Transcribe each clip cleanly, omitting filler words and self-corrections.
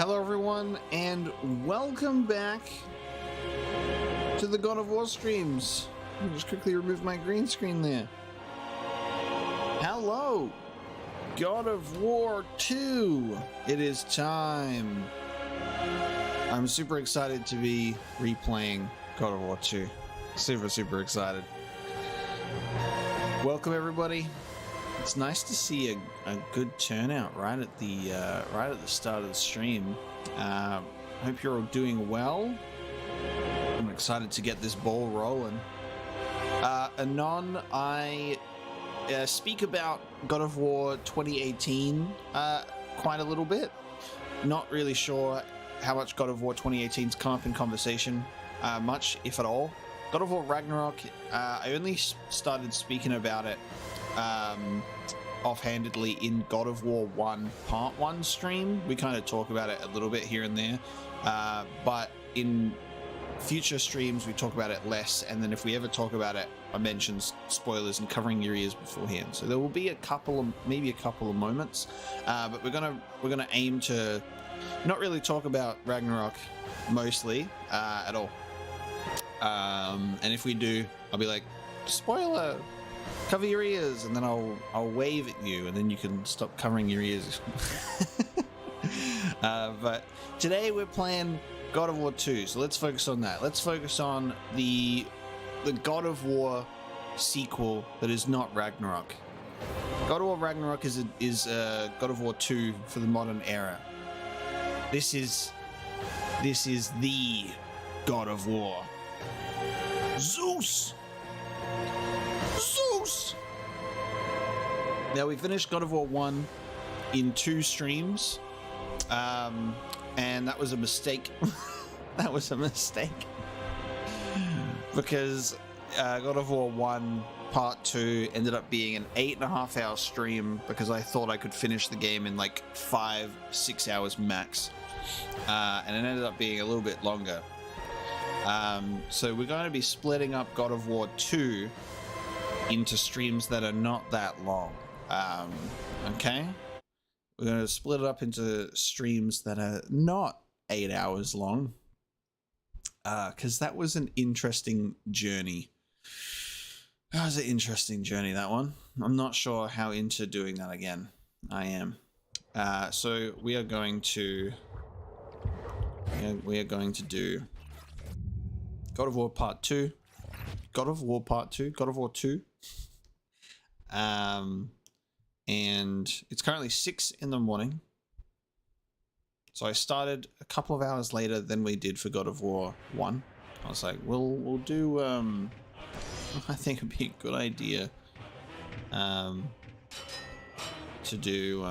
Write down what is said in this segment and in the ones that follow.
Hello everyone, and welcome back to the God of War streams. Let me just quickly remove my green screen there. Hello, God of War 2. It is time. I'm super excited to be replaying God of War 2. Super excited. Welcome everybody. It's nice to see a good turnout right at the start of the stream. Hope you're all doing well. I'm excited to get this ball rolling. Anon, I speak about God of War 2018 quite a little bit. Not really sure how much God of War 2018's come up in conversation, much if at all. God of War Ragnarok, I only started speaking about it offhandedly in God of War 1 Part 1 stream. We kind of talk about it a little bit here and there, but in future streams we talk about it less, and then if we ever talk about it, I mention spoilers and covering your ears beforehand. So there will be maybe a couple of moments, but we're gonna aim to not really talk about Ragnarok mostly at all. And if we do, I'll be like, spoiler, cover your ears, and then I'll wave at you, and then you can stop covering your ears. But today we're playing God of War 2, so let's focus on that. Let's focus on the God of War sequel that is not Ragnarok. God of War Ragnarok is God of War 2 for the modern era. This is the God of War. Zeus! Now, we finished God of War 1 in 2 streams, and that was a mistake. That was a mistake. Because God of War 1 Part 2 ended up being an 8.5 hour stream because I thought I could finish the game in like 5-6 hours max. And it ended up being a little bit longer. So we're going to be splitting up God of War 2 into streams that are not that long. Okay? We're going to split it up into streams that are not 8 hours long. Because that was an interesting journey. That was an interesting journey, that one. I'm not sure how into doing that again. I am. So we are going to do God of War Part 2. God of War Part 2. God of War 2. And it's currently 6 in the morning. So I started a couple of hours later than we did for God of War 1. I was like, we'll do, I think it'd be a good idea, to do,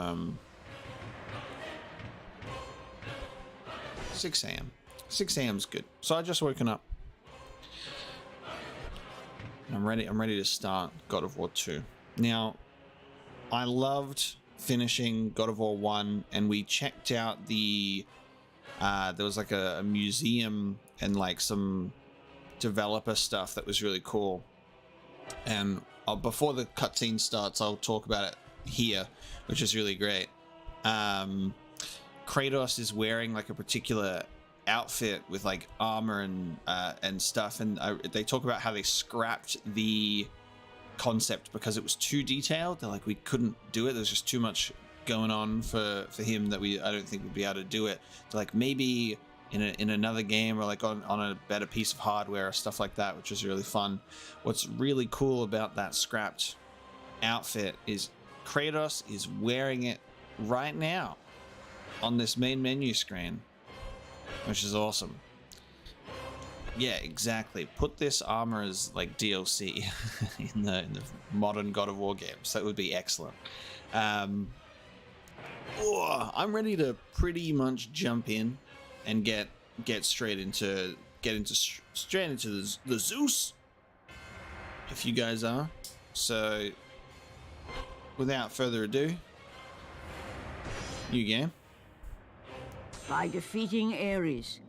6 a.m. 6 a.m. is good. So I just woken up. I'm ready to start God of War 2. Now, I loved finishing God of War 1, and we checked out the there was like a museum and like some developer stuff that was really cool. And before the cutscene starts, I'll talk about it here, which is really great. Kratos is wearing like a particular outfit with like armor and stuff, and they talk about how they scrapped the concept because it was too detailed. They're like, we couldn't do it, there's just too much going on for him that I don't think we'd be able to do it. So like maybe in another game, or like on a better piece of hardware or stuff like that, which is really fun. What's really cool about that scrapped outfit is Kratos is wearing it right now on this main menu screen, which is awesome. Yeah, exactly. Put this armor as like DLC in the modern God of War games. That would be excellent. I'm ready to pretty much jump in and get straight into the Zeus. If you guys are. So, without further ado, new game. By defeating Ares,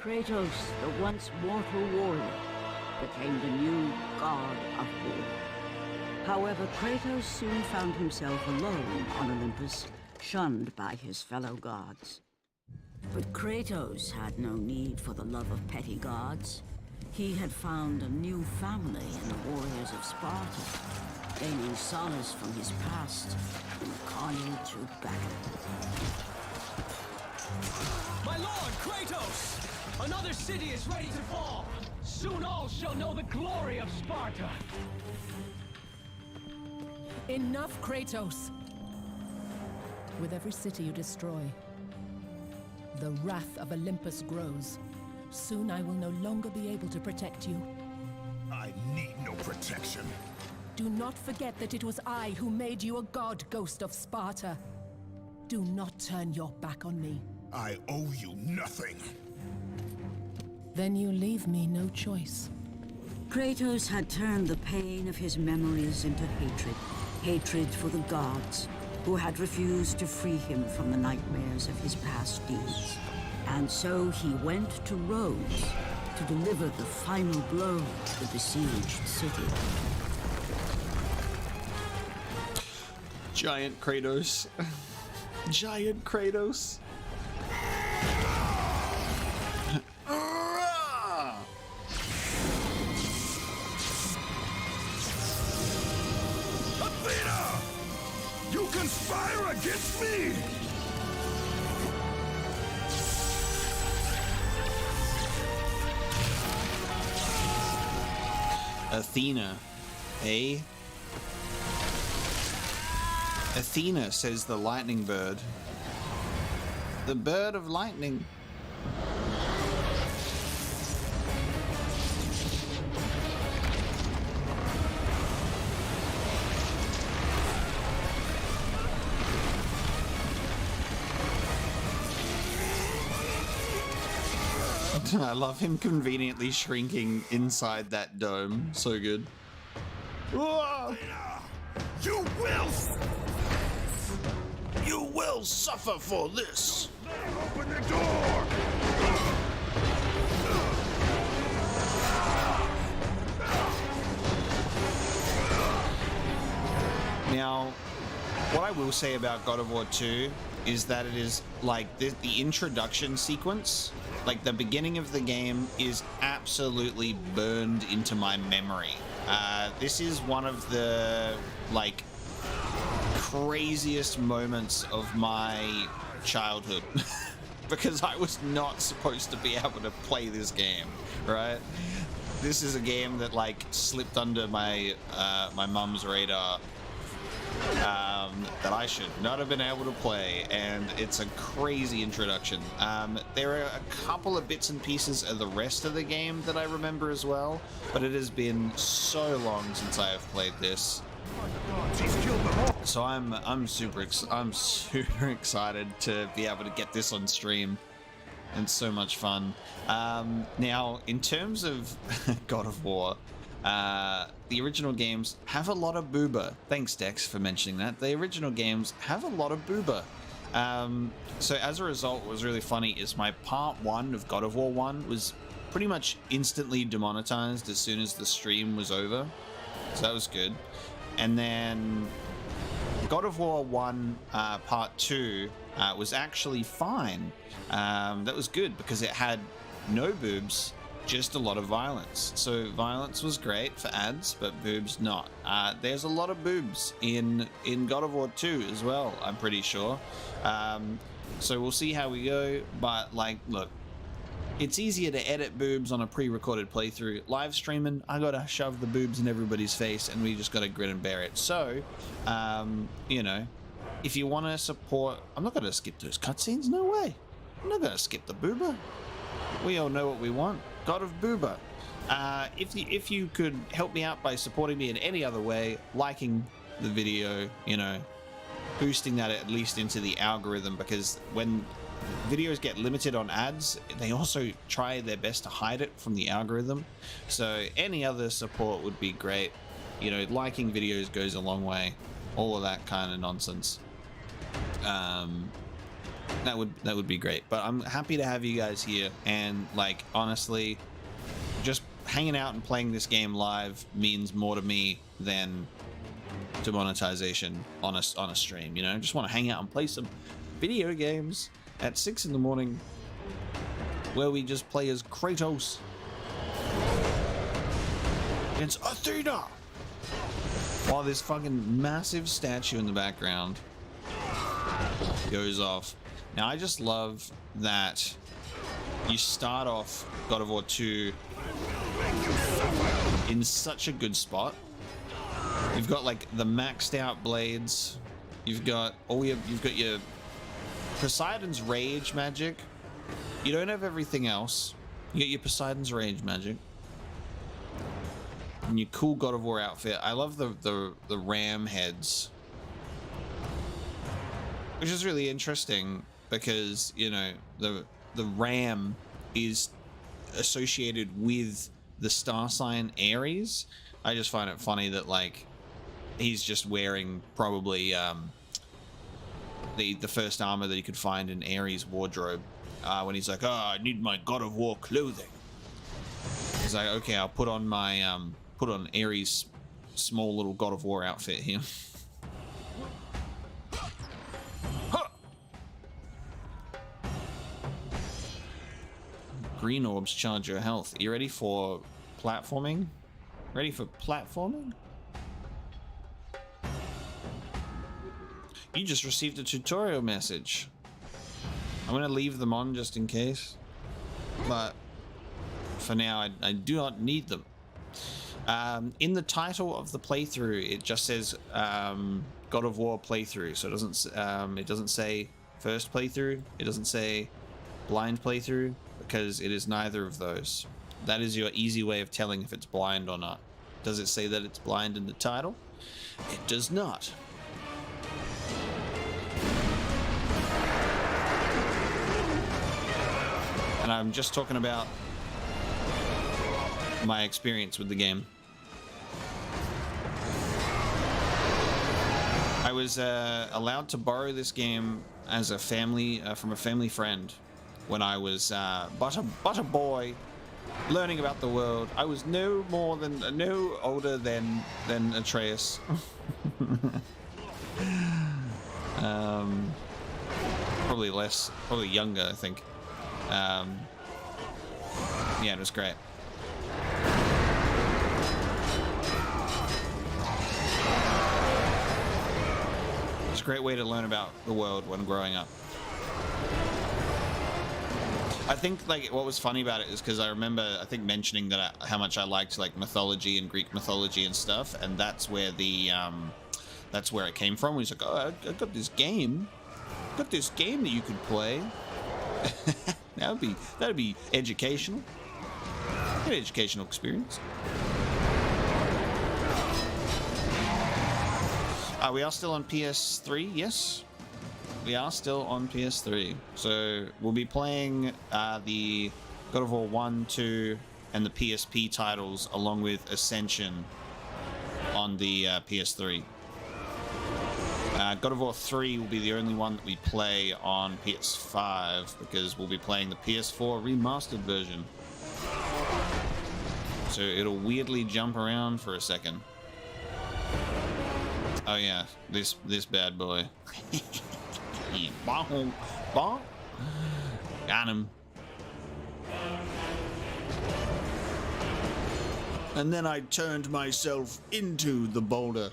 Kratos, the once mortal warrior, became the new god of war. However, Kratos soon found himself alone on Olympus, shunned by his fellow gods. But Kratos had no need for the love of petty gods. He had found a new family in the warriors of Sparta, gaining solace from his past in the carnage of battle. My lord, Kratos! Another city is ready to fall! Soon all shall know the glory of Sparta! Enough, Kratos! With every city you destroy, the wrath of Olympus grows. Soon I will no longer be able to protect you. I need no protection. Do not forget that it was I who made you a god, Ghost of Sparta. Do not turn your back on me. I owe you nothing. Then you leave me no choice. Kratos had turned the pain of his memories into hatred. Hatred for the gods, who had refused to free him from the nightmares of his past deeds. And so he went to Rhodes to deliver the final blow to the besieged city. Giant Kratos. Giant Kratos. Athena! You conspire against me! Athena, eh? Athena, says the lightning bird. The bird of lightning. I love him conveniently shrinking inside that dome. So good. Whoa! You will suffer for this. open the door! Now, what I will say about God of War 2 is that it is like the introduction sequence, like the beginning of the game, is absolutely burned into my memory. This is one of the like craziest moments of my childhood because I was not supposed to be able to play this game, right? This is a game that like slipped under my my mum's radar that I should not have been able to play, and it's a crazy introduction. There are a couple of bits and pieces of the rest of the game that I remember as well, but it has been so long since I have played this. So I'm super excited to be able to get this on stream. It's so much fun. Now, in terms of God of War, the original games have a lot of booba. Thanks, Dex, for mentioning that. The original games have a lot of booba. So as a result, what was really funny is my part 1 of God of War 1 was pretty much instantly demonetized as soon as the stream was over. So that was good. And then God of War 1 part 2 was actually fine. That was good because it had no boobs, just a lot of violence. So violence was great for ads, but boobs not. There's a lot of boobs in God of War 2 as well, I'm pretty sure. So we'll see how we go, but like, look, it's easier to edit boobs on a pre-recorded playthrough. Live streaming, I gotta shove the boobs in everybody's face and we just gotta grin and bear it. So, you know, if you want to support, I'm not gonna skip those cutscenes, no way. I'm not gonna skip the booba. We all know what we want. God of Booba. If you could help me out by supporting me in any other way, liking the video, you know, boosting that at least into the algorithm, because when videos get limited on ads, they also try their best to hide it from the algorithm. So any other support would be great. You know, liking videos goes a long way. All of that kind of nonsense. That would be great. But I'm happy to have you guys here, and like honestly, just hanging out and playing this game live means more to me than demonetization on a stream. You know, just want to hang out and play some video games at 6 in the morning where we just play as Kratos against Athena, while this fucking massive statue in the background goes off. Now, I just love that you start off God of War 2 in such a good spot. You've got like the maxed out blades. You've got your Poseidon's rage magic. You don't have everything else. You get your Poseidon's rage magic and your cool God of War outfit. I love the ram heads, which is really interesting because, you know, the ram is associated with the star sign Aries. I just find it funny that like he's just wearing probably the first armor that he could find in Ares' wardrobe when he's like, oh, I need my God of War clothing. He's like, okay, I'll put on my put on Ares' small little God of War outfit here. Huh. Green orbs charge your health. Are you ready for platforming? Ready for platforming? You just received a tutorial message. I'm gonna leave them on just in case, but for now I do not need them. In the title of the playthrough, it just says God of War playthrough, so it doesn't say first playthrough, it doesn't say blind playthrough, because it is neither of those. That is your easy way of telling if it's blind or not. Does it say that it's blind in the title? It does not. And I'm just talking about my experience with the game. I was allowed to borrow this game as a family from a family friend when I was but a boy learning about the world. I was no older than Atreus. Probably younger, I think. Yeah, it was great. It's a great way to learn about the world when growing up. I think like what was funny about it is because I remember mentioning that how much I liked like mythology and Greek mythology and stuff, and that's where that's where it came from. He's like, oh, I got this game that you could play. That'd be educational. Good educational experience. We are still on PS3, yes. We are still on PS3. So we'll be playing the God of War 1, 2, and the PSP titles along with Ascension on the PS3. God of War 3 will be the only one that we play on PS5 because we'll be playing the PS4 remastered version. So it'll weirdly jump around for a second. Oh yeah, this bad boy. Got him. And then I turned myself into the boulder.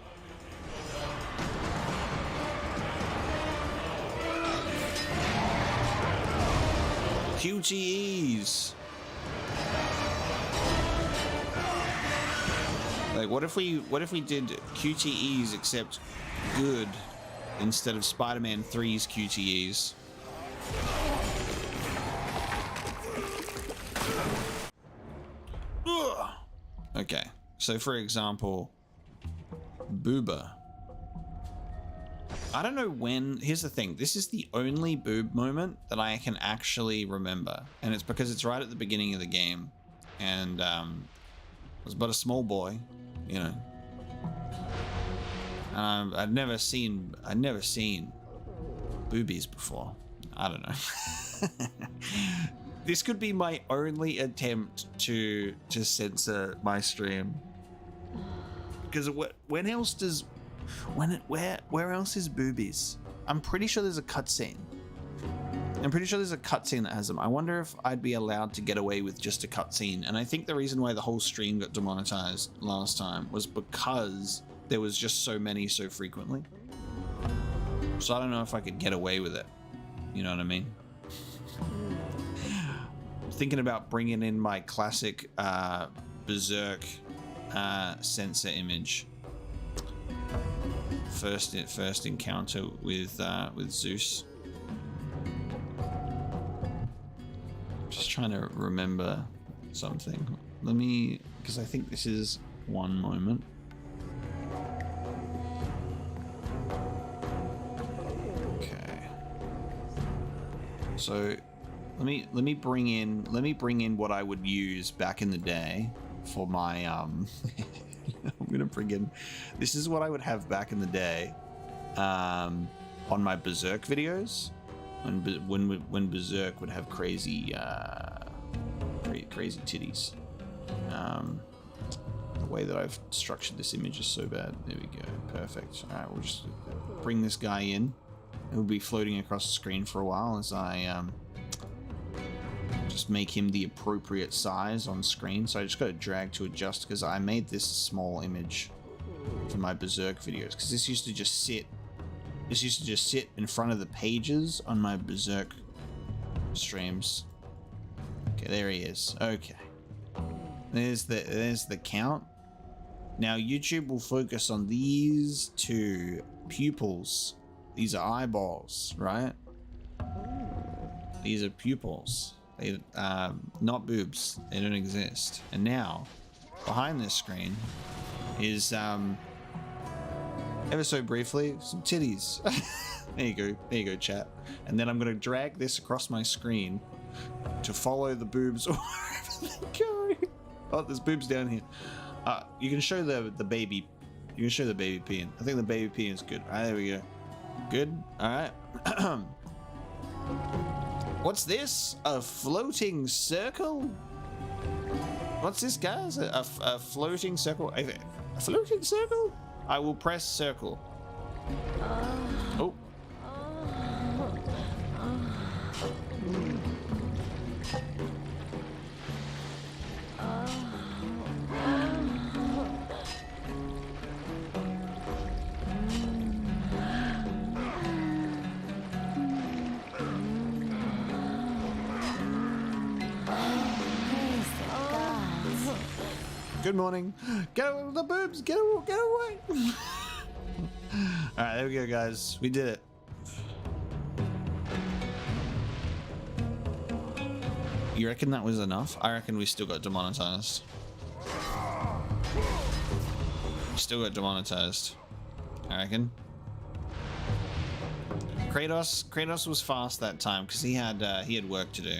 QTEs. Like, what if we did QTEs except good instead of Spider-Man 3's QTEs? Ugh. Okay, so for example, Booba. I don't know when. Here's the thing. This is the only boob moment that I can actually remember, and it's because it's right at the beginning of the game, and I was but a small boy, you know. I'd never seen boobies before. I don't know. This could be my only attempt to censor my stream, because when else does where else is boobies? I'm pretty sure there's a cutscene. I'm pretty sure there's a cutscene that has them. I wonder if I'd be allowed to get away with just a cutscene. And I think the reason why the whole stream got demonetized last time was because there was just so many so frequently. So I don't know if I could get away with it. You know what I mean? Thinking about bringing in my classic Berserk sensor image. First encounter with Zeus. Just trying to remember something. Let me, because I think this is one moment. Okay. So let me bring in what I would use back in the day for my I'm gonna bring in. This is what I would have back in the day on my Berserk videos. When Berserk would have crazy crazy titties. The way that I've structured this image is so bad. There we go. Perfect. All right, we'll just bring this guy in. He'll be floating across the screen for a while as I just make him the appropriate size on screen. So I just got to drag to adjust because I made this small image for my Berserk videos because this used to just sit. This used to just sit in front of the pages on my Berserk streams. Okay, there he is. Okay. There's the count. Now YouTube will focus on these two pupils. These are eyeballs, right? These are pupils. They not boobs. They don't exist. And now, behind this screen is ever so briefly, some titties. There you go, chat. And then I'm gonna drag this across my screen to follow the boobs wherever they go. Oh, there's boobs down here. You can show the baby. You can show the baby peeing. I think the baby peeing is good. All right, there we go. Good. All right. What's this? A floating circle? What's this, guys? A floating circle? A floating circle? I will press circle. Oh. Good morning. Get away with the boobs. Get away. All right, there we go, guys. We did it. You reckon that was enough? I reckon we still got demonetized. Still got demonetized. I reckon. Kratos was fast that time because he had work to do.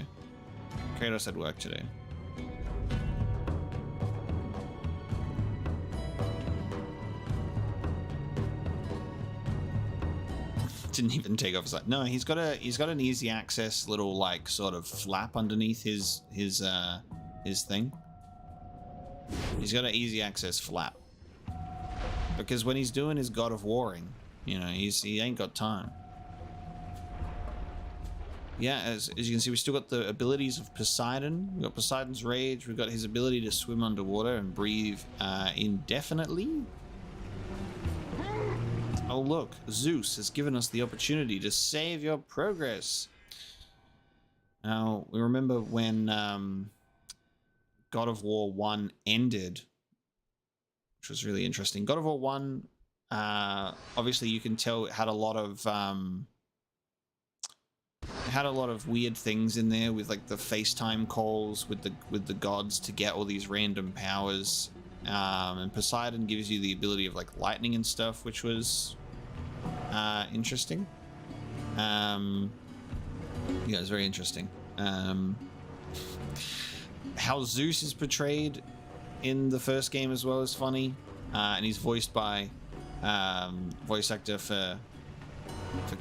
Kratos had work to do. Didn't even take off his light. No, he's got an easy access little like sort of flap underneath his thing. He's got an easy access flap because when he's doing his God of Warring, you know, he ain't got time. Yeah, as you can see, we still got the abilities of Poseidon. We've got Poseidon's Rage. We've got his ability to swim underwater and breathe indefinitely. Oh look, Zeus has given us the opportunity to save your progress. Now, we remember when God of War 1 ended, which was really interesting. God of War 1, obviously you can tell it had a lot of weird things in there with like the FaceTime calls with the gods to get all these random powers. And Poseidon gives you the ability of like lightning and stuff, which was interesting. Yeah, it was very interesting. How Zeus is portrayed in the first game as well is funny, and he's voiced by voice actor for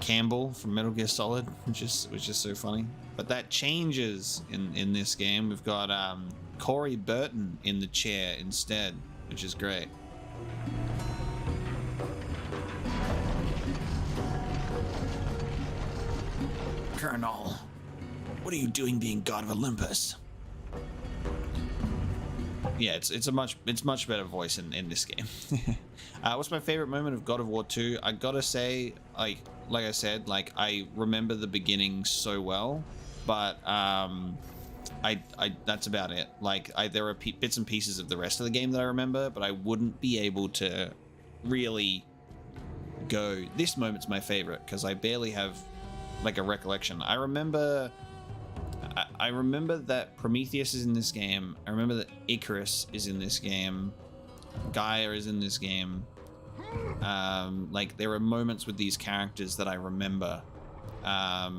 Campbell from Metal Gear Solid, which is so funny. But that changes in this game. We've got Corey Burton in the chair instead, which is great. Colonel, What are you doing being god of Olympus? Yeah, it's much better voice in this game. What's my favorite moment of God of War 2? I gotta say, like I said, like I remember the beginning so well, but that's about it. Like there are bits and pieces of the rest of the game that I remember, but I wouldn't be able to really go, this moment's my favorite, because I barely have like a recollection. I remember that Prometheus is in this game. I remember that Icarus is in this game. Gaia is in this game. Like there are moments with these characters that I remember. I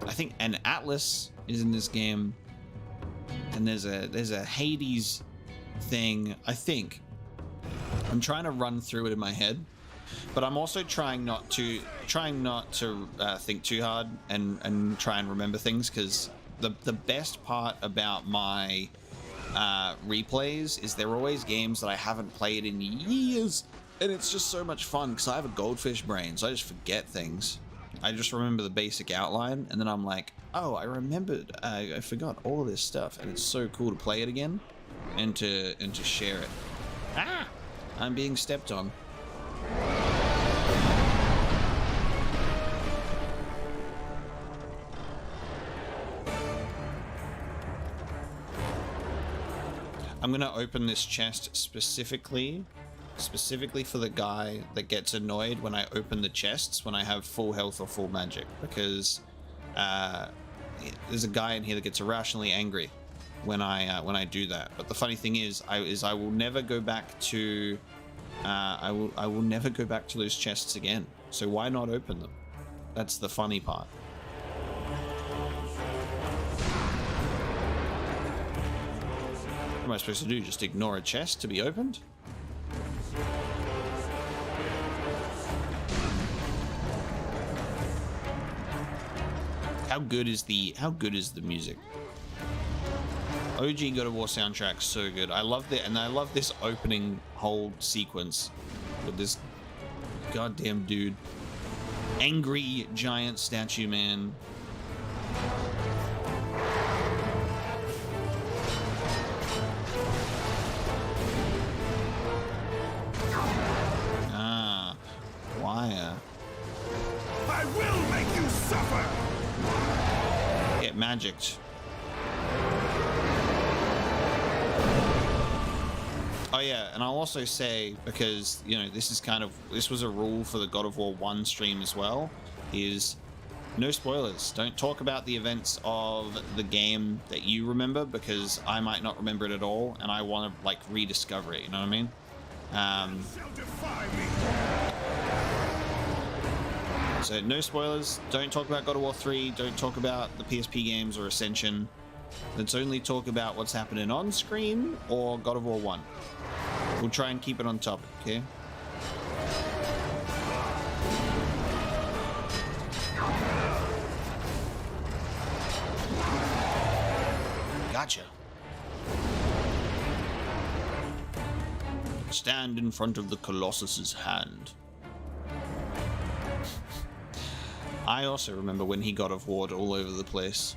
think an Atlas is in this game, and there's a Hades thing. I think I'm trying to run through it in my head, but I'm also trying not to think too hard and try and remember things, because the best part about my replays is they're always games that I haven't played in years, and it's just so much fun because I have a goldfish brain, so I just forget things. I just remember the basic outline, and then I'm like, oh, I remembered. I forgot all of this stuff, and it's so cool to play it again and to share it. Ah, I'm being stepped on. I'm gonna open this chest specifically for the guy that gets annoyed when I open the chests when I have full health or full magic, because there's a guy in here that gets irrationally angry when I do that. But the funny thing is I will never go back to I will never go back to those chests again. So why not open them? That's the funny part. What am I supposed to do? Just ignore a chest to be opened? How good is the music? OG God of War soundtrack, so good. I love it, and I love this opening whole sequence with this goddamn dude, angry giant statue man. Wire. I will make you suffer. Get magicked. Oh yeah, and I'll also say, because you know this was a rule for the God of War 1 stream as well, is no spoilers. Don't talk about the events of the game that you remember, because I might not remember it at all, and I want to like rediscover it. You know what I mean? Shall defy me. So no spoilers. Don't talk about God of War 3. Don't talk about the PSP games or Ascension. Let's only talk about what's happening on screen or God of War 1. We'll try and keep it on topic, okay? Gotcha. Stand in front of the Colossus's hand. I also remember when he got of War all over the place.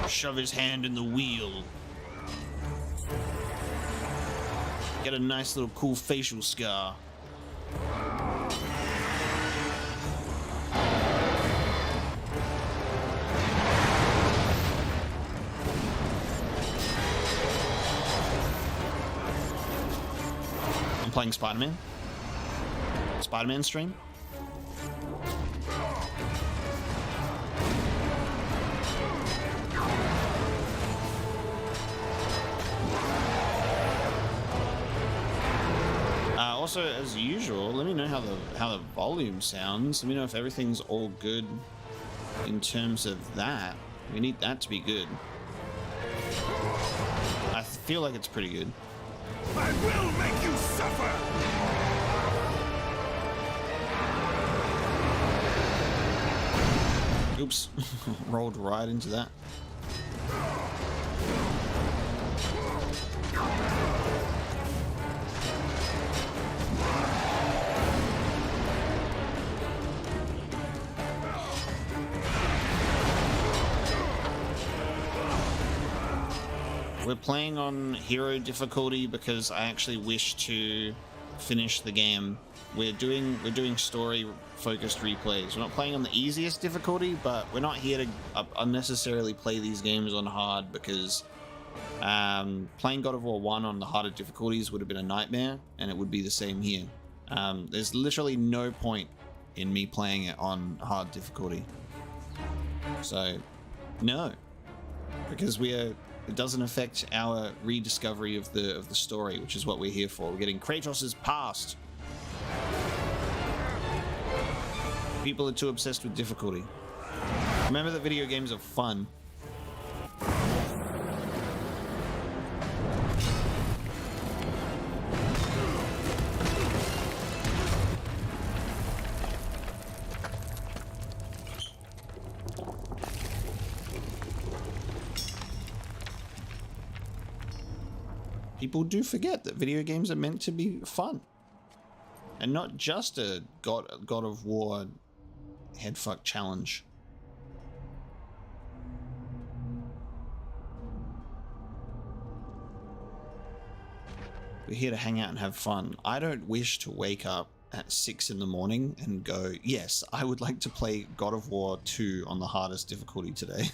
Shove his hand in the wheel. Get a nice little cool facial scar. I'm playing Spider-Man. Spider-Man stream. Also, as usual, let me know how the volume sounds. Let me know if everything's all good in terms of that. We need that to be good. I feel like it's pretty good. I will make you suffer. Oops. Rolled right into that. We're playing on hero difficulty because I actually wish to finish the game. We're doing story focused replays. We're not playing on the easiest difficulty, but we're not here to unnecessarily play these games on hard because playing God of War 1 on the harder difficulties would have been a nightmare, and it would be the same here. There's literally no point in me playing it on hard difficulty. So, no, because it doesn't affect our rediscovery of the story, which is what we're here for. We're getting Kratos' past. People are too obsessed with difficulty. Remember that video games are fun. People do forget that video games are meant to be fun. And not just a God of War headfuck challenge. We're here to hang out and have fun. I don't wish to wake up at 6 in the morning and go, yes, I would like to play God of War 2 on the hardest difficulty today.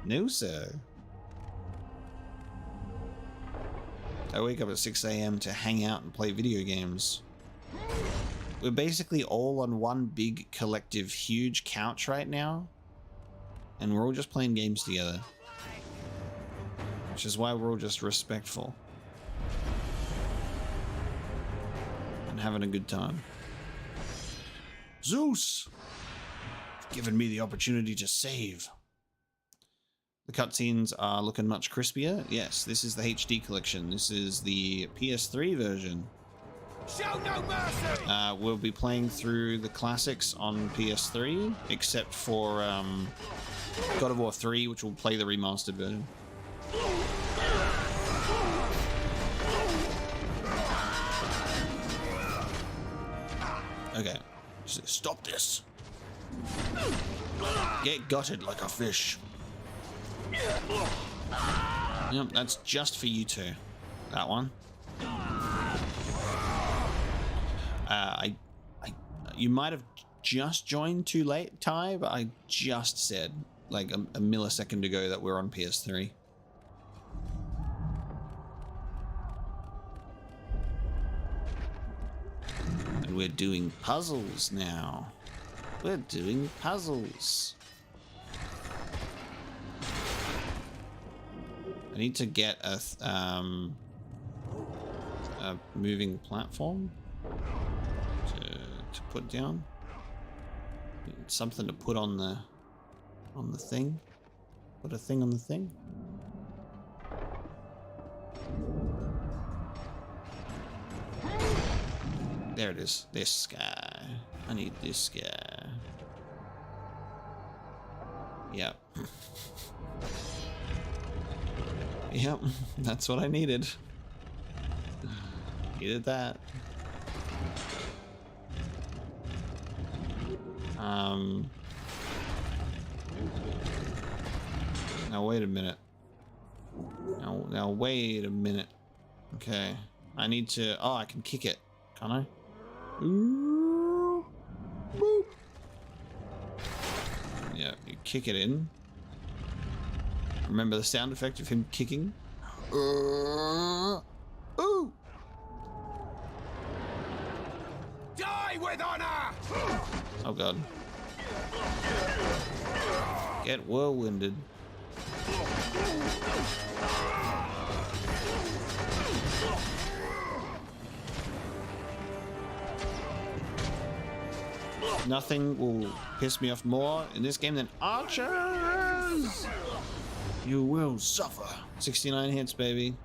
No, sir. I wake up at 6 AM to hang out and play video games. We're basically all on one big collective huge couch right now, and we're all just playing games together, which is why we're all just respectful and having a good time. Zeus, you've given me the opportunity to save. The cutscenes are looking much crispier. Yes, this is the HD collection. This is the PS3 version. Show no mercy! We'll be playing through the classics on PS3, except for God of War 3, which will play the remastered version. Okay, stop this. Get gutted like a fish. Yep, that's just for you two. That one. You might have just joined too late, Ty, but I just said like a millisecond ago that we're on PS3. And we're doing puzzles now. We're doing puzzles. I need to get a moving platform to put down. Something to put on the thing. Put a thing on the thing. There it is. This guy. I need this guy. Yep. Yep, that's what I needed. Needed that. Now wait a minute. Now wait a minute. Okay. I need to... Oh, I can kick it. Can't I? Ooh. Boop. Yeah, you kick it in. Remember the sound effect of him kicking? Ooh! Die with honor! Oh god. Get whirlwinded. Nothing will piss me off more in this game than archers! You will suffer. 69 hits, baby.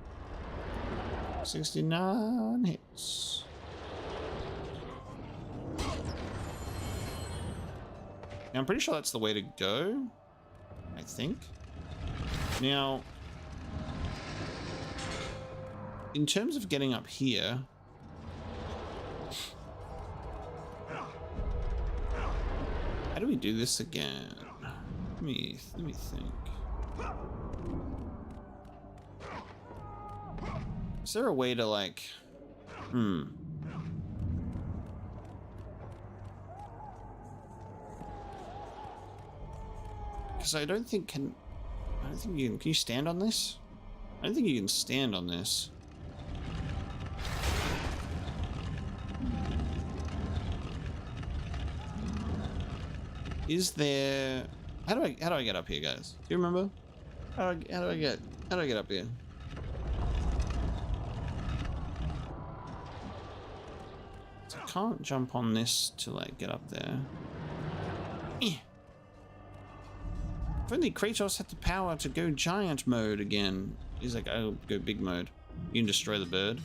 69 hits. Now, I'm pretty sure that's the way to go. I think. Now, in terms of getting up here, how do we do this again? Let me think. Is there a way to like... Because I don't think you can you stand on this? I don't think you can stand on this. Is there... How do I get up here, guys? Do you remember? How do I get up here? So I can't jump on this to like get up there. Eh. If only Kratos had the power to go giant mode again. He's like, I'll go big mode. You can destroy the bird.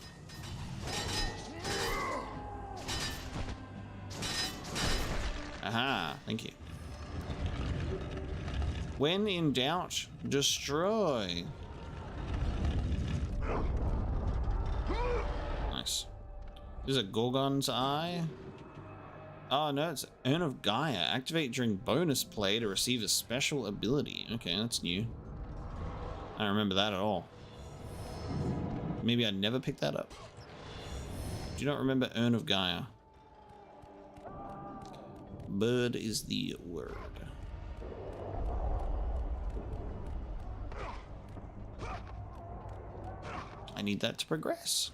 Aha, thank you. When in doubt, destroy. Nice. This is a Gorgon's Eye. Oh no, it's Urn of Gaia. Activate during bonus play to receive a special ability. Okay, that's new. I don't remember that at all. Maybe I never picked that up. Do you not remember Urn of Gaia? Bird is the word. I need that to progress.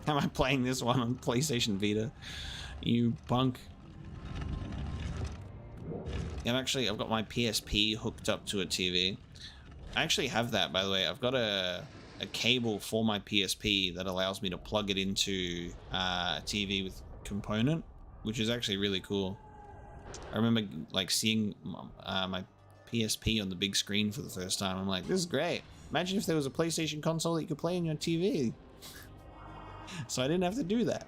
Am I playing this one on PlayStation Vita? You punk. Yeah, I've got my PSP hooked up to a TV. I actually have that, by the way. I've got a cable for my PSP that allows me to plug it into a TV with component, which is actually really cool. I remember like seeing my PSP on the big screen for the first time. I'm like, this is great. Imagine if there was a PlayStation console that you could play on your TV. So I didn't have to do that.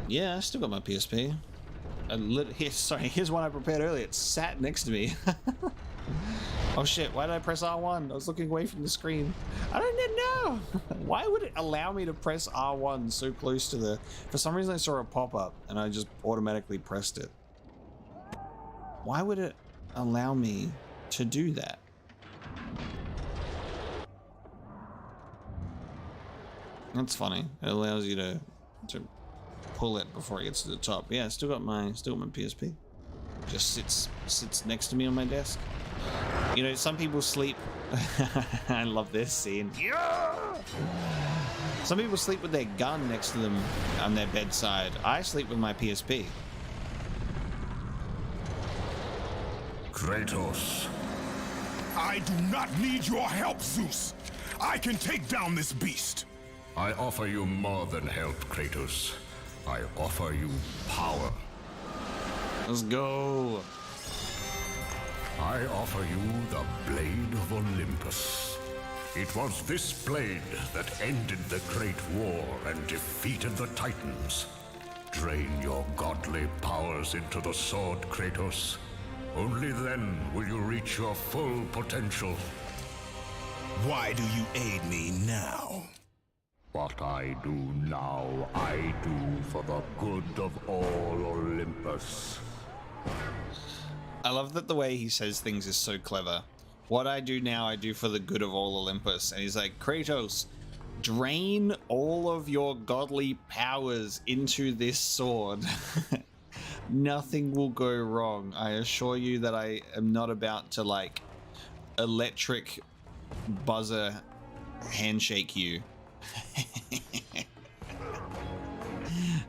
Yeah, I still got my PSP. Here's one I prepared earlier. It sat next to me. Oh shit, why did I press R1? I was looking away from the screen. I don't know. Why would it allow me to press R1 so close to the... For some reason I saw a pop-up and I just automatically pressed it. Why would it allow me to do that? That's funny. It allows you to pull it before it gets to the top. Yeah, still got my PSP. Just sits next to me on my desk. You know, some people sleep. I love this scene. Yeah! Some people sleep with their gun next to them on their bedside. I sleep with my PSP. Kratos. I do not need your help, Zeus. I can take down this beast. I offer you more than help, Kratos. I offer you power. Let's go. I offer you the Blade of Olympus. It was this blade that ended the Great War and defeated the Titans. Drain your godly powers into the sword, Kratos. Only then will you reach your full potential. Why do you aid me now? What I do now, I do for the good of all Olympus. I love that the way he says things is so clever. What I do now, I do for the good of all Olympus. And he's like, Kratos, drain all of your godly powers into this sword. Nothing will go wrong. I assure you that I am not about to like electric buzzer handshake you.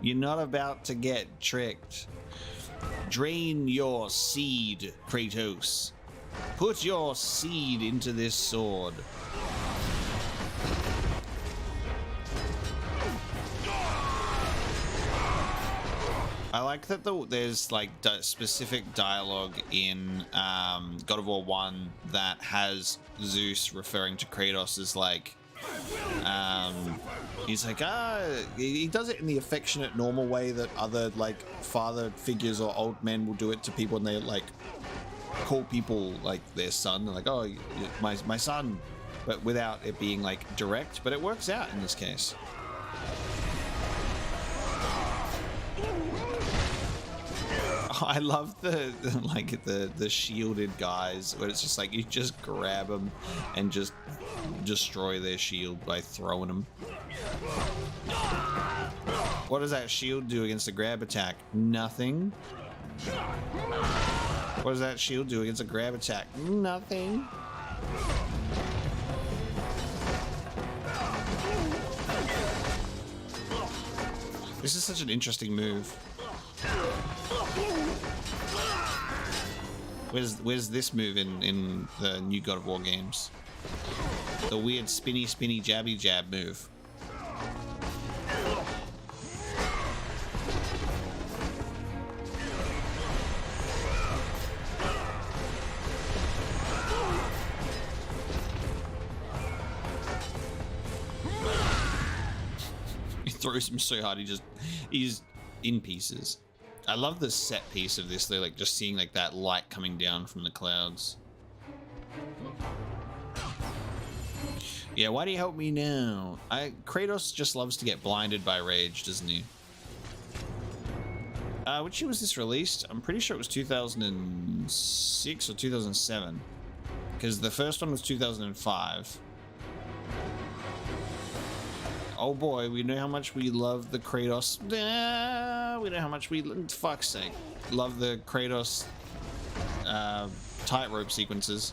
You're not about to get tricked. Drain your seed, Kratos. Put your seed into this sword. I like that there's like specific dialogue in God of War 1 that has Zeus referring to Kratos as like he's like, he does it in the affectionate normal way that other like father figures or old men will do it to people, and they like call people like their son. They're like, oh, my son, but without it being like direct, but it works out in this case. I love the shielded guys where it's just like you just grab them and just destroy their shield by throwing them. What does that shield do against a grab attack? Nothing. What does that shield do against a grab attack? Nothing. This is such an interesting move. Where's this move in the new God of War games? The weird spinny jabby jab move. He throws him so hard he's in pieces. I love the set piece of this. They're like just seeing like that light coming down from the clouds. Yeah, why do you help me now? Kratos just loves to get blinded by rage, doesn't he? Which year was this released? I'm pretty sure it was 2006 or 2007. Because the first one was 2005. Oh boy, we know how much we love the Kratos. We know how much we, fuck's sake, love the Kratos tightrope sequences.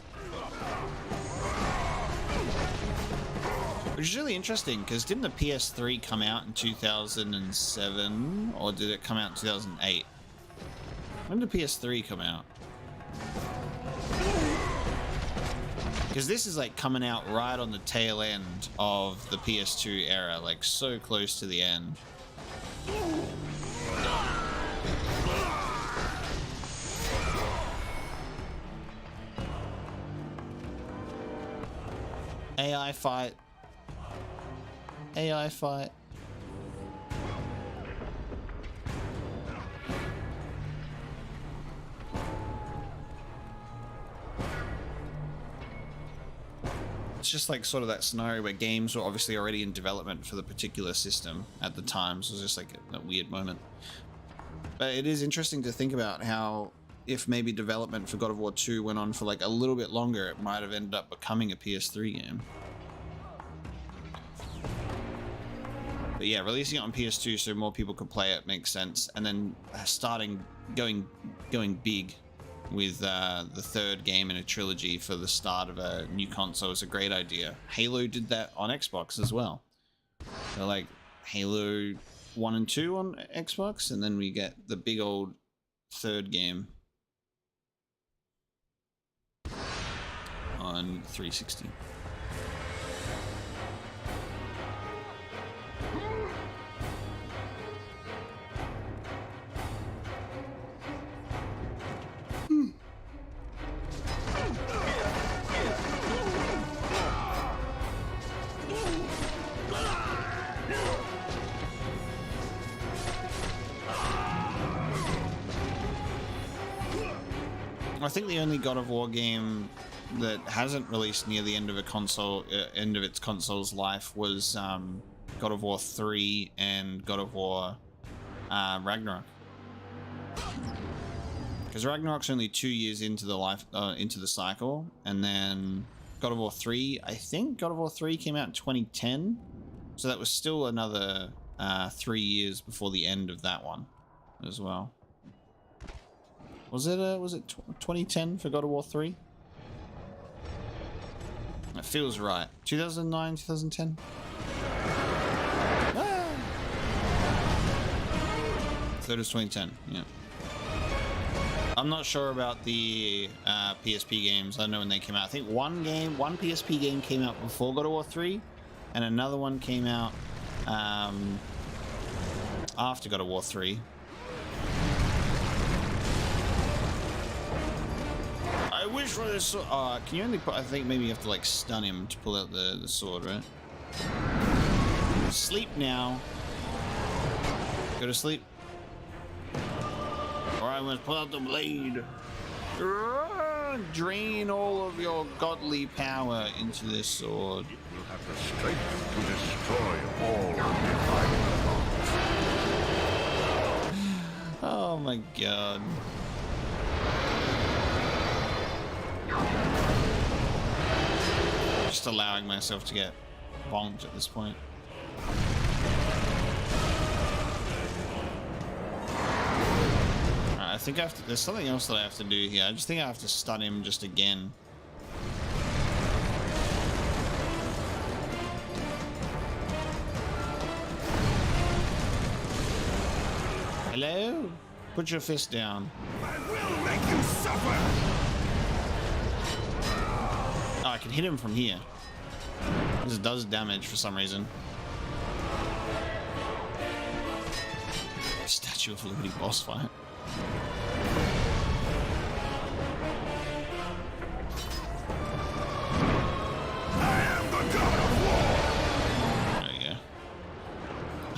Which is really interesting, because didn't the PS3 come out in 2007? Or did it come out in 2008? When did PS3 come out? Because this is like coming out right on the tail end of the PS2 era, like so close to the end. AI fight. AI fight. It's just like sort of that scenario where games were obviously already in development for the particular system at the time, so it was just like a weird moment. But it is interesting to think about how if maybe development for God of War 2 went on for like a little bit longer, it might have ended up becoming a PS3 game. But yeah, releasing it on PS2 so more people could play it makes sense, and then going big with the third game in a trilogy for the start of a new console is a great idea. Halo did that on Xbox as well. So like Halo 1 and 2 on Xbox, and then we get the big old third game on 360. I think the only God of War game that hasn't released near the end of its console's life was God of War 3 and God of War Ragnarok. Because Ragnarok's only 2 years into the cycle, and then God of War 3, I think God of War 3 came out in 2010, so that was still another 3 years before the end of that one as well. Was it 2010 for God of War 3? That feels right. 2009, 2010? Ah! Third is 2010, yeah. I'm not sure about the PSP games. I don't know when they came out. I think one PSP game came out before God of War 3, and another one came out after God of War 3. I wish for this sword. Can you only put, I think maybe you have to like stun him to pull out the sword, right? Sleep now. Go to sleep. Or I must pull out the blade. don't drain all of your godly power into this sword. It will have the strength to destroy all divine gods. Oh my god. Just allowing myself to get bonked at this point. I think I have to, there's something else that I have to do here. I just think I have to stun him just again. Hello? Put your fist down. I will make you suffer! Oh, I can hit him from here. This does damage for some reason. Statue of Liberty boss fight. I am the god of war! There you go.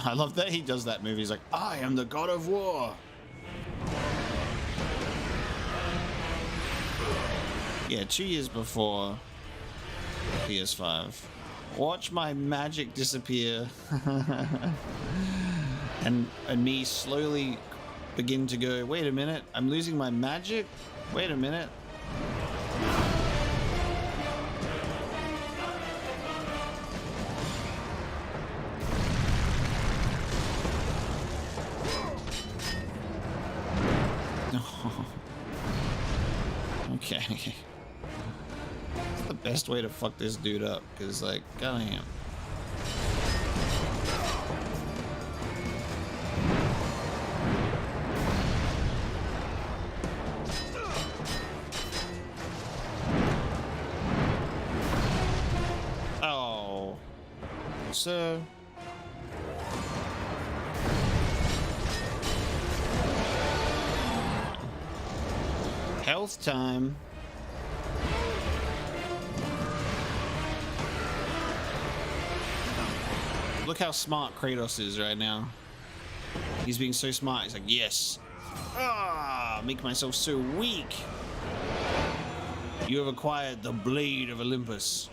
I love that he does that move. He's like, I am the god of war. Yeah, 2 years before PS5. Watch my magic disappear. and me slowly begin to go, wait a minute, I'm losing my magic? Wait a minute. Okay. That's the best way to fuck this dude up, because, like, goddamn. Oh. So. Health time. Look how smart Kratos is right now. He's being so smart. He's like, yes. Ah, make myself so weak. You have acquired the Blade of Olympus.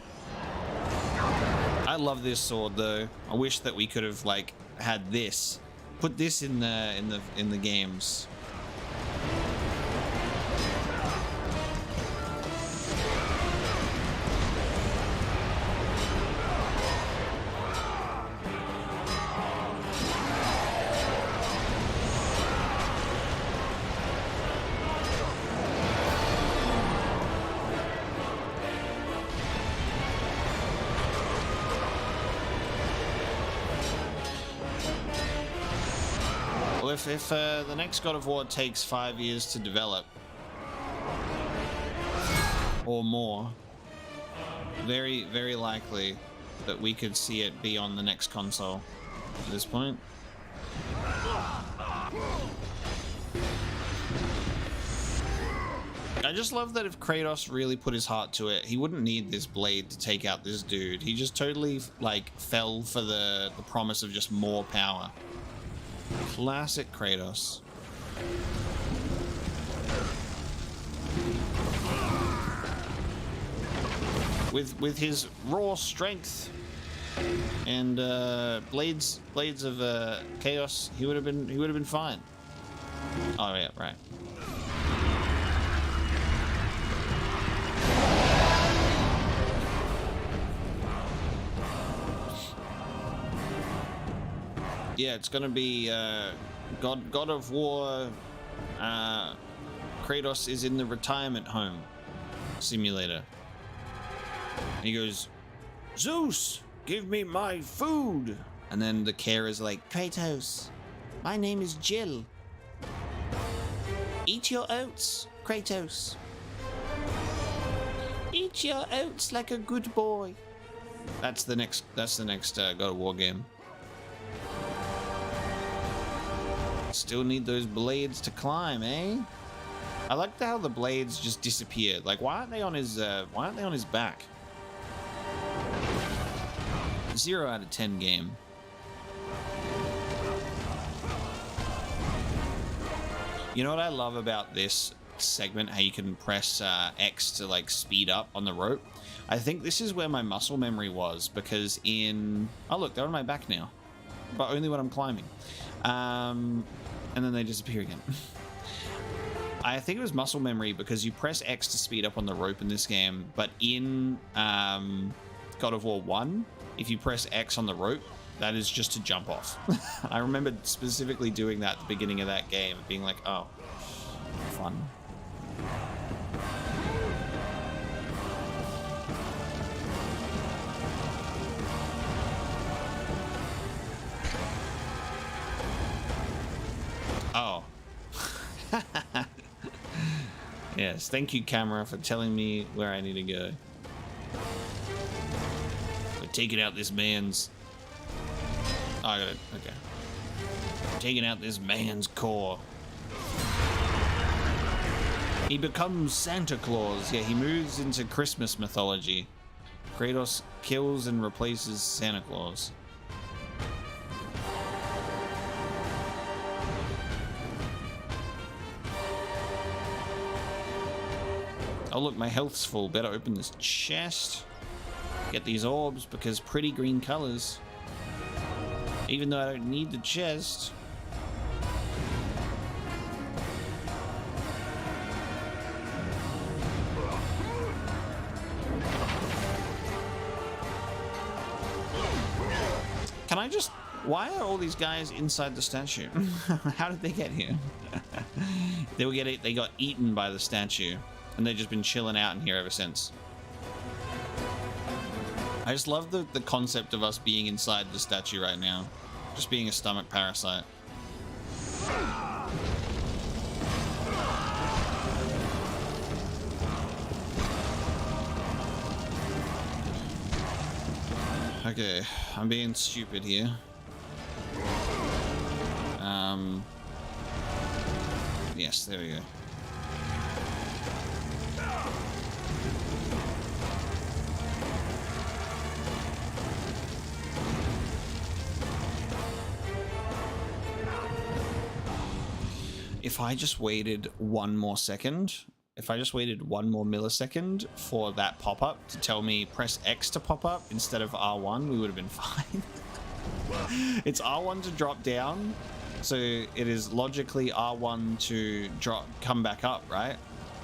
I love this sword though. I wish that we could have like had this. Put this in the games. If the next God of War takes 5 years to develop, or more, very, very likely that we could see it be on the next console at this point. I just love that if Kratos really put his heart to it, he wouldn't need this blade to take out this dude. He just totally, like, fell for the promise of just more power. Classic Kratos. With his raw strength and blades of chaos, he would have been fine. Oh yeah, right. Yeah, it's gonna be God of War. Kratos is in the retirement home simulator. And he goes, Zeus, give me my food. And then the care is like, Kratos, my name is Jill. Eat your oats, Kratos. Eat your oats like a good boy. That's the next God of War game. Still need those blades to climb, eh? I like how the blades just disappeared. Like, why aren't they on his back? 0 out of 10 game. You know what I love about this segment, how you can press X to like speed up on the rope. I think this is where my muscle memory was, because in... Oh, look, they're on my back now. But only when I'm climbing. And then they disappear again. I think it was muscle memory, because you press X to speed up on the rope in this game, but in God of War 1, if you press X on the rope, that is just to jump off. I remember specifically doing that at the beginning of that game, being like, oh, fun. Oh. Yes, thank you, camera, for telling me where I need to go. We're taking out this man's... Oh, I got it. Okay. Taking out this man's core. He becomes Santa Claus. Yeah, he moves into Christmas mythology. Kratos kills and replaces Santa Claus. Oh look, my health's full. Better open this chest. Get these orbs, because pretty green colors. Even though I don't need the chest. Can I just... Why are all these guys inside the statue? How did they get here? They got eaten by the statue. And they've just been chilling out in here ever since. I just love the concept of us being inside the statue right now. Just being a stomach parasite. Okay, I'm being stupid here. Yes, there we go. If I just waited one more second, if I just waited one more millisecond for that pop-up to tell me press X to pop up instead of R1, we would have been fine. It's R1 to drop down, so it is logically R1 to come back up, right?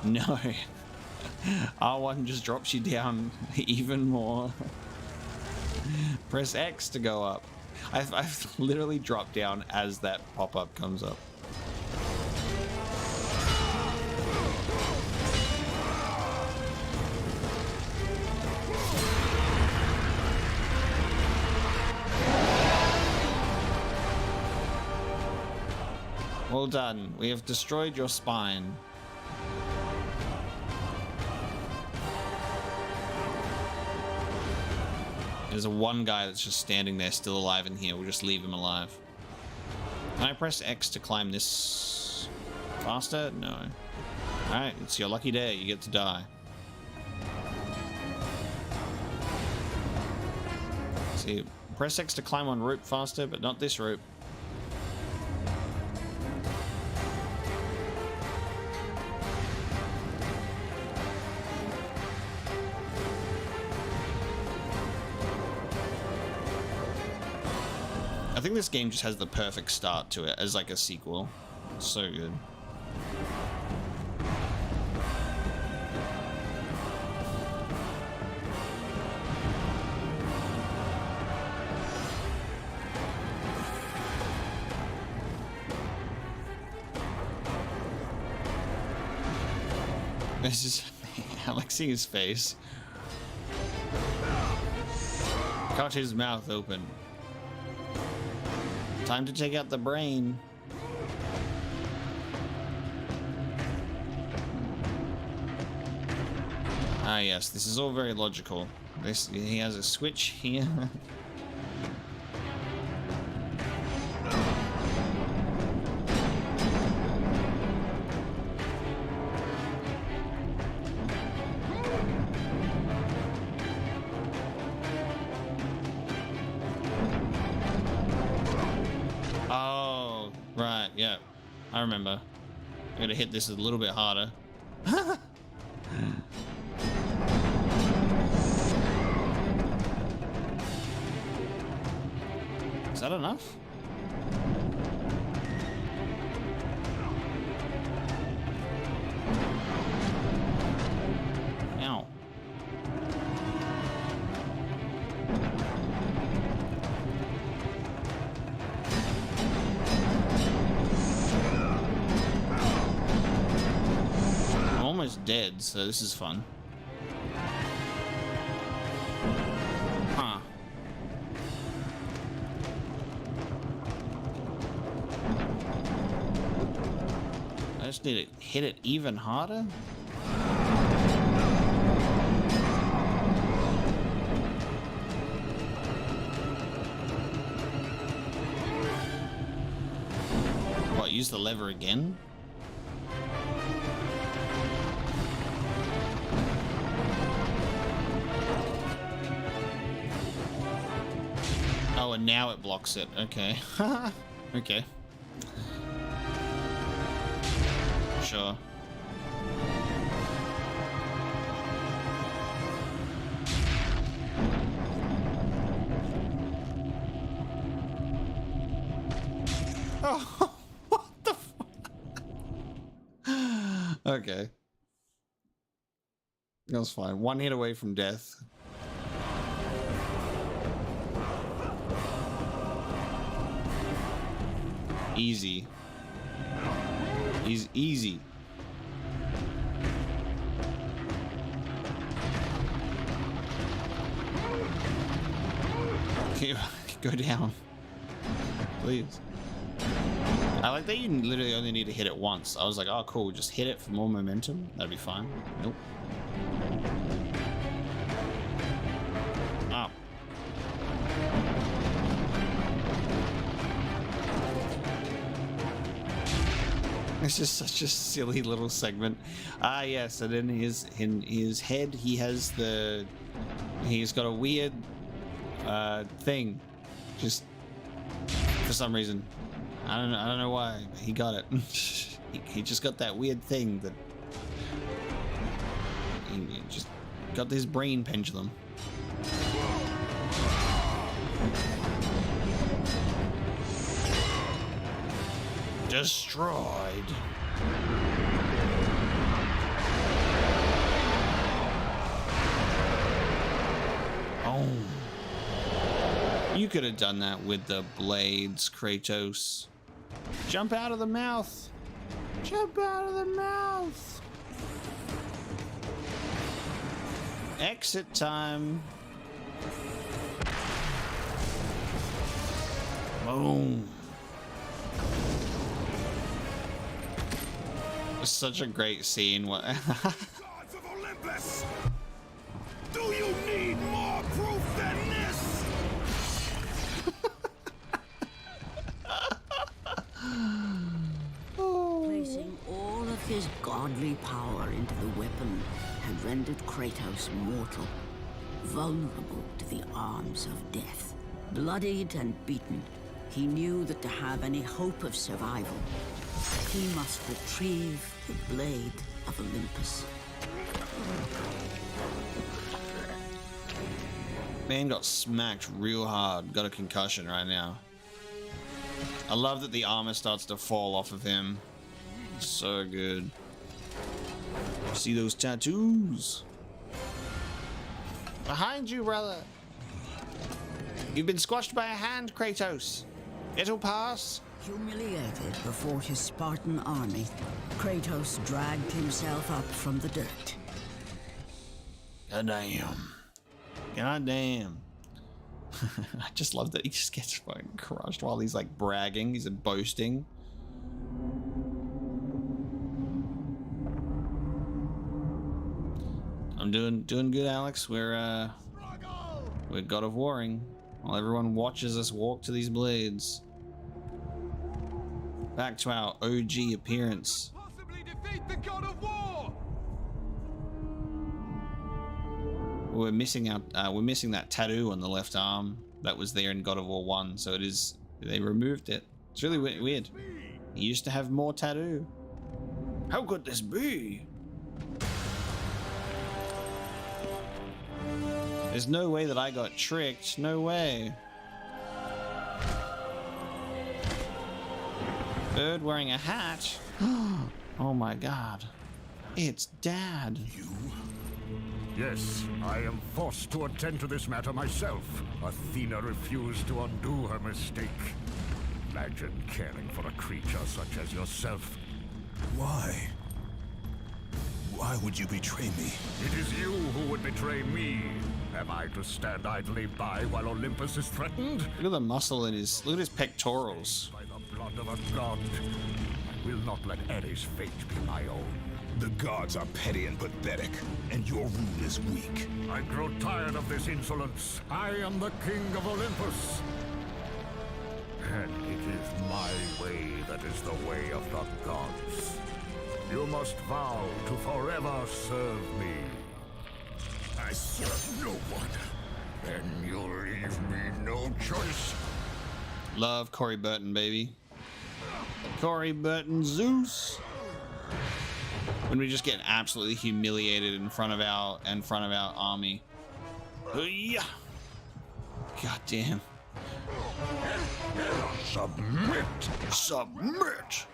No. R1 just drops you down even more. Press X to go up. I've literally dropped down as that pop-up comes up. Well done. We have destroyed your spine. There's a one guy that's just standing there still alive in here. We'll just leave him alive. Can I press X to climb this faster? No. Alright, it's your lucky day. You get to die. See, press X to climb on rope faster, but not this rope. I think this game just has the perfect start to it as like a sequel. So good. This is... I like seeing his face. Cut his mouth open. Time to take out the brain. Ah yes, this is all very logical. He has a switch here. I remember. I'm gonna hit this a little bit harder. Is that enough? Ow. I'm almost dead, so this is fun. Huh. I just need to hit it even harder. What, use the lever again? Oh, and now it blocks it. Okay. Okay. Sure. Oh, what the Okay. That was fine. One hit away from death. Easy. He's easy. Go down. Please. I like that you literally only need to hit it once. I was like, oh cool, just hit it for more momentum. That'd be fine. Nope. Oh. It's just such a silly little segment. Ah, yes, and in his head, he's got a weird thing, just for some reason. I don't know why, but he got it. he just got that weird thing that he just got this brain pendulum. Destroyed. Oh. You could have done that with the blades, Kratos. Jump out of the mouth. Jump out of the mouth. Exit time. Boom. It's such a great scene. What? Gods of Olympus! Do you need more proof than this? Placing all of his godly power into the weapon had rendered Kratos mortal, vulnerable to the arms of death. Bloodied and beaten, he knew that to have any hope of survival, he must retrieve the blade of Olympus. Man got smacked real hard. Got a concussion right now. I love that the armor starts to fall off of him. So good. See those tattoos? Behind you, brother. You've been squashed by a hand, Kratos. It'll pass. Humiliated before his Spartan army, Kratos dragged himself up from the dirt. God damn. God damn. I just love that he just gets fucking crushed while he's like bragging. He's boasting. I'm doing good, Alex. We're God of Warring while everyone watches us walk to these blades. Back to our OG appearance. Possibly defeat the God of War. We're missing that tattoo on the left arm that was there in God of War 1, so they removed it. It's really weird. He used to have more tattoo. How could this be? There's no way that I got tricked. No way. Bird wearing a hat. Oh my god. It's Dad. You? Yes, I am forced to attend to this matter myself. Athena refused to undo her mistake. Imagine caring for a creature such as yourself. Why? Why would you betray me? It is you who would betray me. Am I to stand idly by while Olympus is threatened? Look at the muscle in his. Look at his pectorals. By the blood of a god, I will not let Ares' fate be my own. The gods are petty and pathetic, and your rule is weak. I grow tired of this insolence. I am the king of Olympus. And it is my way that is the way of the gods. You must vow to forever serve me. I serve no one. Then you leave me no choice. Love Corey Burton, baby. Corey Burton Zeus. When we just get absolutely humiliated in front of our army. Yeah. God damn. Submit. Submit.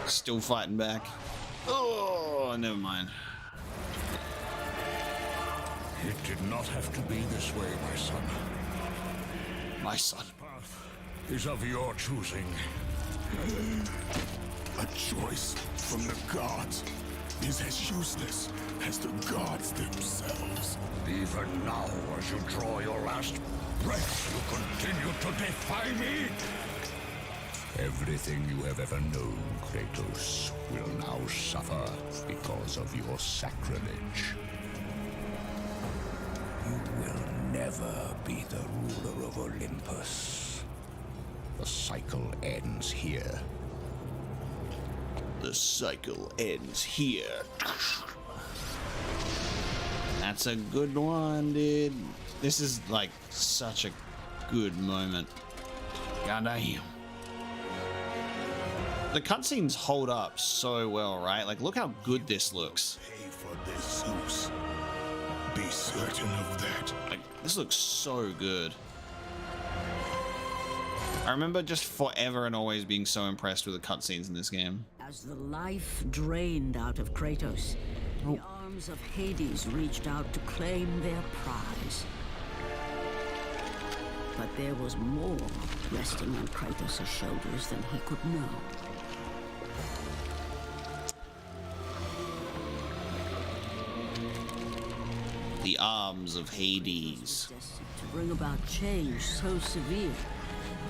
Still fighting back. Oh, never mind. It did not have to be this way, my son. My son. Path is of your choosing. A choice from the gods is as useless as the gods themselves. Even now, as you draw your last breath, you continue to defy me? Everything you have ever known, Kratos, will now suffer because of your sacrilege. You will never be the ruler of Olympus. The cycle ends here. The cycle ends here. That's a good one, dude. This is like such a good moment. God damn. The cutscenes hold up so well, right? Like, look how good this looks. Pay for this, Zeus. Be certain of that. Like, this looks so good. I remember just forever and always being so impressed with the cutscenes in this game. As the life drained out of Kratos, the arms of Hades reached out to claim their prize. But there was more resting on Kratos' shoulders than he could know. The arms of Hades. Destined to bring about change so severe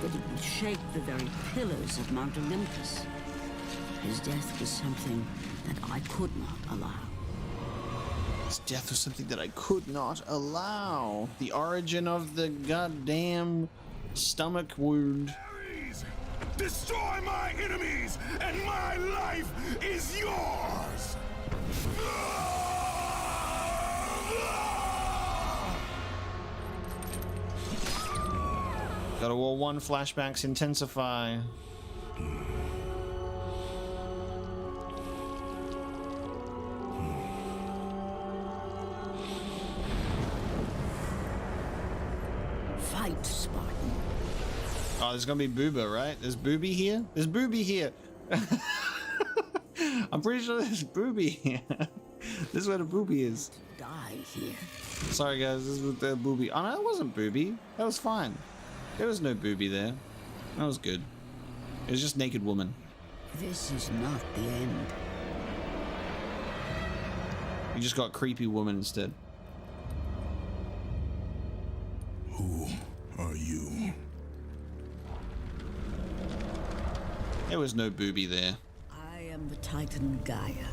that it would shake the very pillars of Mount Olympus. His death was something that I could not allow. His death was something that I could not allow. The origin of the goddamn stomach wound. Ares, destroy my enemies, and my life is yours! God of War 1 flashbacks intensify. Fight, Spartan. Oh, there's gonna be Booba, right? There's Booby here? There's Booby here! I'm pretty sure there's Booby here. This is where the Booby is. Die here. Sorry guys, this is the Booby. Oh no, that wasn't Booby. That was fine. There was no Booby there. That was good. It was just naked woman. This is not the end. You just got creepy woman instead. Who are you? There was no Booby there. I am the Titan Gaia,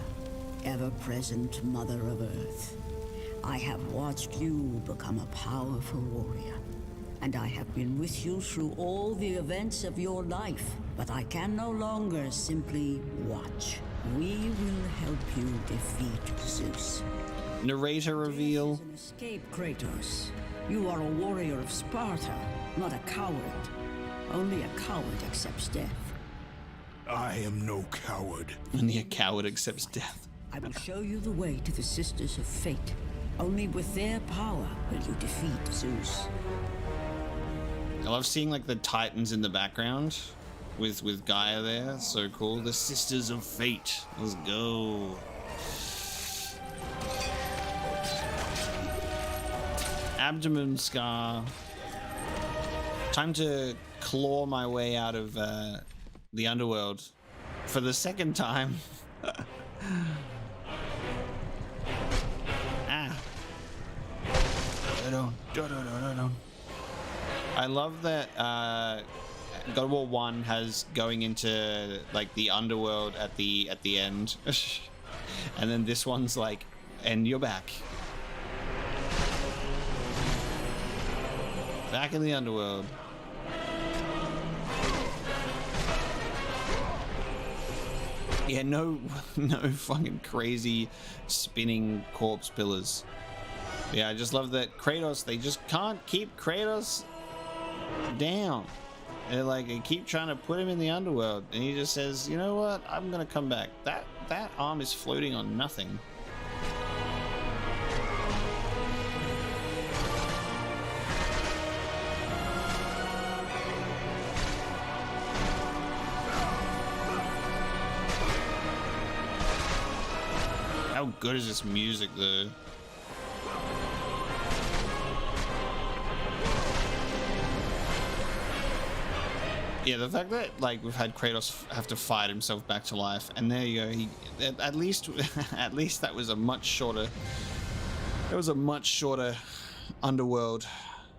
ever-present Mother of Earth. I have watched you become a powerful warrior, and I have been with you through all the events of your life, but I can no longer simply watch. We will help you defeat Zeus. Narrator reveal. This is an escape, Kratos. You are a warrior of Sparta, not a coward. Only a coward accepts death. I am no coward. Only a coward accepts death. I will show you the way to the Sisters of Fate. Only with their power will you defeat Zeus. I love seeing like the Titans in the background with Gaia there. So cool. The Sisters of Fate. Let's go. Abdomen scar. Time to claw my way out of the Underworld for the second time. I love that God of War 1 has going into like the Underworld at the end. And then this one's like, and you're back. Back in the Underworld. Yeah, no fucking crazy spinning corpse pillars. Yeah, I just love that Kratos, they just can't keep Kratos down. They're like, they keep trying to put him in the Underworld, and he just says, you know what, I'm gonna come back. That arm is floating on nothing. How good is this music though? Yeah, the fact that like we've had Kratos have to fight himself back to life, and there you go. He at least that was a much shorter. It was a much shorter Underworld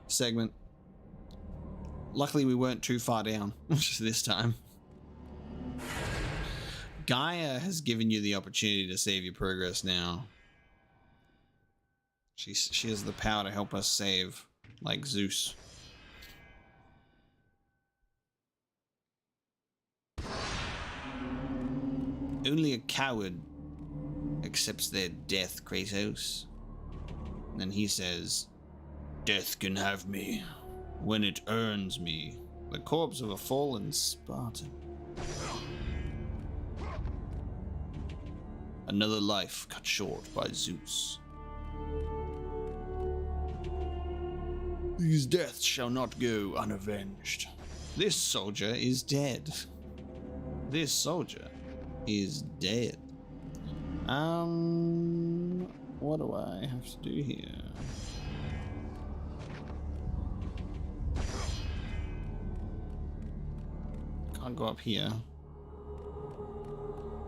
segment. Luckily, we weren't too far down this time. Gaia has given you the opportunity to save your progress now. She has the power to help us save, like Zeus. Only a coward accepts their death, Kratos. And then he says, death can have me when it earns me, the corpse of a fallen Spartan. Another life cut short by Zeus. These deaths shall not go unavenged. This soldier is dead. This soldier is dead. What do I have to do here? Can't go up here.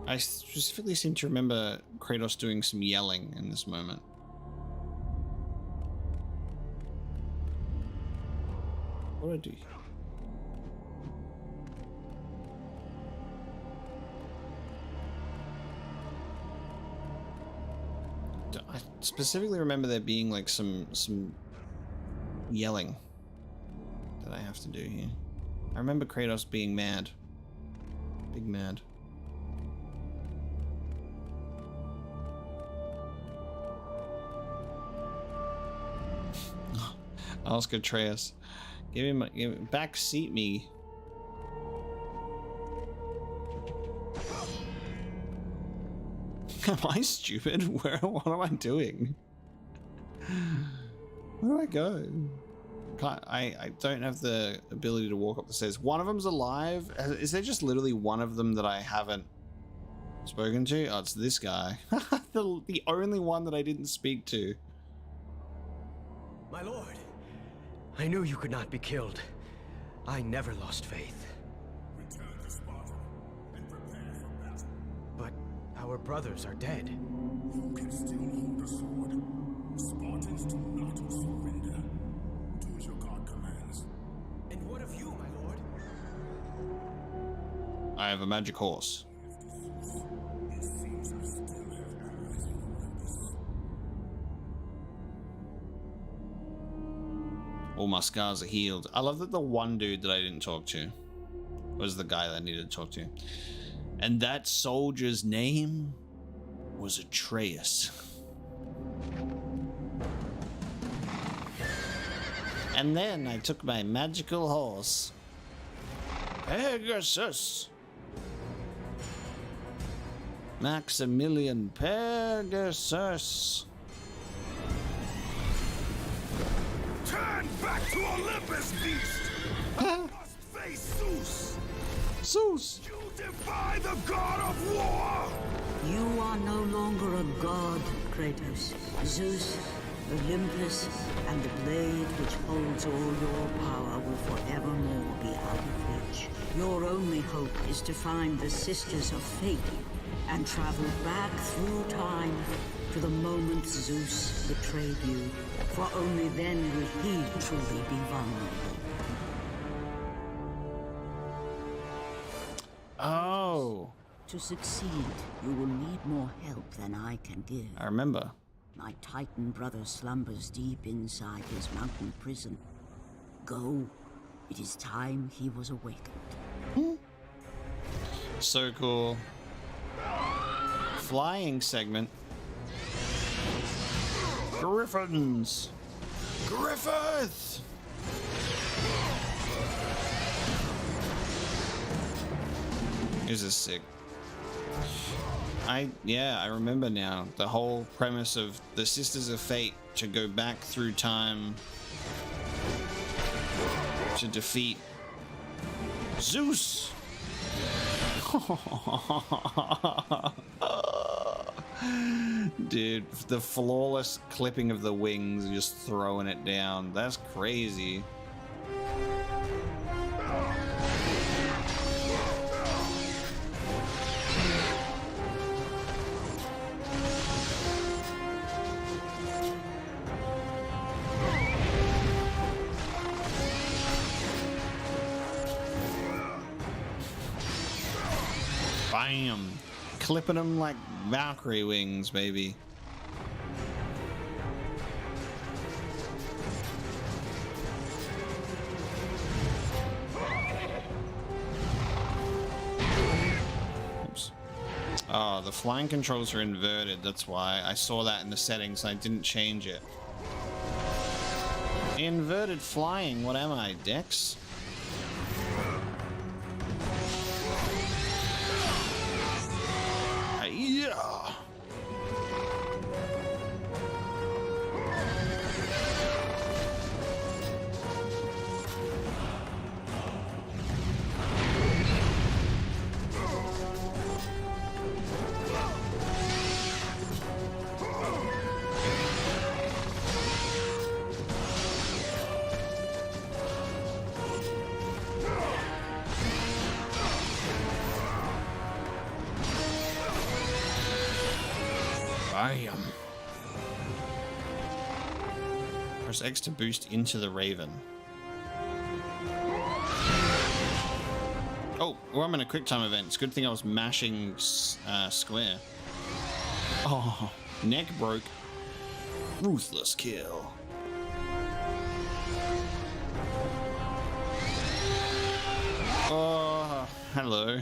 I specifically seem to remember Kratos doing some yelling in this moment. What do I do here? I specifically remember there being like some yelling that I have to do here. I remember Kratos being mad. Big mad. Ask Atreus. Give him back seat me. Am I stupid? What am I doing? Where do I go? I don't have the ability to walk up the stairs. One of them's alive. Is there just literally one of them that I haven't spoken to? Oh, it's this guy. the only one that I didn't speak to. My lord, I knew you could not be killed. I never lost faith. Return to Sparta and prepare for battle. But our brothers are dead. You can still hold the sword. Spartans do not surrender. Do as your god commands. And what of you, my lord? I have a magic horse. It seems I still have allies in Olympus. All my scars are healed. I love that the one dude that I didn't talk to was the guy that I needed to talk to. And that soldier's name was Atreus. And then I took my magical horse Pegasus. Maximilian Pegasus. Turn back to Olympus, beast! I must face Zeus! Zeus. You defy the god of war! You are no longer a god, Kratos. Zeus, Olympus, and the blade which holds all your power will forevermore be out of reach. Your only hope is to find the Sisters of Fate and travel back through time to the moment Zeus betrayed you, for only then will he truly be vulnerable. Oh, To succeed, you will need more help than I can give. I remember. My Titan brother slumbers deep inside his mountain prison. Go. It is time he was awakened. So cool. Flying segment. Griffins. Griffith. This is sick. I remember now the whole premise of the Sisters of Fate to go back through time to defeat Zeus. Dude, the flawless clipping of the wings, just throwing it down. That's crazy. Bam! Clipping them like Valkyrie wings, baby. Oops. Oh, the flying controls are inverted. That's why. I saw that in the settings. I didn't change it. Inverted flying. What am I, Dex? Yeah. Bam. Press X to boost into the Raven. Oh, well, I'm in a quick time event. It's a good thing I was mashing square. Oh, neck broke. Ruthless kill. Oh, hello.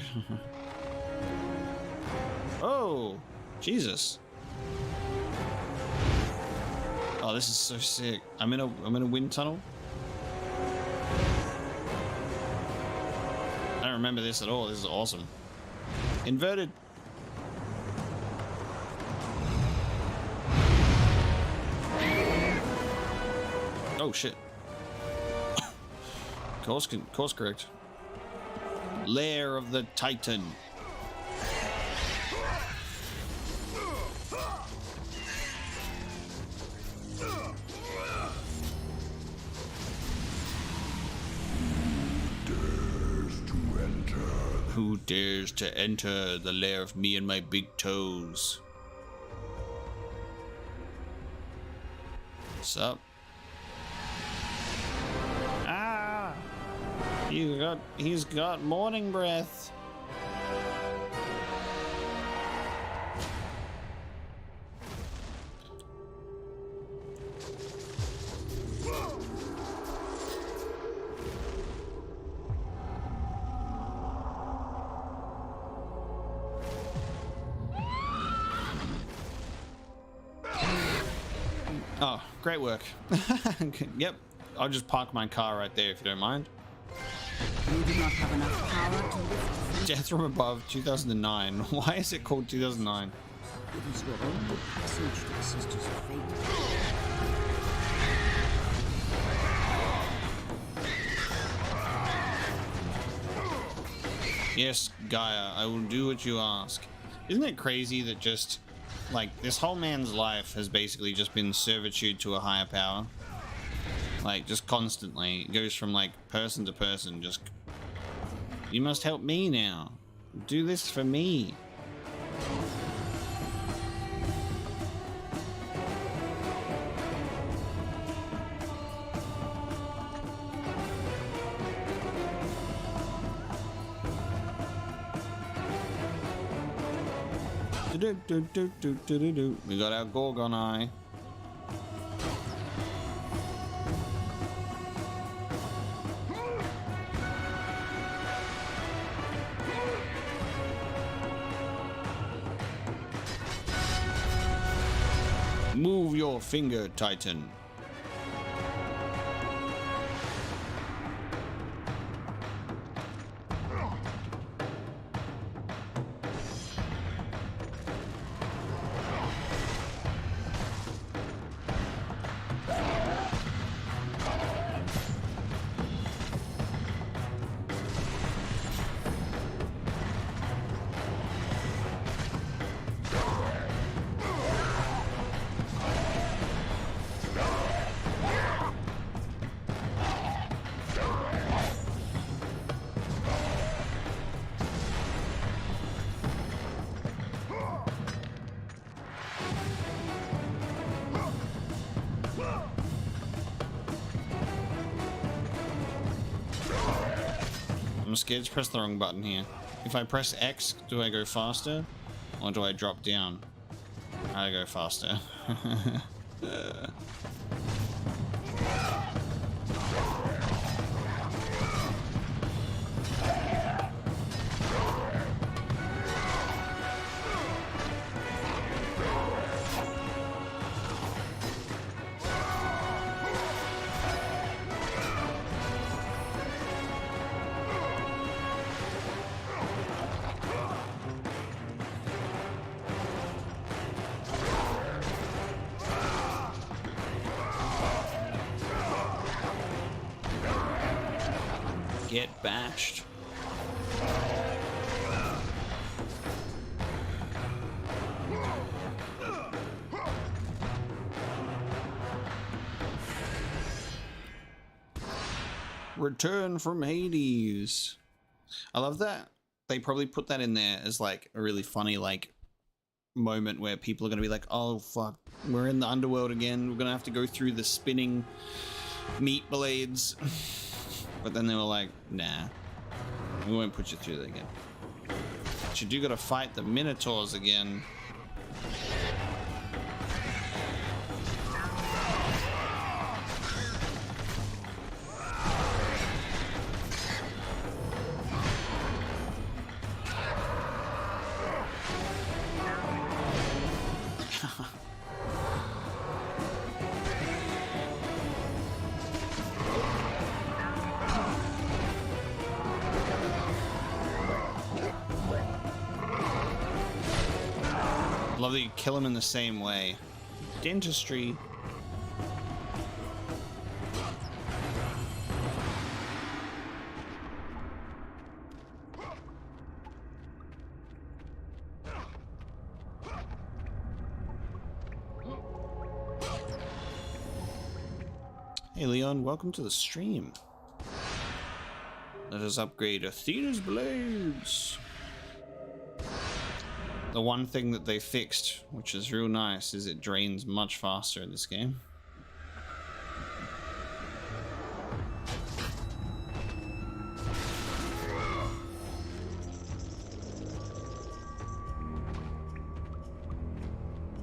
Oh, Jesus. Oh, this is so sick. I'm in a wind tunnel. I don't remember this at all. This is awesome. Inverted. Oh shit. Course correct. Lair of the Titan. Who dares to enter the lair of me and my big toes? What's up? Ah! He's got morning breath. Oh, great work. Yep, I'll just park my car right there if you don't mind. You do not not have enough power to lift the Death from Above 2009. Why is it called 2009? It is your only passage to the Sisters of Fate. Yes, Gaia, I will do what you ask. Isn't it crazy that just, like, this whole man's life has basically just been servitude to a higher power? Like, just constantly. It goes from, like, person to person, just... You must help me now. Do this for me. We got our Gorgon eye. Move your finger, Titan. I'm scared to press the wrong button here. If I press X, do I go faster? Or do I drop down? I go faster. Get bashed. Return from Hades. I love that. They probably put that in there as like a really funny like moment where people are gonna be like, oh fuck, we're in the underworld again. We're gonna have to go through the spinning meat blades. But then they were like, nah, we won't put you through that again. But you do gotta fight the Minotaurs again. Love that you kill him in the same way. Dentistry. Hey Leon, welcome to the stream. Let us upgrade Athena's blades. The one thing that they fixed, which is real nice, is it drains much faster in this game.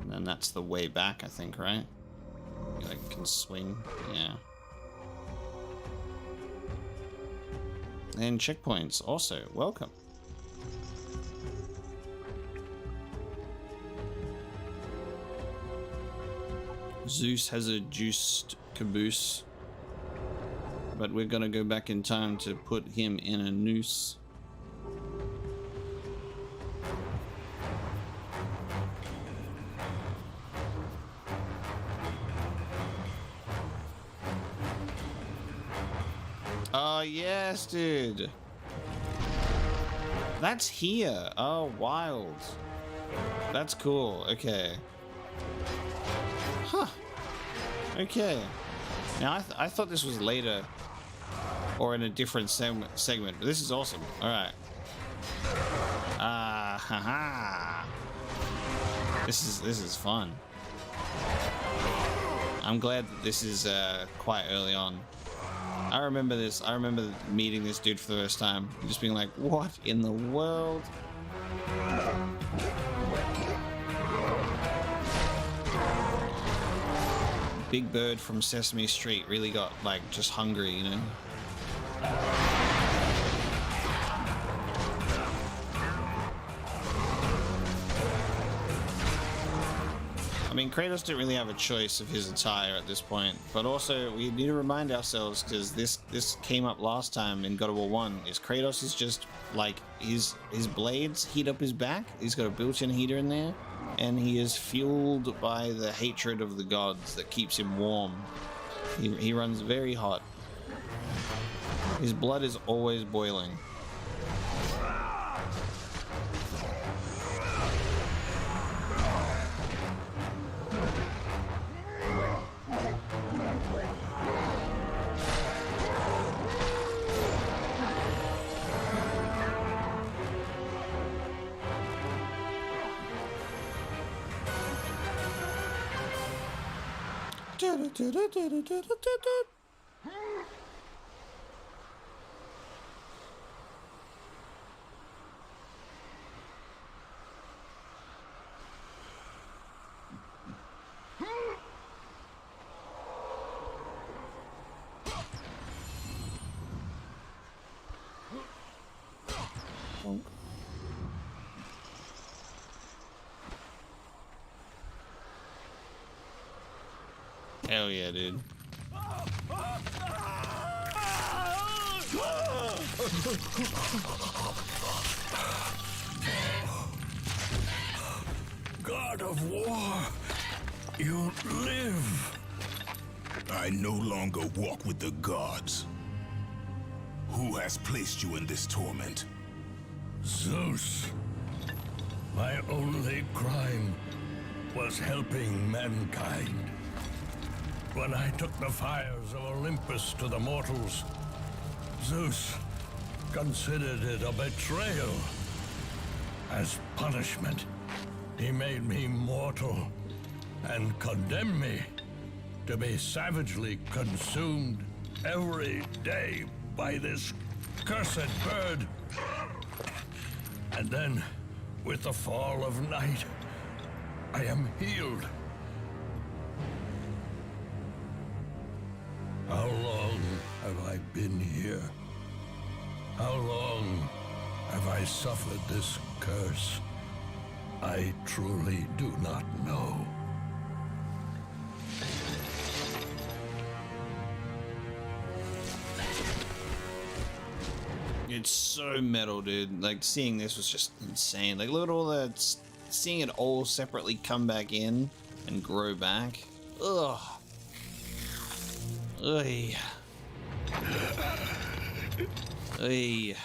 And that's the way back, I think, right? You like can swing, yeah. And checkpoints also, welcome. Zeus has a juiced caboose. but we're gonna go back in time to put him in a noose. Oh yes, dude. That's here. Oh, wild. That's cool. Okay. Huh. Okay. Now I thought this was later or in a different segment, but this is awesome. All right. Haha. This is fun. I'm glad that this is quite early on. I remember this. I remember meeting this dude for the first time, just being like, "What in the world?" Big Bird from Sesame Street really got like just hungry, you know. I mean, Kratos didn't really have a choice of his attire at this point, but also we need to remind ourselves, because this came up last time in God of War 1, is Kratos is just like his blades heat up his back. He's got a built-in heater in there, and he is fueled by the hatred of the gods that keeps him warm. He runs very hot. His blood is always boiling. Hell yeah, dude. God of War, you live. I no longer walk with the gods. Who has placed you in this torment? Zeus. My only crime was helping mankind. When I took the fires of Olympus to the mortals, Zeus considered it a betrayal. As punishment, he made me mortal and condemned me to be savagely consumed every day by this cursed bird. And then, with the fall of night, I am healed. How long have I been here? How long have I suffered this curse? I truly do not know. It's so metal, dude. Like, seeing this was just insane. Like, look at all the... Seeing it all separately come back in and grow back. Ugh. Oy. Oy.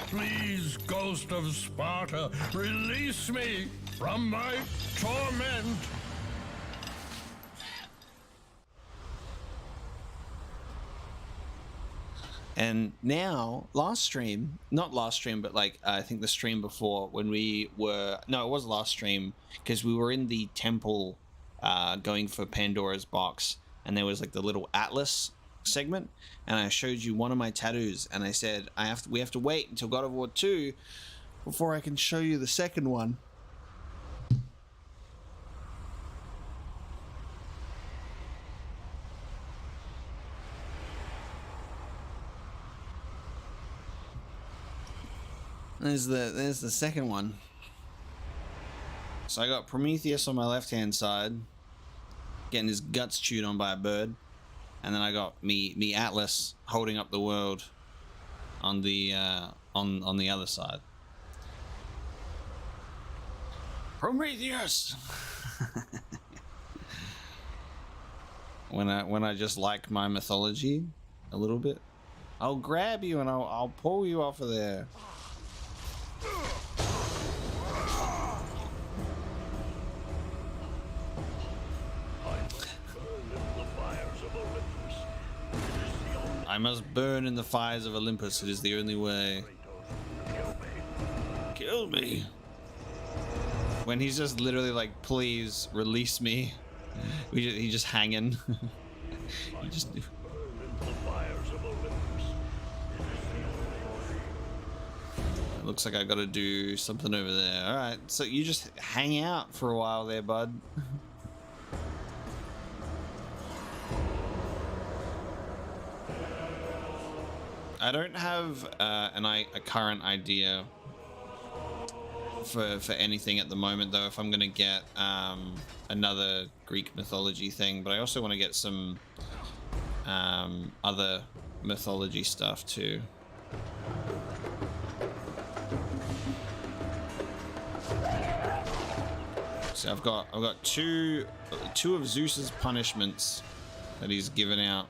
Please, Ghost of Sparta, release me from my torment. And now, last stream, not last stream, but like, I think the stream before, when we were, no, it was last stream, because we were in the temple going for Pandora's box, and there was like the little Atlas segment, and I showed you one of my tattoos, and I said, we have to wait until God of War 2 before I can show you the second one. There's the second one. So I got Prometheus on my left hand side, getting his guts chewed on by a bird, and then I got me Atlas holding up the world on the on the other side. Prometheus. when I just like my mythology a little bit, I'll grab you and I'll pull you off of there. I must burn in the fires of Olympus. It is the only way. Kill me. When he's just literally like, please release me. He's just hanging. He just. It looks like I got to do something over there. All right, so you just hang out for a while there, bud. I don't have a current idea for anything at the moment, though, if I'm gonna get another Greek mythology thing, but I also want to get some other mythology stuff too. So I've got two of Zeus's punishments that he's given out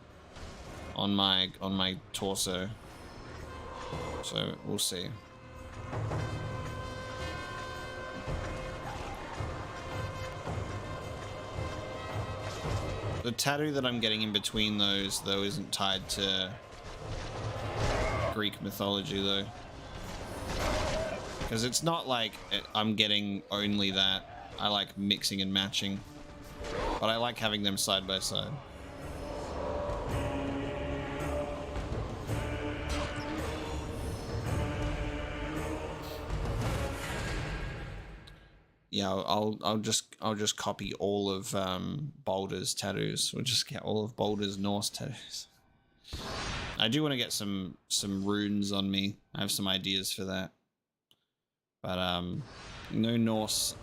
on my torso. So we'll see. The tattoo that I'm getting in between those, though, isn't tied to Greek mythology, though. Because it's not like I'm getting only that. I like mixing and matching. But I like having them side by side. Yeah, I'll just copy all of Baldur's tattoos. We'll just get all of Baldur's Norse tattoos. I do want to get some runes on me. I have some ideas for that. But no Norse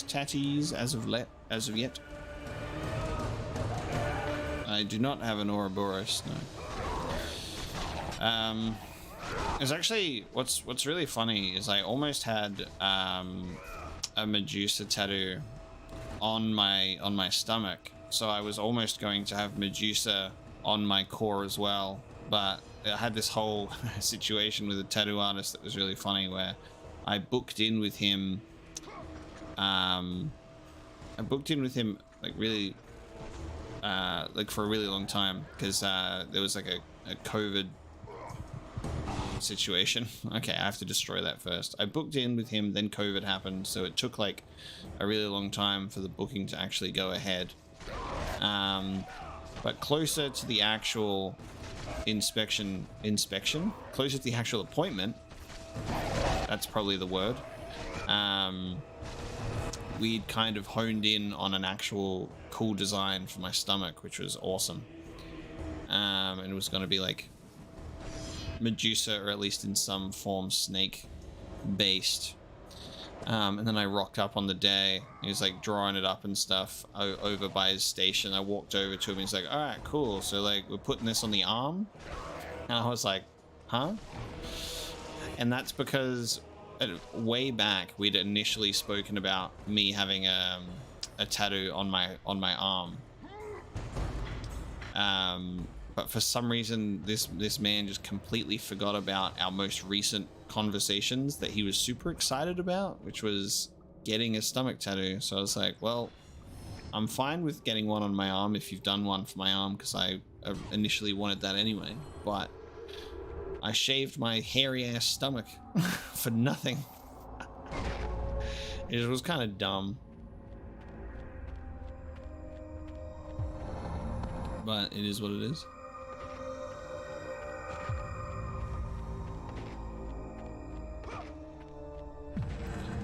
tattoos as of yet. I do not have an Ouroboros, no. It's actually what's really funny is I almost had a Medusa tattoo on my stomach, so I was almost going to have Medusa on my core as well, but I had this whole situation with a tattoo artist that was really funny, where I booked in with him like really like for a really long time, because there was like a COVID situation. Okay, I have to destroy that first. I booked in with him, then COVID happened, so it took like a really long time for the booking to actually go ahead. But closer to the actual inspection, closer to the actual appointment, that's probably the word, we'd kind of honed in on an actual cool design for my stomach, which was awesome. And it was going to be like Medusa, or at least in some form snake based. And then I rocked up on the day. He was like drawing it up and stuff over by his station. I walked over to him. He's like, all right, cool. So like, we're putting this on the arm. And I was like, huh? And that's because way back we'd initially spoken about me having a tattoo on my arm. But for some reason, this man just completely forgot about our most recent conversations that he was super excited about, which was getting a stomach tattoo. So I was like, well, I'm fine with getting one on my arm if you've done one for my arm, because I initially wanted that anyway. But I shaved my hairy ass stomach for nothing. It was kind of dumb. But it is what it is.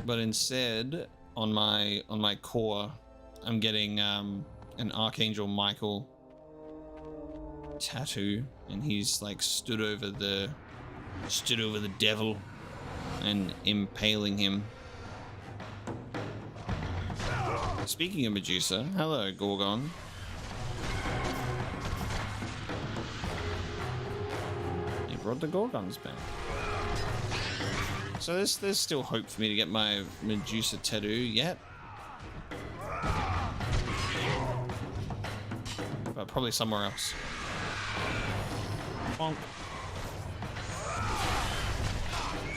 But instead, on my core, I'm getting an Archangel Michael tattoo, and he's like stood over the devil and impaling him. Speaking of Medusa, hello Gorgon. brought the Gorgons back. So there's still hope for me to get my Medusa tattoo yet. But probably somewhere else. Bonk.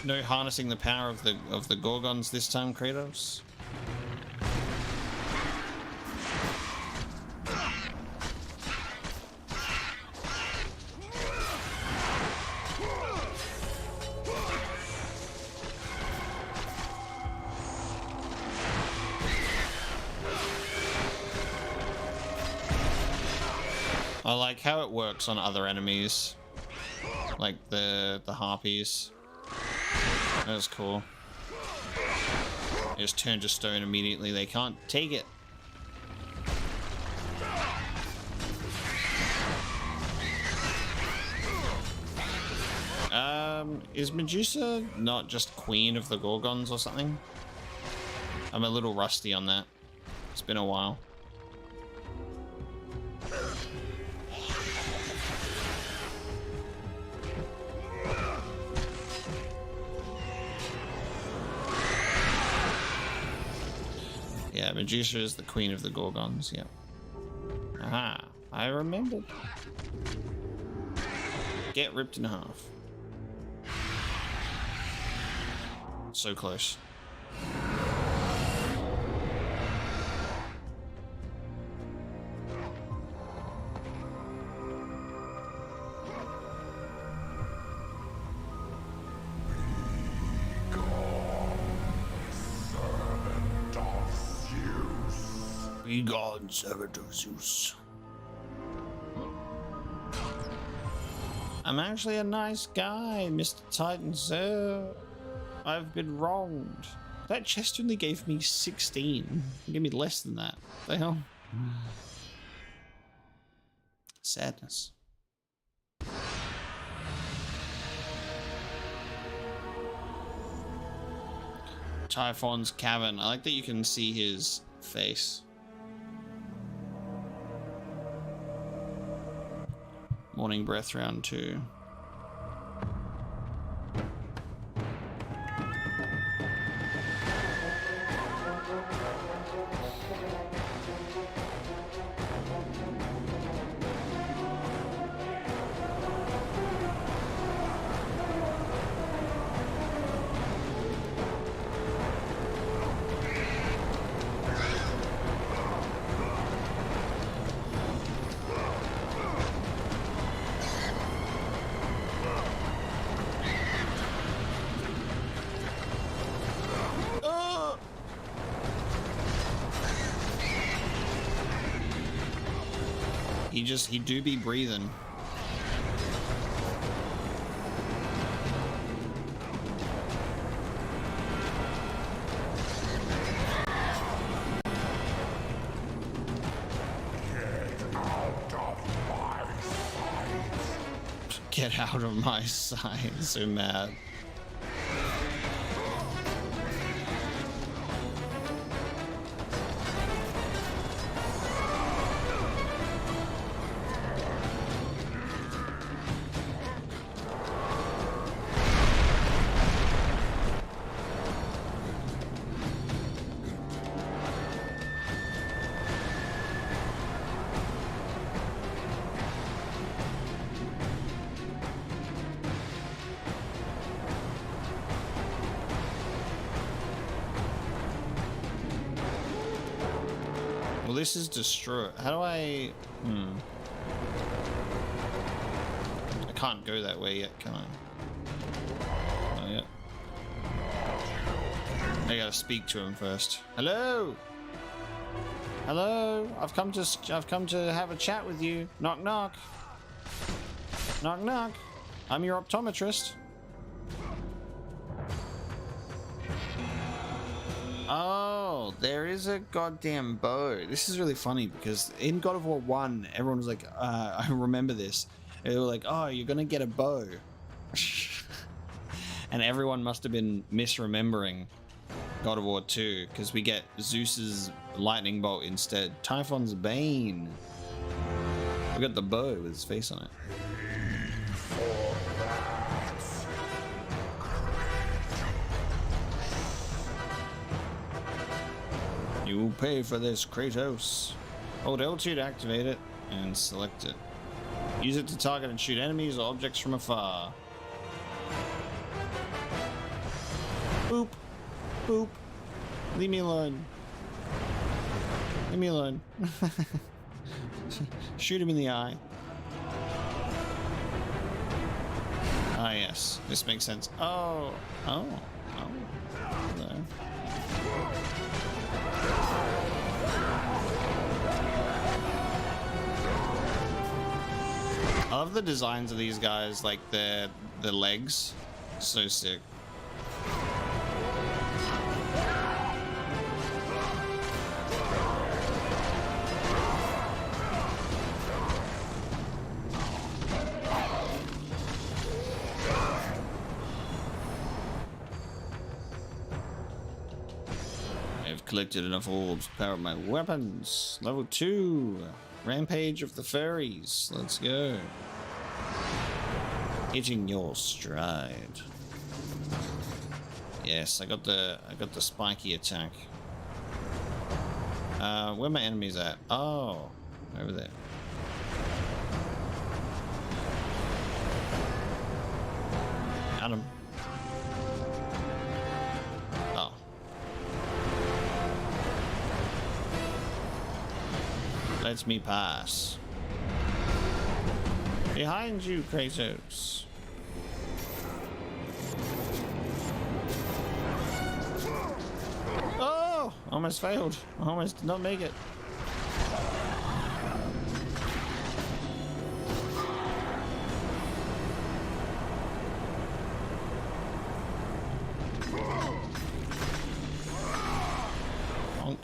No harnessing the power of the Gorgons this time, Kratos. I like how it works on other enemies, like the harpies. That was cool. They just turn to stone immediately. They can't take it. Is Medusa not just queen of the Gorgons or something? I'm a little rusty on that. It's been a while. Yeah, Medusa is the queen of the Gorgons, yeah. Aha, I remembered. Get ripped in half. So close. Be gone, servant of Zeus. I'm actually a nice guy, Mr. Titan, sir. I've been wronged. That chest only gave me 16. Give me less than that. What the hell? Sadness. Typhon's cavern. I like that you can see his face. Morning breath round 2. He do be breathing. Get out of my sight. So mad. This is destroy. How do I? I can't go that way yet, can I? Not yet. I gotta speak to him first. Hello. Hello. I've come to have a chat with you. Knock knock. Knock knock. I'm your optometrist. Oh, there is a goddamn bow. This is really funny because in God of War 1, everyone was like, I remember this. They were like, oh, you're going to get a bow. And everyone must have been misremembering God of War 2 because we get Zeus's lightning bolt instead. Typhon's Bane. We got the bow with his face on it. You will pay for this, Kratos. Hold L2 to activate it and select it. Use it to target and shoot enemies or objects from afar. Boop. Boop. Leave me alone. Leave me alone. Shoot him in the eye. Ah, yes. This makes sense. Oh. Oh. Oh. Hello. I love the designs of these guys, like the legs. So sick. I've collected enough orbs to power my weapons. Level 2. Rampage of the furries. Let's go. Hitting your stride. Yes, I got the spiky attack. Where my enemies at? Oh, over there. Got him. Oh. Lets me pass. Behind you, Kratos. Oh! Almost failed. Almost did not make it. Bonk.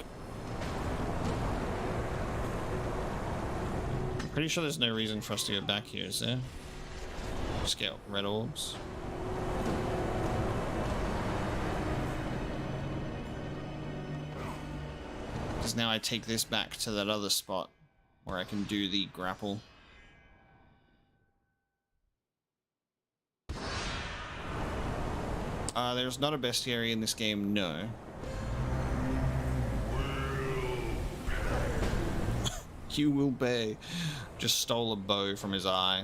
Pretty sure there's no reason for us to go back here, is there? Just get red orbs. Because now I take this back to that other spot where I can do the grapple. There's not a bestiary in this game, no. You will pay. Just stole a bow from his eye.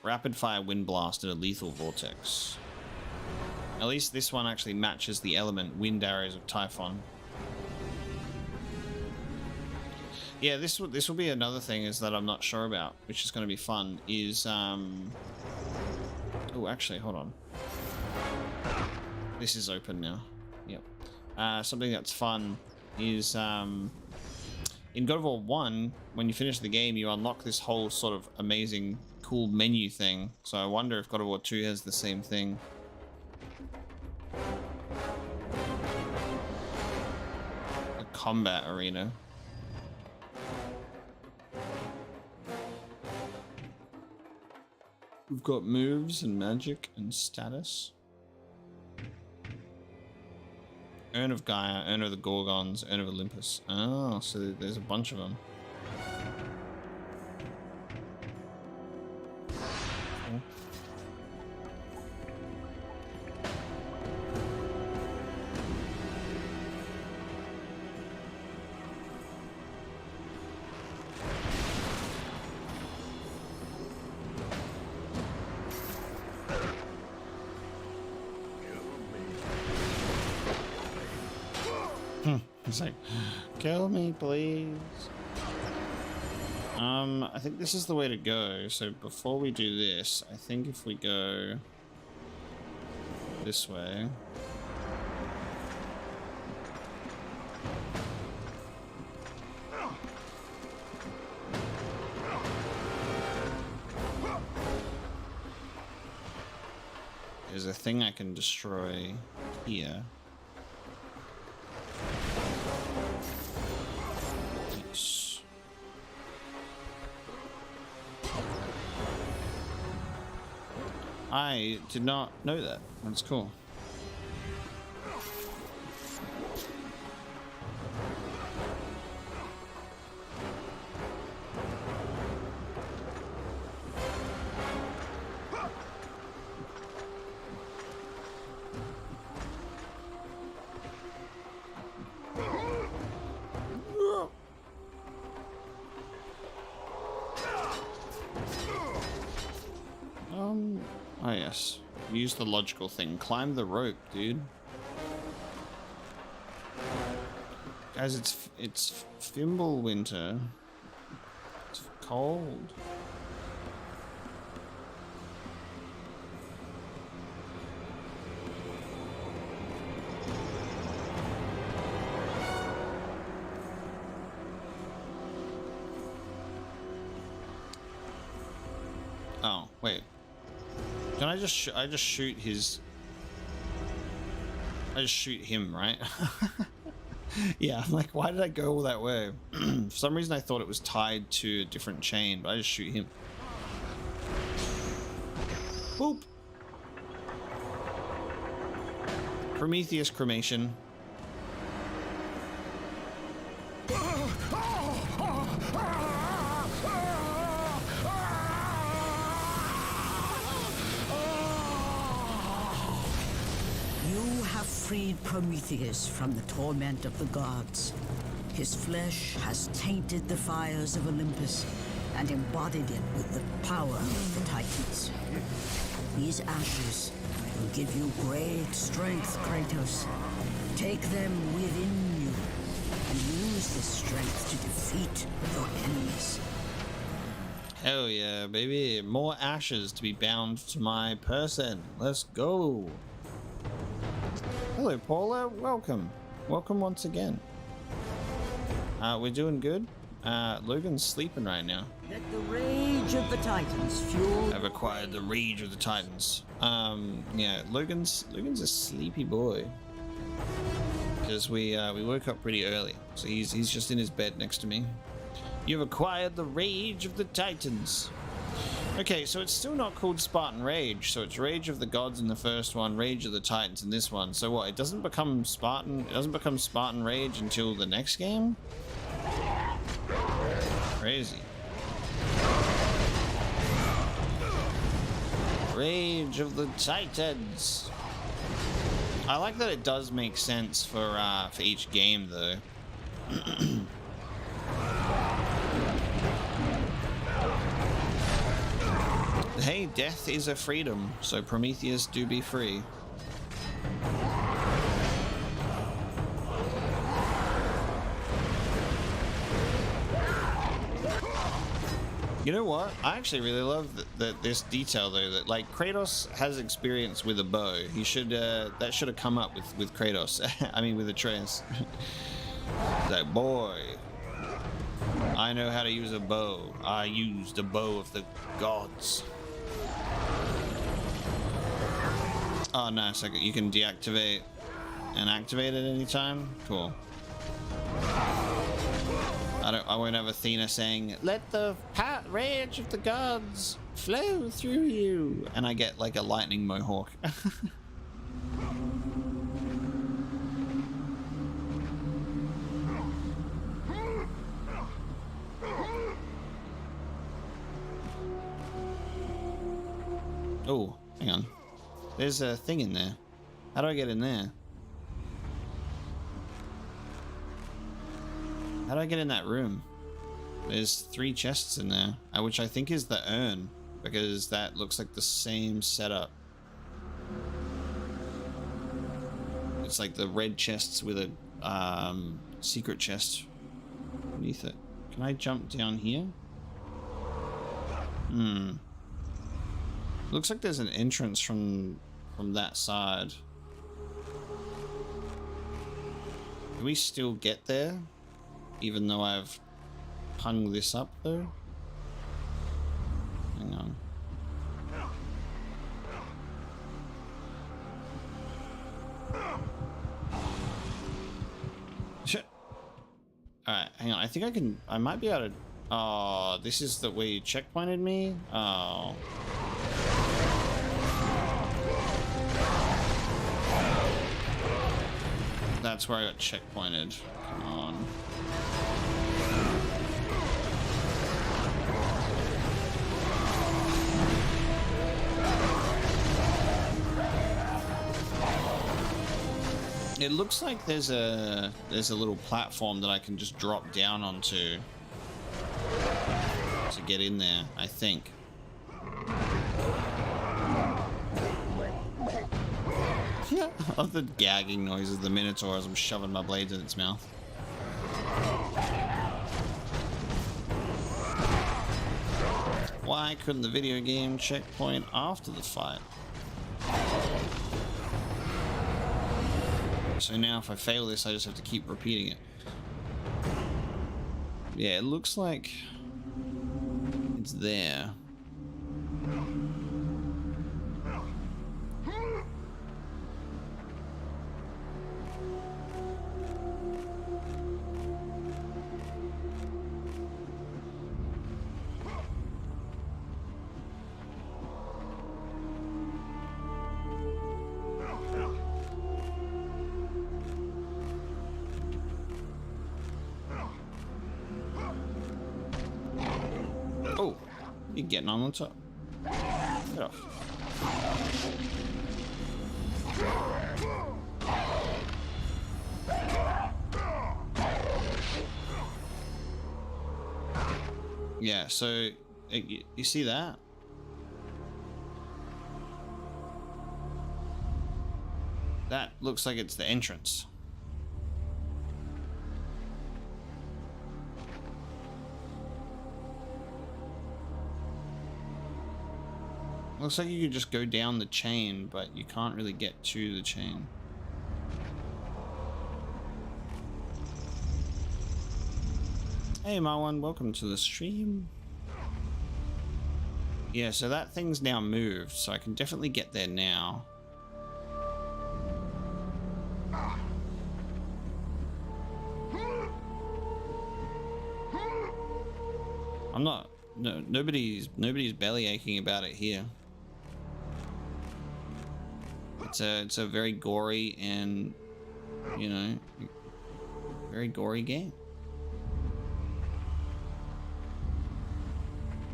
Rapid fire wind blast and a lethal vortex. At least this one actually matches the element wind arrows of Typhon. Yeah, this will be another thing is that I'm not sure about, which is going to be fun, is oh, actually, hold on. This is open now. Yep. Something that's fun is in God of War 1, when you finish the game, you unlock this whole sort of amazing, cool menu thing. So I wonder if God of War 2 has the same thing. A combat arena. We've got moves and magic and status. Urn of Gaia, Urn of the Gorgons, Urn of Olympus. Oh, so there's a bunch of them. Cool. It's like, kill me, please. I think this is the way to go. So before we do this, I think if we go this way. There's a thing I can destroy here. I did not know that. That's cool. Oh yes. Use the logical thing. Climb the rope, dude. Guys, it's Fimble winter. It's cold. Oh, wait. Can I just I just shoot his... I just shoot him, right? Yeah, I'm like, why did I go all that way? For some reason I thought it was tied to a different chain, but I just shoot him. Boop! Prometheus cremation. You have freed Prometheus from the torment of the gods. His flesh has tainted the fires of Olympus and embodied it with the power of the Titans. These ashes will give you great strength, Kratos. Take them within you and use this strength to defeat your enemies. Hell yeah, baby. More ashes to be bound to my person. Let's go. Hello, Paula. Welcome. Welcome once again. We're doing good. Logan's sleeping right now. Let the rage of the Titans fuel. I've acquired the rage of the Titans. Yeah, Logan's a sleepy boy. Because we woke up pretty early, so he's just in his bed next to me. You've acquired the rage of the Titans. Okay, so it's still not called Spartan Rage. So it's Rage of the Gods in the first one, Rage of the Titans in this one. So what? It doesn't become Spartan. It doesn't become Spartan Rage until the next game. Crazy. Rage of the Titans. I like that it does make sense for each game though. Hey, death is a freedom, so Prometheus do be free. You know what? I actually really love this detail though, that like Kratos has experience with a bow. He should that should have come up with Kratos. I mean with Atreus. Like, boy, I know how to use a bow. I used the bow of the gods. Oh, nice. You can deactivate and activate at any time. Cool. I won't have Athena saying, "Let the rage of the gods flow through you," and I get like a lightning mohawk. Oh, hang on. There's a thing in there. How do I get in there? How do I get in that room? There's 3 chests in there, which I think is the urn, because that looks like the same setup. It's like the red chests with a secret chest beneath it. Can I jump down here? Looks like there's an entrance from that side. Can we still get there? Even though I've hung this up though? Hang on. Shit. Alright, hang on. I think I might be able to... Oh, this is the way you checkpointed me? Oh. That's where I got checkpointed. Come on. It looks like there's a little platform that I can just drop down onto to get in there, I think. Of the gagging noises of the Minotaur as I'm shoving my blades in its mouth. Why couldn't the video game checkpoint after the fight? So now if I fail this, I just have to keep repeating it. Yeah, it looks like it's there. Oh, you're getting on top. Get off. Yeah, so you see that? That looks like it's the entrance. Looks like you could just go down the chain, but you can't really get to the chain. Hey Marwan, welcome to the stream. Yeah, so that thing's now moved, so I can definitely get there now. I'm not, no, nobody's belly aching about it here. It's a very gory and, you know, very gory game.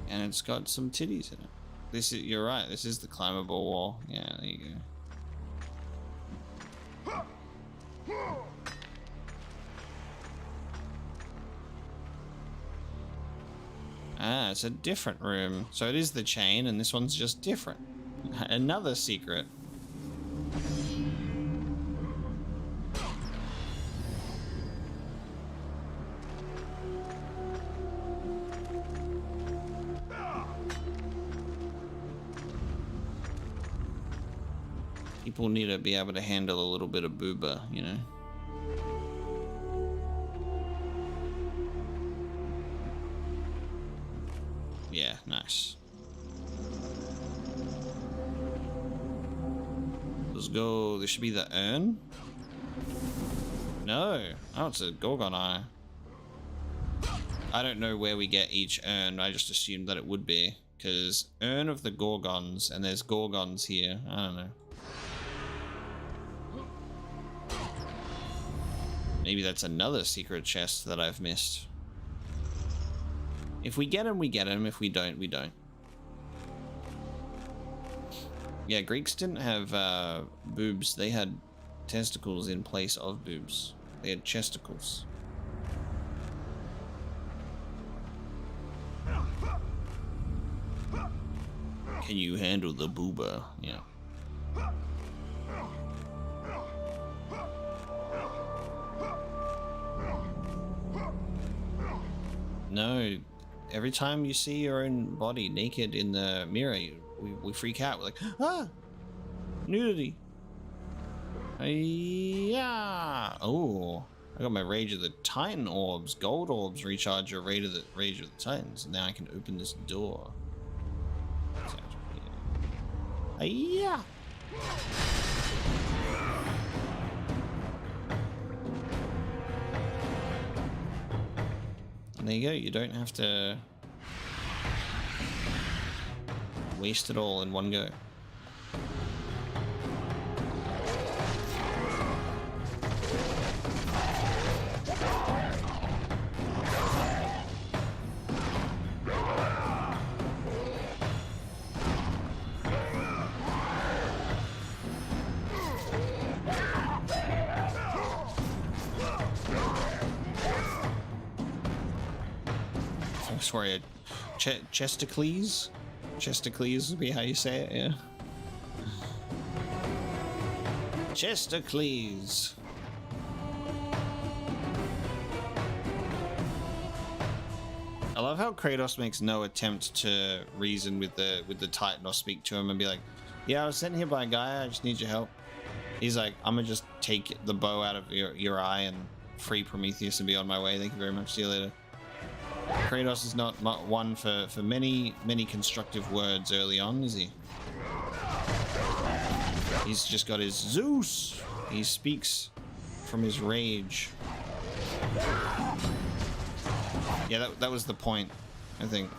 And it's got some titties in it. This is, you're right, this is the climbable wall. Yeah, there you go. Ah, it's a different room. So it is the chain, and this one's just different. Another secret. People need to be able to handle a little bit of booba, you know. Yeah, nice. Let's go. This should be the urn. No. Oh, it's a Gorgon eye. I don't know where we get each urn. I just assumed that it would be. Because urn of the Gorgons, and there's Gorgons here. I don't know. Maybe that's another secret chest that I've missed. If we get them, we get them. If we don't, we don't. Yeah, Greeks didn't have boobs. They had testicles in place of boobs. They had chesticles. Can you handle the booba? Yeah. No, every time you see your own body naked in the mirror, we freak out. We're like, ah, nudity. Yeah. Oh, I got my Rage of the Titan orbs. Gold orbs recharge your Rage of the Titans. Now I can open this door. Yeah. And there you go, you don't have to waste it all in one go. Sorry, Chesticles? Chesticles would be how you say it, yeah. Chestacles. I love how Kratos makes no attempt to reason with the Titan or speak to him and be like, yeah, I was sent here by Gaia, I just need your help. He's like, I'm gonna just take the bow out of Euryale and free Prometheus and be on my way. Thank you very much. See you later. Kratos is not one for many constructive words early on, is he? He's just got his Zeus. He speaks from his rage. Yeah, that was the point, I think.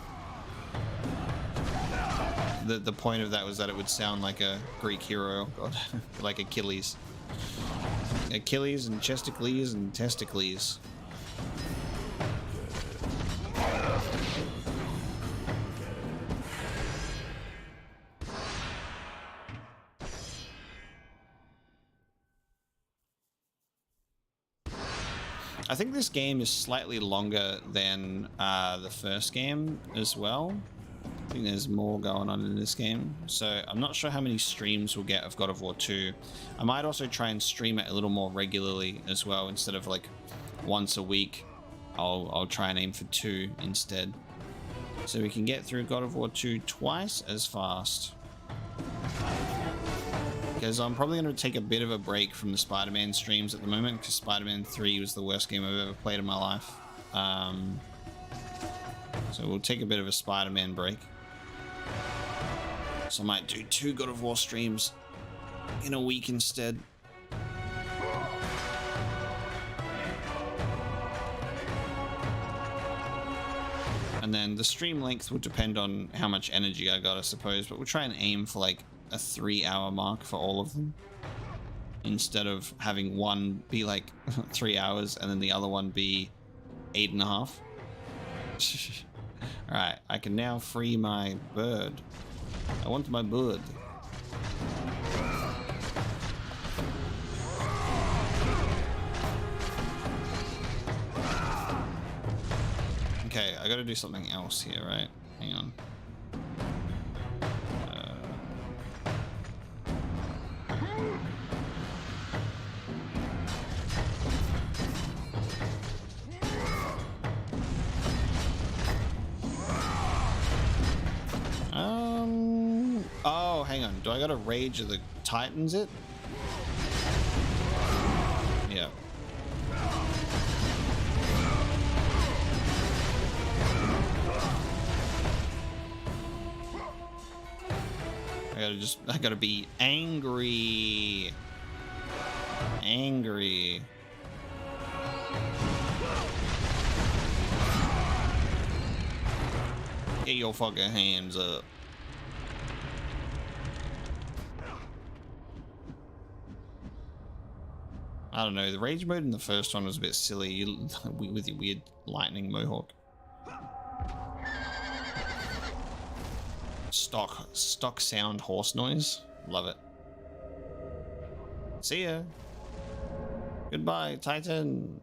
The point of that was that it would sound like a Greek hero, God, like Achilles. Achilles and Chestacles and Testicles. I think this game is slightly longer than the first game as well. I think there's more going on in this game. So I'm not sure how many streams we'll get of God of War 2. I might also try and stream it a little more regularly as well. Instead of like once a week, I'll try and aim for 2 instead. So we can get through God of War 2 twice as fast. Because I'm probably going to take a bit of a break from the Spider-Man streams at the moment, because Spider-Man 3 was the worst game I've ever played in my life. So we'll take a bit of a Spider-Man break. So I might do 2 God of War streams in a week instead. And then the stream length will depend on how much energy I got, I suppose, but we'll try and aim for like a 3-hour mark for all of them, instead of having one be like 3 hours and then the other one be 8.5. Alright, I can now free my bird. I want my bird. Okay, I gotta do something else here, right? Hang on. Oh, hang on. Do I got a Rage of the Titans it? Yeah. I gotta be angry. Angry. Get your fucking hands up. I don't know, the rage mode in the first one was a bit silly with your weird lightning mohawk. Stock sound horse noise. Love it. See ya. Goodbye, Titan.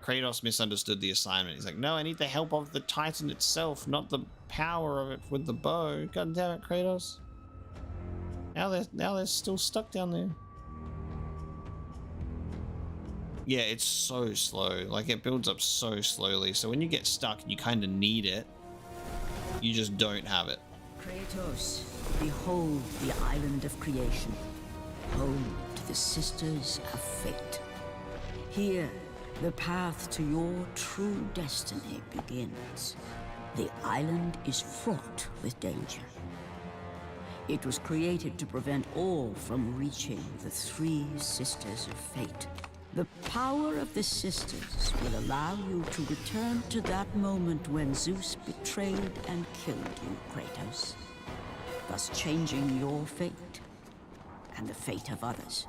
Kratos misunderstood the assignment. He's like, no, I need the help of the Titan itself, not the power of it with the bow. God damn it, Kratos. Now they're still stuck down there. Yeah, it's so slow. Like, it builds up so slowly. So when you get stuck and you kind of need it, you just don't have it. Kratos, behold the island of creation, home to the Sisters of Fate. Here, the path to your true destiny begins. The island is fraught with danger. It was created to prevent all from reaching the 3 Sisters of Fate. The power of the Sisters will allow you to return to that moment when Zeus betrayed and killed you, Kratos, thus changing your fate and the fate of others.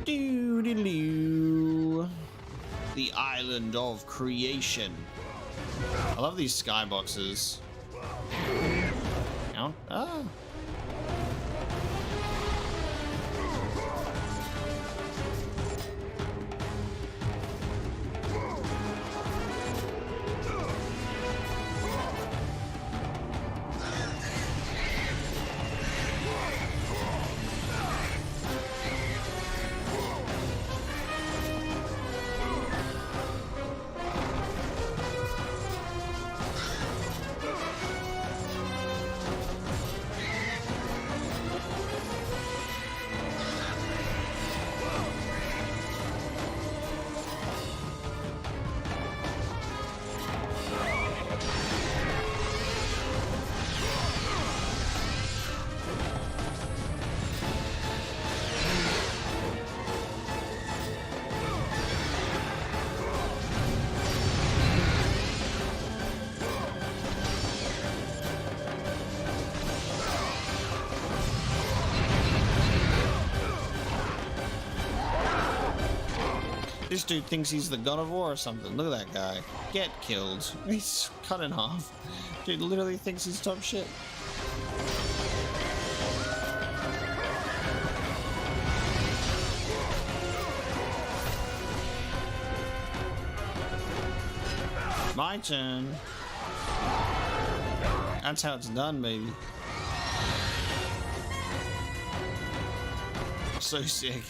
Doo-doo-doo. The island of creation. I love these skyboxes. Ah. This dude thinks he's the god of war or something. Look at that guy. Get killed. He's cut in half. Dude literally thinks he's top shit. My turn. That's how it's done, baby. So sick.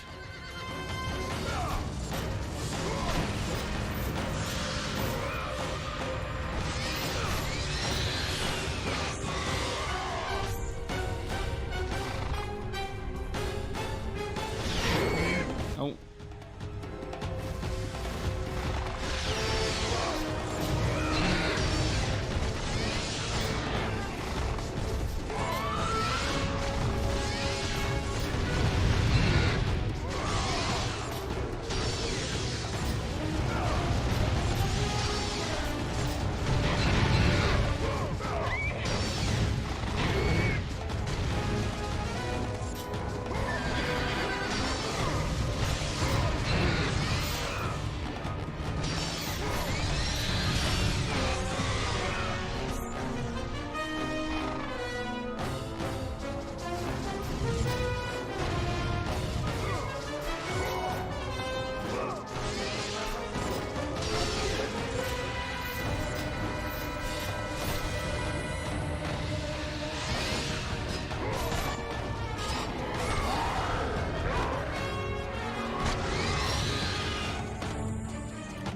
Oh.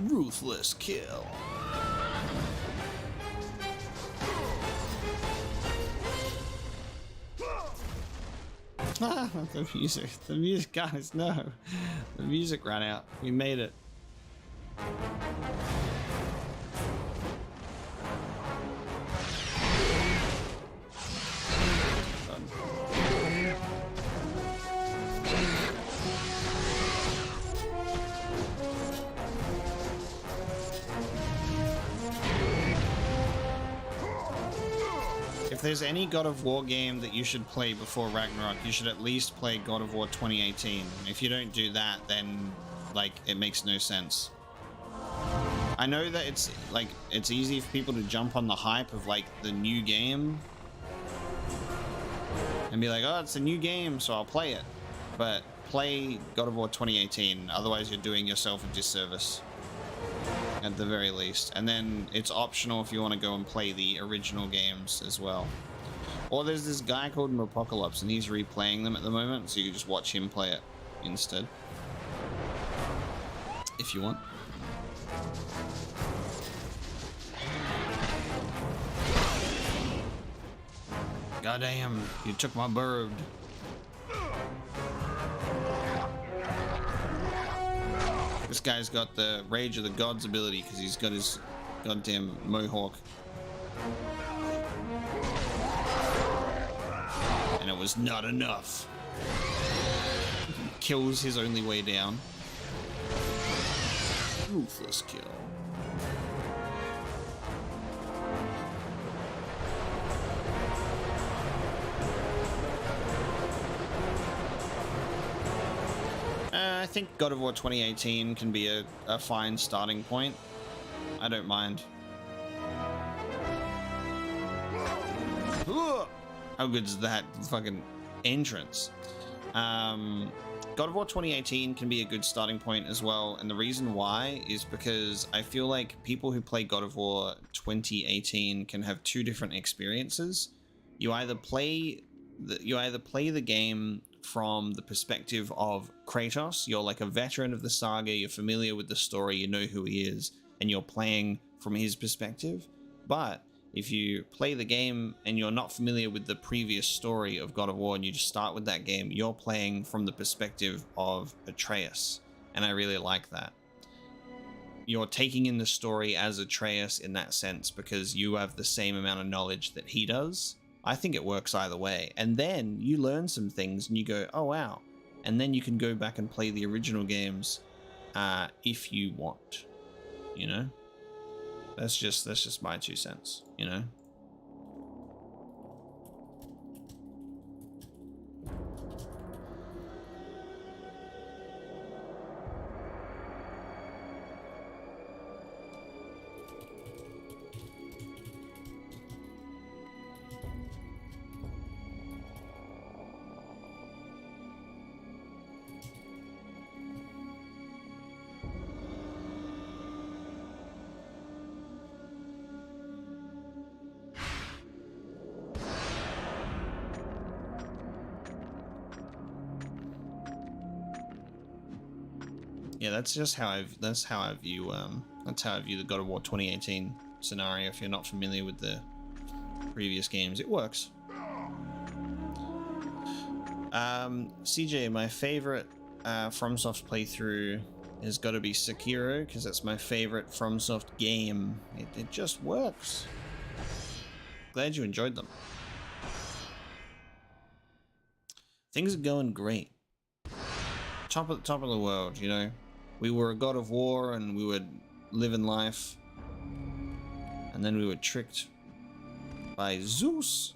Ruthless kill. Ah, the music, guys, no. The music ran out. We made it. If there's any God of War game that you should play before Ragnarok, you should at least play God of War 2018. If you don't do that, then, like, it makes no sense. I know that it's easy for people to jump on the hype of, like, the new game and be like, oh, it's a new game, so I'll play it. But play God of War 2018, otherwise you're doing yourself a disservice. At the very least. And then it's optional if you want to go and play the original games as well. Or there's this guy called Apocalypse and he's replaying them at the moment, so you can just watch him play it instead. If you want. Goddamn, you took my bird. This guy's got the Rage of the Gods ability because he's got his goddamn mohawk. And it was not enough. He kills his only way down. Ruthless kill. I think God of War 2018 can be a fine starting point. I don't mind. Ooh, how good is that fucking entrance? God of War 2018 can be a good starting point as well, and the reason why is because I feel like people who play God of War 2018 can have two different experiences. You either play the game from the perspective of Kratos. You're like a veteran of the saga, you're familiar with the story, you know who he is, and you're playing from his perspective. But if you play the game and you're not familiar with the previous story of God of War and you just start with that game, you're playing from the perspective of Atreus, and I really like that. You're taking in the story as Atreus in that sense because you have the same amount of knowledge that he does. I think it works either way. And then you learn some things and you go, oh wow. And then you can go back and play the original games if you want. You know? That's just my 2 cents, you know? Yeah, that's just how I view the God of War 2018 scenario. If you're not familiar with the previous games, it works. CJ, my favorite FromSoft playthrough has got to be Sekiro, because that's my favorite FromSoft game. It just works. Glad you enjoyed them. Things are going great. Top of the world, you know. We were a god of war and we would live in life, and then we were tricked by Zeus,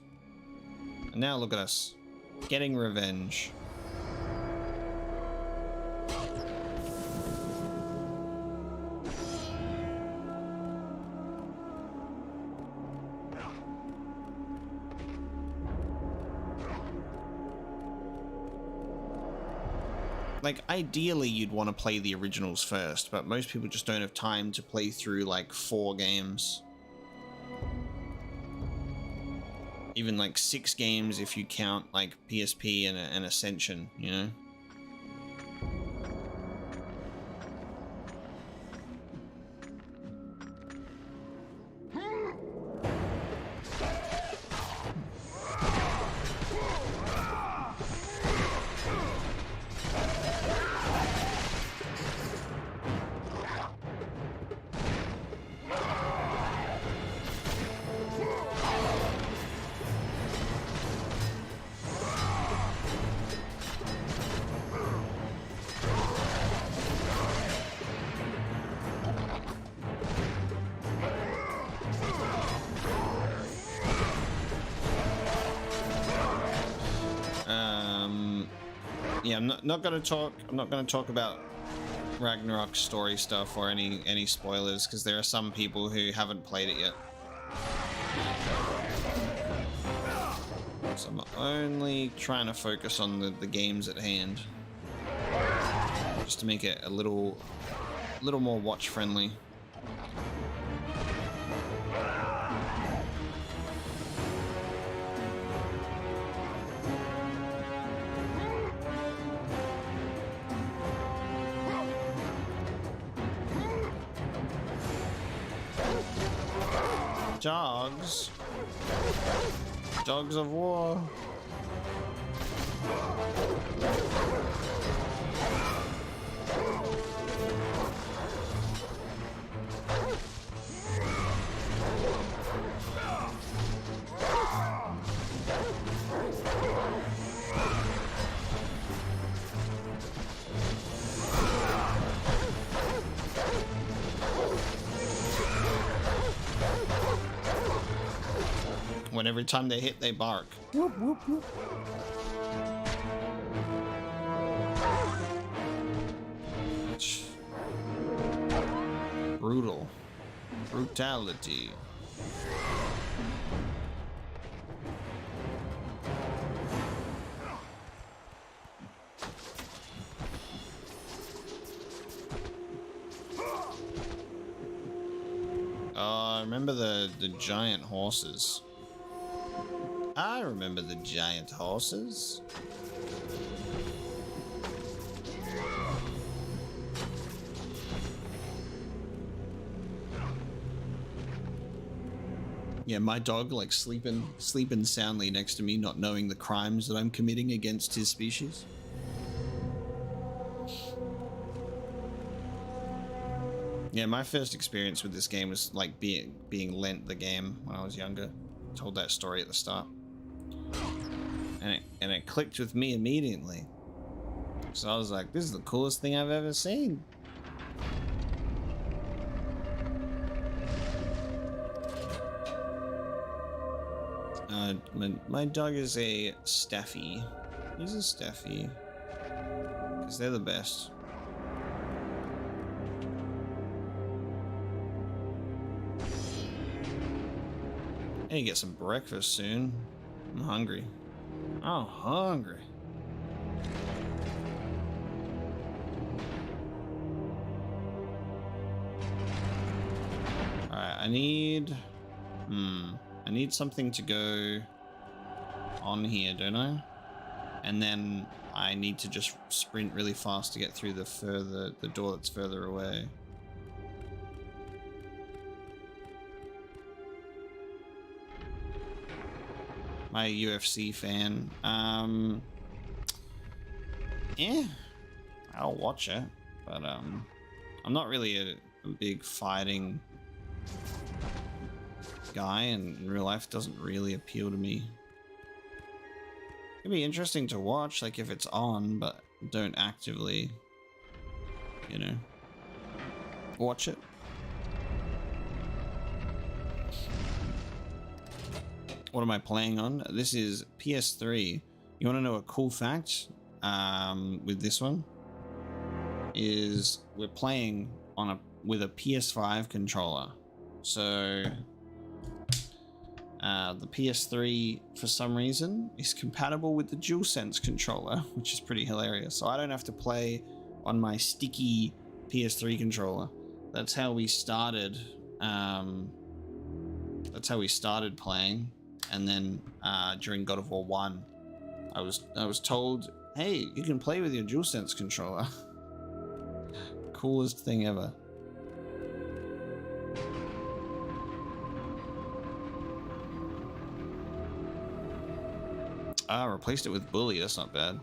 and now look at us getting revenge. Like, ideally you'd want to play the originals first, but most people just don't have time to play through like 4 games. Even like 6 games if you count like PSP and Ascension, you know? Yeah, I'm not gonna talk about Ragnarok story stuff or any spoilers, because there are some people who haven't played it yet. So I'm only trying to focus on the games at hand, just to make it a little more watch friendly. Dogs of war. When every time they hit, they bark. Whoop, whoop, whoop. Brutal. Brutality. I remember the giant horses. I remember the giant horses. Yeah, my dog like sleeping soundly next to me, not knowing the crimes that I'm committing against his species. Yeah, my first experience with this game was like being lent the game when I was younger. I told that story at the start. And it clicked with me immediately. So I was like, this is the coolest thing I've ever seen. My dog is a Staffy. He's a Staffy. Because they're the best. I need to get some breakfast soon. I'm hungry. I'm hungry. Alright, I need something to go on here, don't I? and then I need to just sprint really fast to get through the door that's further away. My UFC fan. Yeah, I'll watch it, but I'm not really a big fighting guy, and in real life doesn't really appeal to me. It'd be interesting to watch, like if it's on, but don't actively, you know, watch it. What am I playing on? This is PS3. You want to know a cool fact with this one? Is we're playing on with a PS5 controller. So the PS3 for some reason is compatible with the DualSense controller, which is pretty hilarious. So I don't have to play on my sticky PS3 controller. That's how we started. That's how we started playing. And then during God of War 1, I was told, hey, you can play with your DualSense controller. Coolest thing ever. Replaced it with Bully, that's not bad.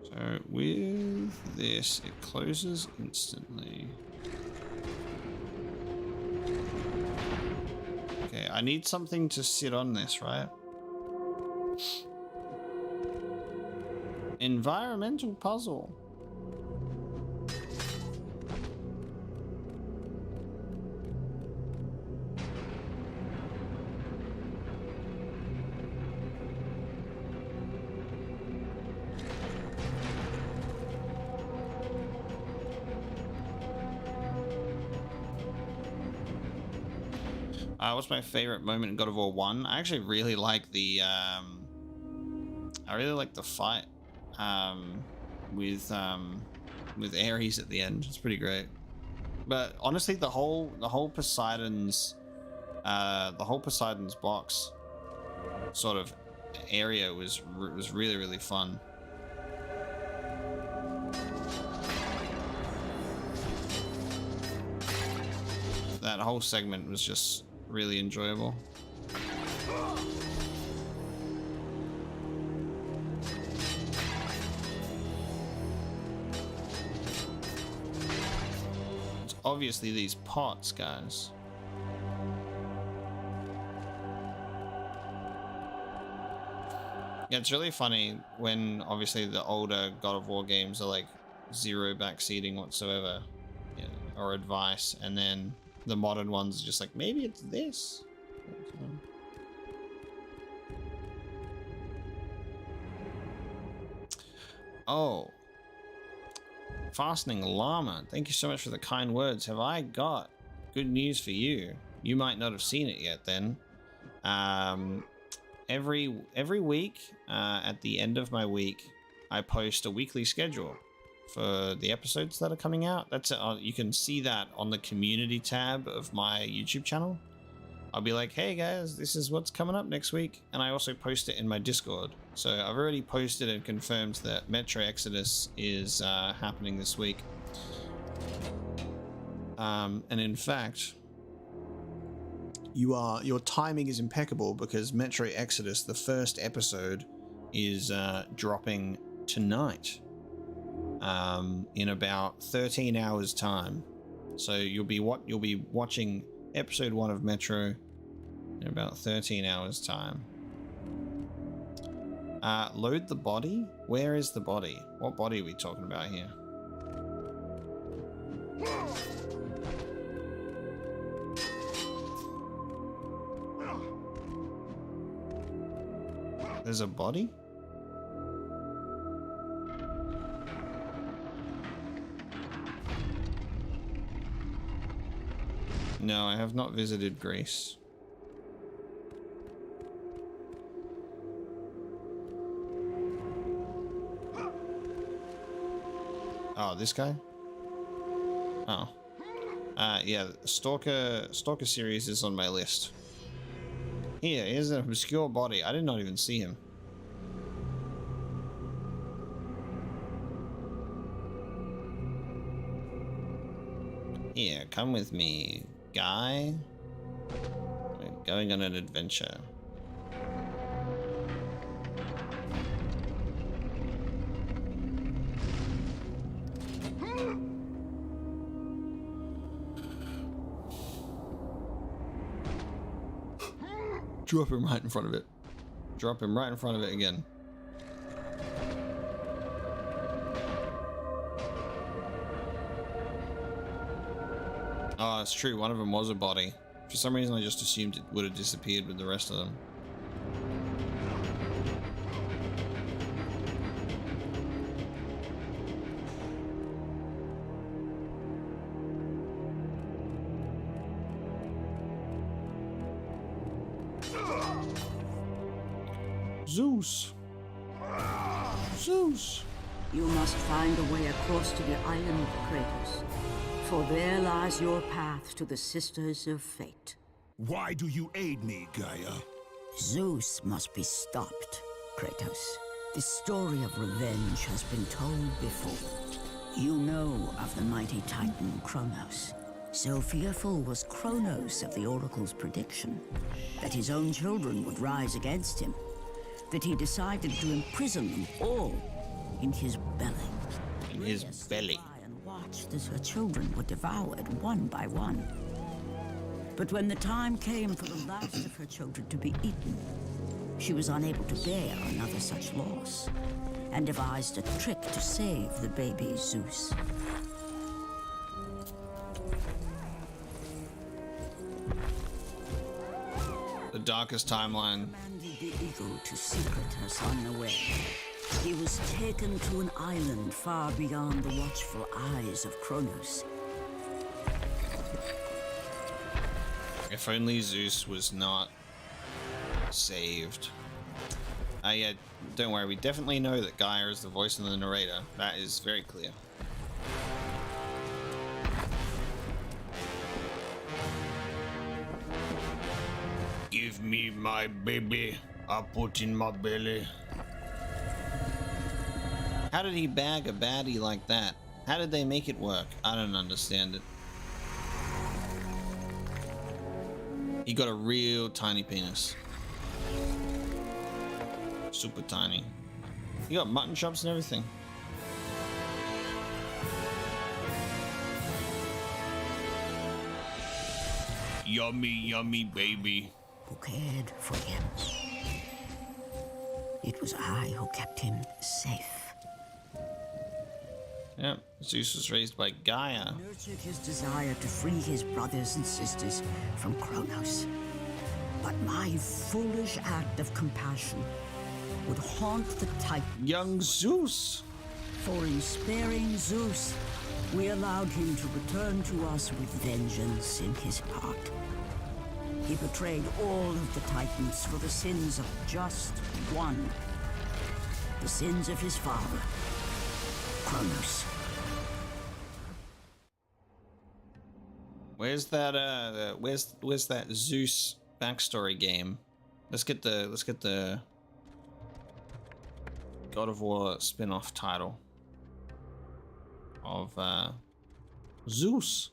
So with this, it closes instantly. Okay, I need something to sit on this, right? Environmental puzzle. What's my favorite moment in God of War 1? I actually really like the fight with Ares at the end. It's pretty great. But honestly, the whole Poseidon's box sort of area was really fun. That whole segment was just really enjoyable. It's obviously these pots, guys. Yeah, it's really funny when obviously the older God of War games are like zero backseating whatsoever, yeah, or advice, and then the modern ones are just like, maybe it's this. Oh, Fastening Llama, thank you so much for the kind words. Have I got good news for you? You might not have seen it yet then. Every week, at the end of my week, I post a weekly schedule for the episodes that are coming out. That's you can see that on the community tab of my YouTube channel. I'll be like, hey guys, this is what's coming up next week, and I also post it in my Discord. So I've already posted and confirmed that Metro Exodus is happening this week. And in fact, your timing is impeccable, because Metro Exodus, the first episode, is dropping tonight. In about 13 hours time. So you'll be watching episode 1 of Metro in about 13 hours time. Load the body? Where is the body? What body are we talking about here? There's a body? No, I have not visited Greece. Oh, this guy? Oh. Yeah, Stalker series is on my list. Here's an obscure body. I did not even see him. Here, come with me, guy. We're going on an adventure. Drop him right in front of it. Drop him right in front of it again. Oh, it's true. One of them was a body. For some reason, I just assumed it would have disappeared with the rest of them. Zeus! Zeus! You must find a way across to the island, Kratos. For there lies your path to the Sisters of Fate. Why do you aid me, Gaia? Zeus must be stopped, Kratos. The story of revenge has been told before. You know of the mighty Titan Kronos. So fearful was Kronos of the Oracle's prediction that his own children would rise against him, that he decided to imprison them all in his belly. In his belly. And watched as her children were devoured one by one. But when the time came for the last of her children to be eaten, she was unable to bear another such loss, and devised a trick to save the baby Zeus. The darkest timeline. Commanded the eagle to secret her son away. He was taken to an island far beyond the watchful eyes of Kronos. If only Zeus was not saved. Yeah, don't worry, we definitely know that Gaia is the voice of the narrator. That is very clear. Give me my baby, I'll put in my belly. How did he bag a baddie like that? How did they make it work? I don't understand it. He got a real tiny penis. Super tiny. He got mutton chops and everything. Yummy, yummy baby. Who cared for him. It was I who kept him safe. Yeah, Zeus was raised by Gaia. Nurtured his desire to free his brothers and sisters from Kronos. But my foolish act of compassion would haunt the Titan. Young Zeus! For in sparing Zeus, we allowed him to return to us with vengeance in his heart. He betrayed all of the Titans for the sins of just one. The sins of his father, Kronos. Where's that where's that Zeus backstory game? Let's get the God of War spin-off title of Zeus.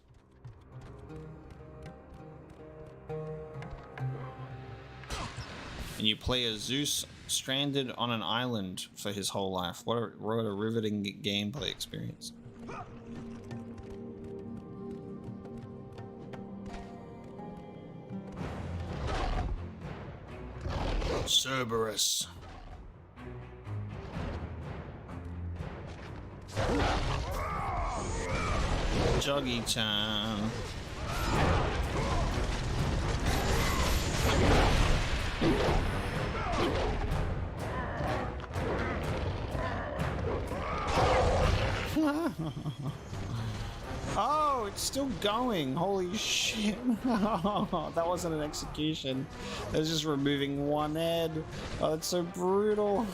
And you play as Zeus stranded on an island for his whole life. What a riveting gameplay experience. Cerberus. Joggy time. Oh, it's still going. Holy shit. That wasn't an execution. That was just removing one head. Oh, that's so brutal.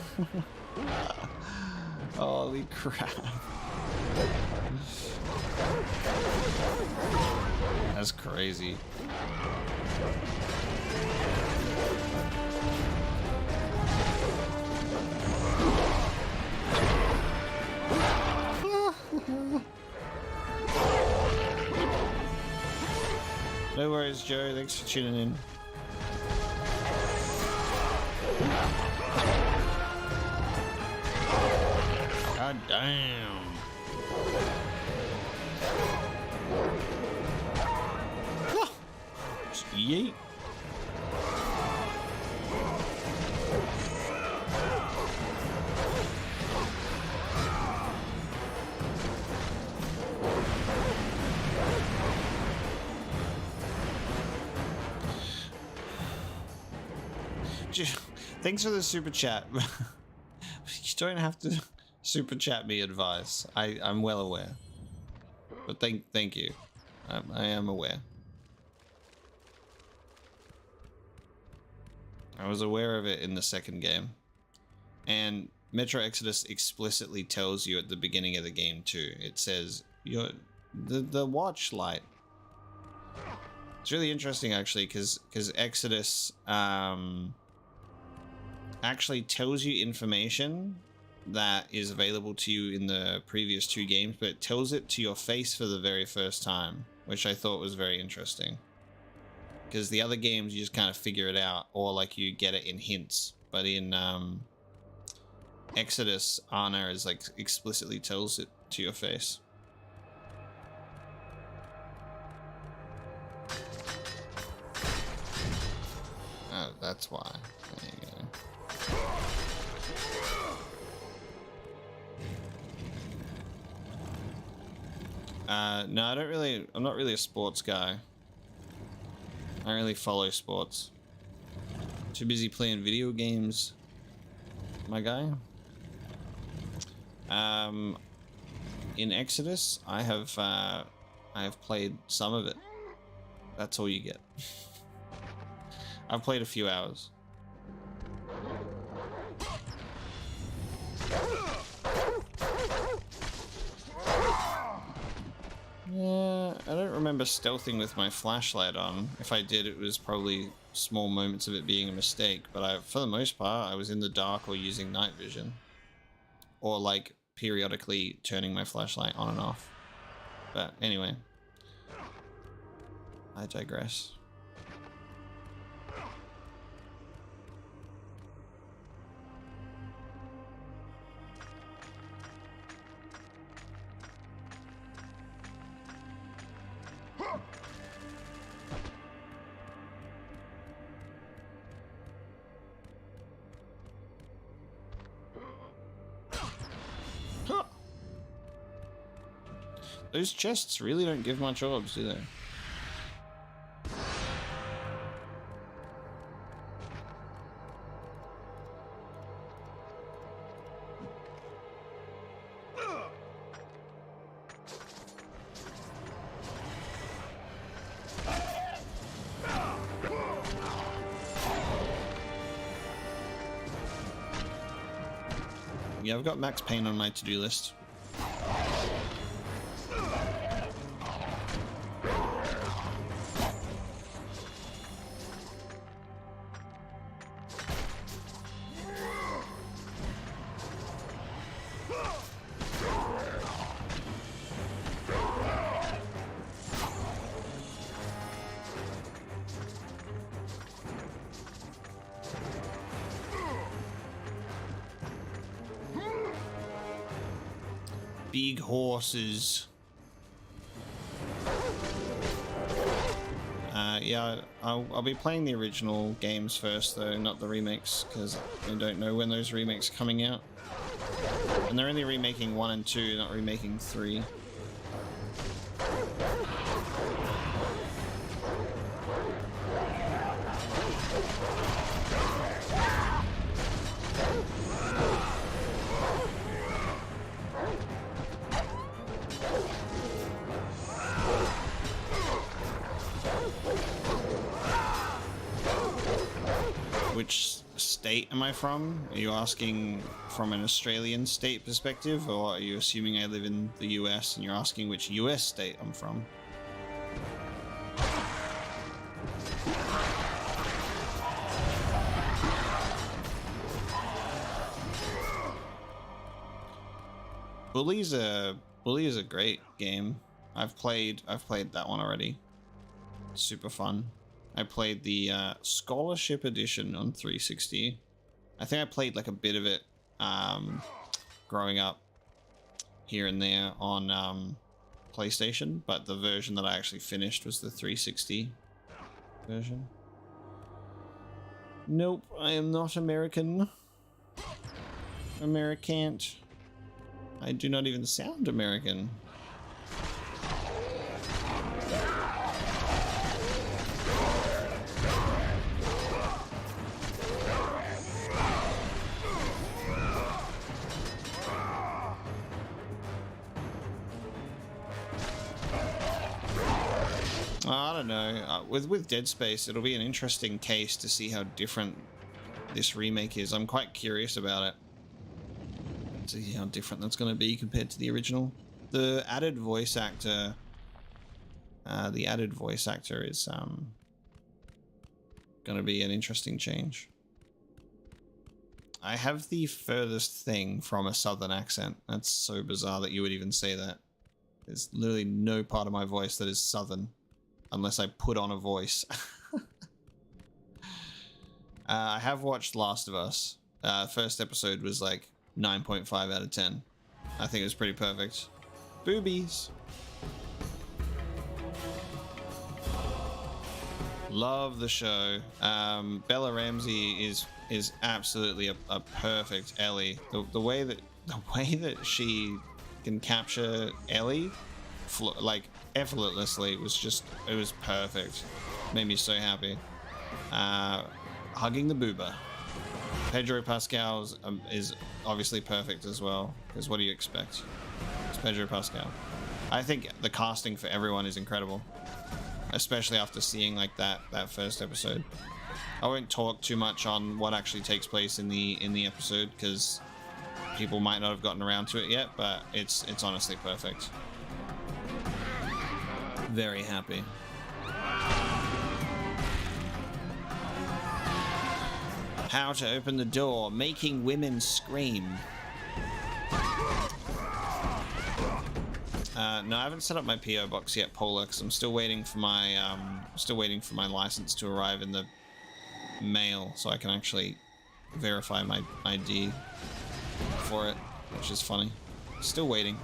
Holy crap. That's crazy. No worries, Joe. Thanks for tuning in. God damn. Yeet. Thanks for the super chat. You don't have to super chat me advice. I'm well aware. But thank you. I am aware. I was aware of it in the second game. And Metro Exodus explicitly tells you at the beginning of the game too. It says the watch light. It's really interesting actually because Exodus actually tells you information that is available to you in the previous two games, but it tells it to your face for the very first time, which I thought was very interesting. Because the other games you just kind of figure it out, or like you get it in hints, but in Exodus, Anna is like explicitly tells it to your face. Oh, that's why. There you go. No, I'm not really a sports guy. I don't really follow sports. Too busy playing video games, my guy. In Exodus, I have played some of it. That's all you get. I've played a few hours. Yeah, I don't remember stealthing with my flashlight on. If I did, it was probably small moments of it being a mistake, but for the most part, I was in the dark or using night vision. Or like periodically turning my flashlight on and off. But anyway, I digress. Those chests really don't give much orbs, do they? Yeah, I've got Max Payne on my to-do list. Big horses. Yeah, I'll be playing the original games first though, not the remakes, because I don't know when those remakes are coming out. And they're only remaking 1 and 2, not remaking 3. Which state am I from? Are you asking from an Australian state perspective, or are you assuming I live in the US and you're asking which US state I'm from? Bully is a great game. I've played that one already. Super fun. I played the Scholarship Edition on 360. I think I played like a bit of it growing up here and there on PlayStation, but the version that I actually finished was the 360 version. Nope, I am not American. Americant. I do not even sound American. I don't know. With Dead Space, it'll be an interesting case to see how different this remake is. I'm quite curious about it. See how different that's going to be compared to the original. The added voice actor. Is going to be an interesting change. I have the furthest thing from a southern accent. That's so bizarre that you would even say that. There's literally no part of my voice that is southern. Unless I put on a voice. I have watched Last of Us. First episode was like 9.5 out of 10. I think it was pretty perfect. Boobies. Love the show. Bella Ramsey is absolutely a perfect Ellie. The way that she can capture Ellie, like effortlessly, it was perfect. Made me so happy. Hugging the booba. Pedro Pascal is obviously perfect as well, because what do you expect? It's Pedro Pascal. I think the casting for everyone is incredible, especially after seeing like that first episode. I won't talk too much on what actually takes place in the episode, because people might not have gotten around to it yet, but it's honestly perfect. Very happy. How to open the door, making women scream. No, I haven't set up my PO box yet, Polar, because I'm still waiting for my license to arrive in the mail, so I can actually verify my ID for it, which is funny. Still waiting.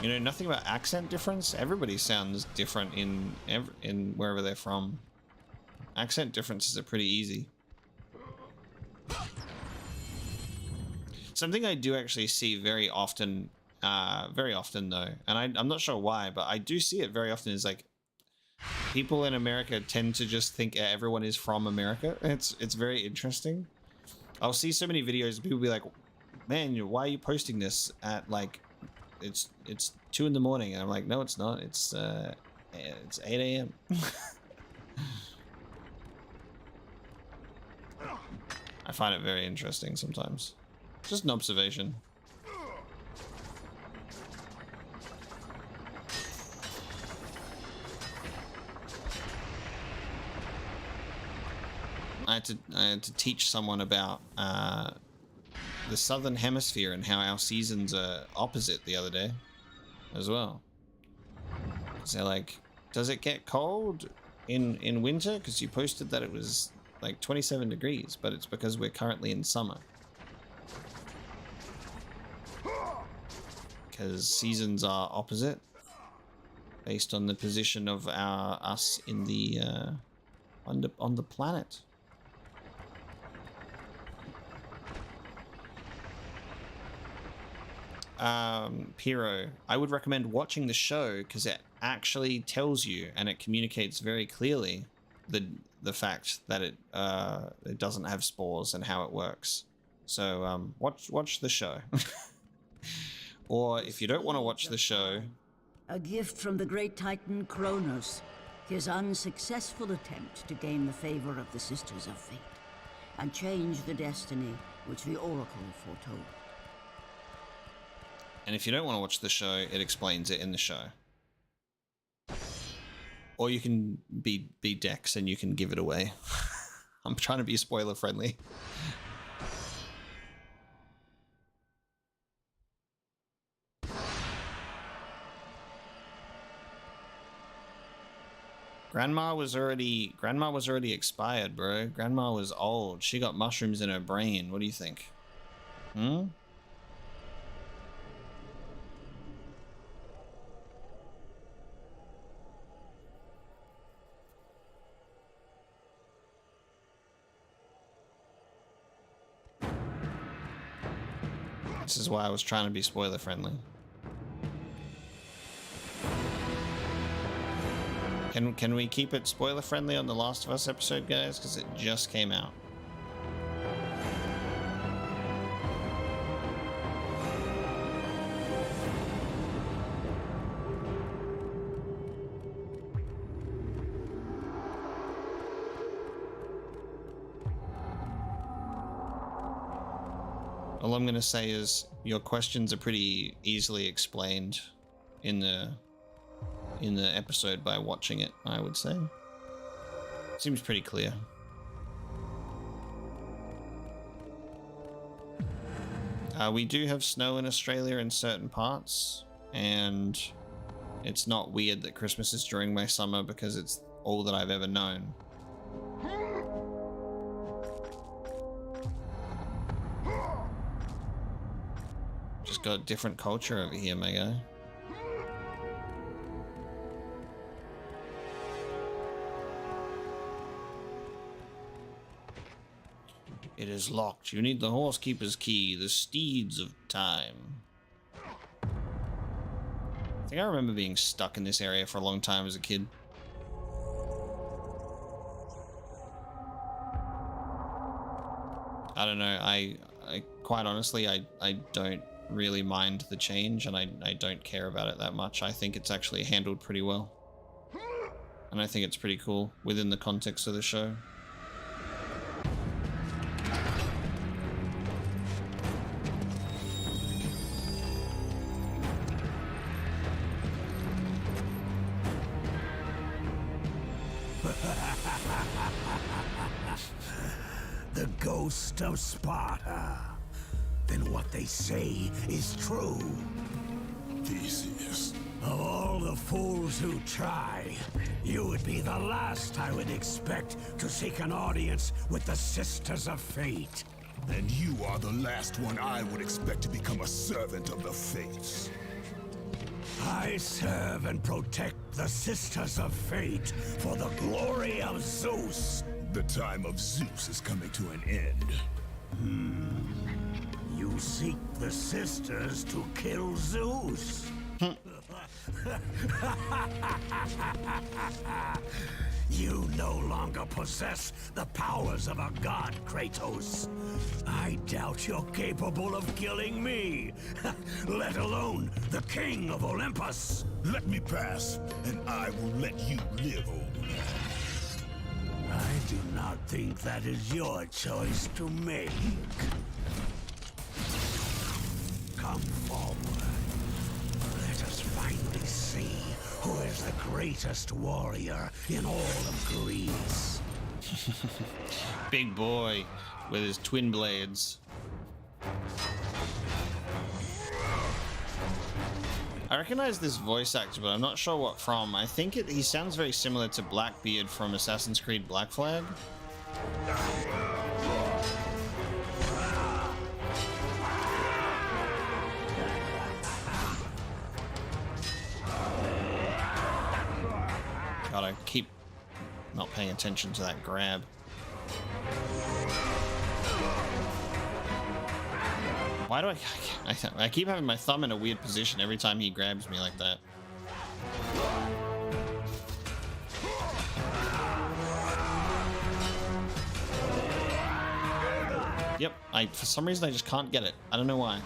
You know, nothing about accent difference. Everybody sounds different in wherever they're from. Accent differences are pretty easy. Something I do actually see very often though, and I'm not sure why, but I do see it very often, is like people in America tend to just think everyone is from America. It's very interesting. I'll see so many videos of people be like, man, why are you posting this at like it's 2 in the morning? And I'm like, no, it's not. It's 8 a.m. I find it very interesting sometimes. Just an observation. I had to teach someone about the Southern Hemisphere and how our seasons are opposite the other day as well. So they're like, does it get cold in winter? Because you posted that it was like 27 degrees, but it's because we're currently in summer. Because seasons are opposite based on the position of us in the on the planet. Piro, I would recommend watching the show because it actually tells you and it communicates very clearly the fact that it doesn't have spores and how it works. So watch the show. Or if you don't want to watch the show, a gift from the great titan Kronos, his unsuccessful attempt to gain the favor of the Sisters of Fate and change the destiny which the Oracle foretold. And if you don't want to watch the show, it explains it in the show. Or you can be Dex and you can give it away. I'm trying to be spoiler friendly. Grandma was already expired, bro. Grandma was old. She got mushrooms in her brain. What do you think? Hmm? This is why I was trying to be spoiler friendly. Can we keep it spoiler friendly on the Last of Us episode, guys? Because it just came out. All I'm gonna say is your questions are pretty easily explained in the episode by watching it, I would say. Seems pretty clear. We do have snow in Australia in certain parts, and it's not weird that Christmas is during my summer because it's all that I've ever known. Just got a different culture over here, my guy. It is locked. You need the horsekeeper's key, the Steeds of time. I think I remember being stuck in this area for a long time as a kid. I don't know. I quite honestly, I don't really mind the change, and I don't care about it that much. I think it's actually handled pretty well. And I think it's pretty cool within the context of the show. The ghost of Sparta. Then what they say is true. Theseus. Of all the fools who try, you would be the last I would expect to seek an audience with the Sisters of Fate. And you are the last one I would expect to become a servant of the Fates. I serve and protect the Sisters of Fate for the glory of Zeus. The time of Zeus is coming to an end. You seek the sisters to kill Zeus. You no longer possess the powers of a god, Kratos. I doubt you're capable of killing me, let alone the king of Olympus. Let me pass, and I will let you live, old man. I do not think that is your choice to make. Come forward. Let us finally see who is the greatest warrior in all of Greece. Big boy with his twin blades. I recognize this voice actor, but I'm not sure what from. I think he sounds very similar to Blackbeard from Assassin's Creed Black Flag. God, I keep not paying attention to that grab. Why do I keep having my thumb in a weird position every time he grabs me like that. Yep, for some reason I just can't get it. I don't know why.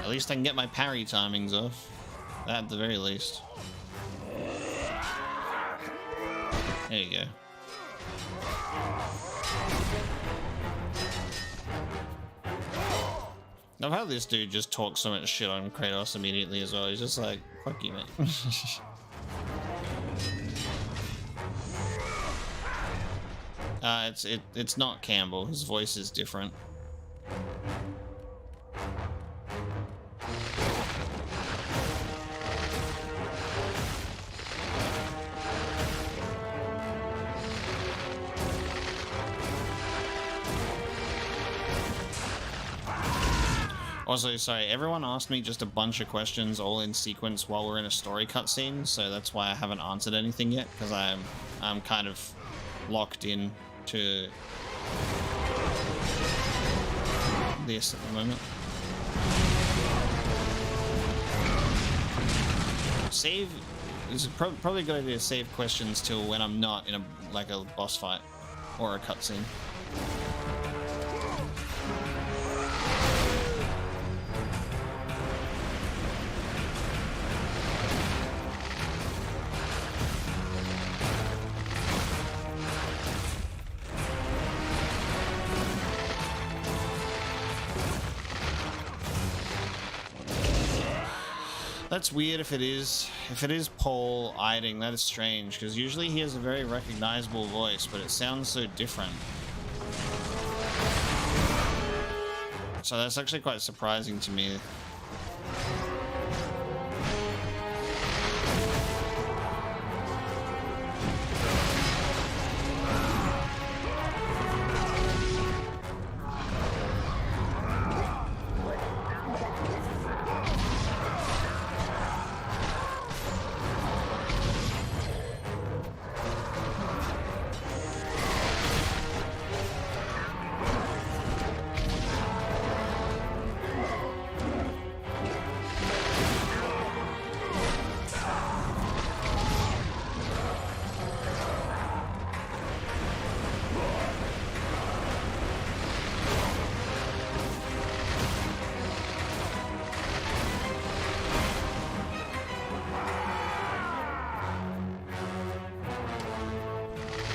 At least I can get my parry timings off. At the very least. There you go. I love how this dude just talks so much shit on Kratos immediately as well. He's just like, fuck you, mate. It's not Campbell. His voice is different. Also, sorry, everyone asked me just a bunch of questions all in sequence while we're in a story cutscene, so that's why I haven't answered anything yet, because I'm kind of locked in to this at the moment. Save is probably a good idea to save questions till when I'm not in a boss fight or a cutscene. That's weird if it is Paul Eiding. That is strange, because usually he has a very recognizable voice, but it sounds so different. So that's actually quite surprising to me.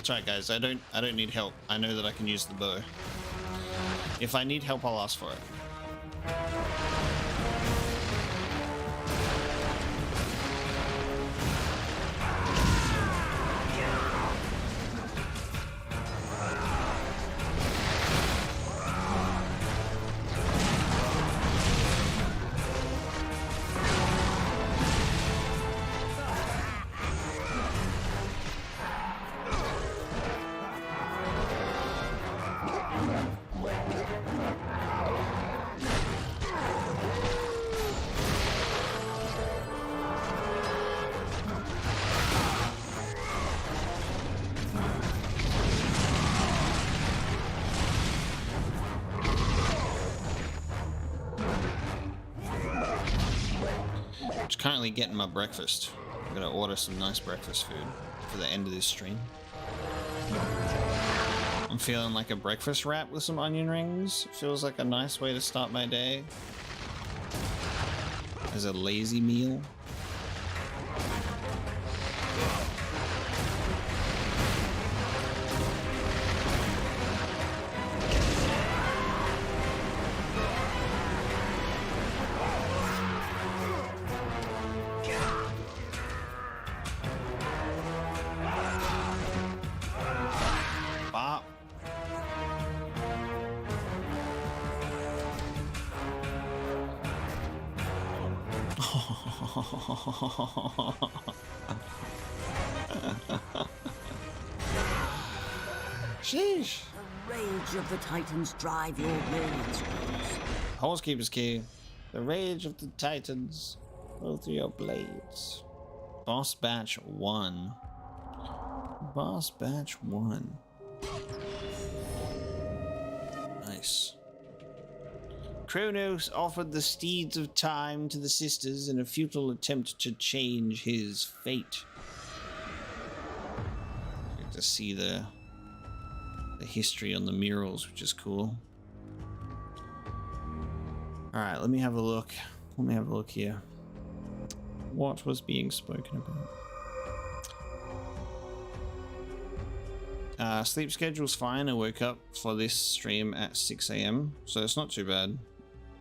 That's right, guys. I don't need help. I know that I can use the bow. If I need help, I'll ask for it. Currently getting my breakfast. I'm gonna order some nice breakfast food for the end of this stream. I'm feeling like a breakfast wrap with some onion rings. Feels like a nice way to start my day. As a lazy meal. Sheesh. The rage of the Titans drive your blades. Horsekeeper's key. The rage of the Titans roll through your blades. Boss batch 1. Boss batch 1. Nice. Kronos offered the steeds of time to the sisters in a futile attempt to change his fate. Get to see the history on the murals, which is cool. Alright, let me have a look. Let me have a look here. What was being spoken about? Sleep schedule's fine. I woke up for this stream at 6 a.m. so it's not too bad.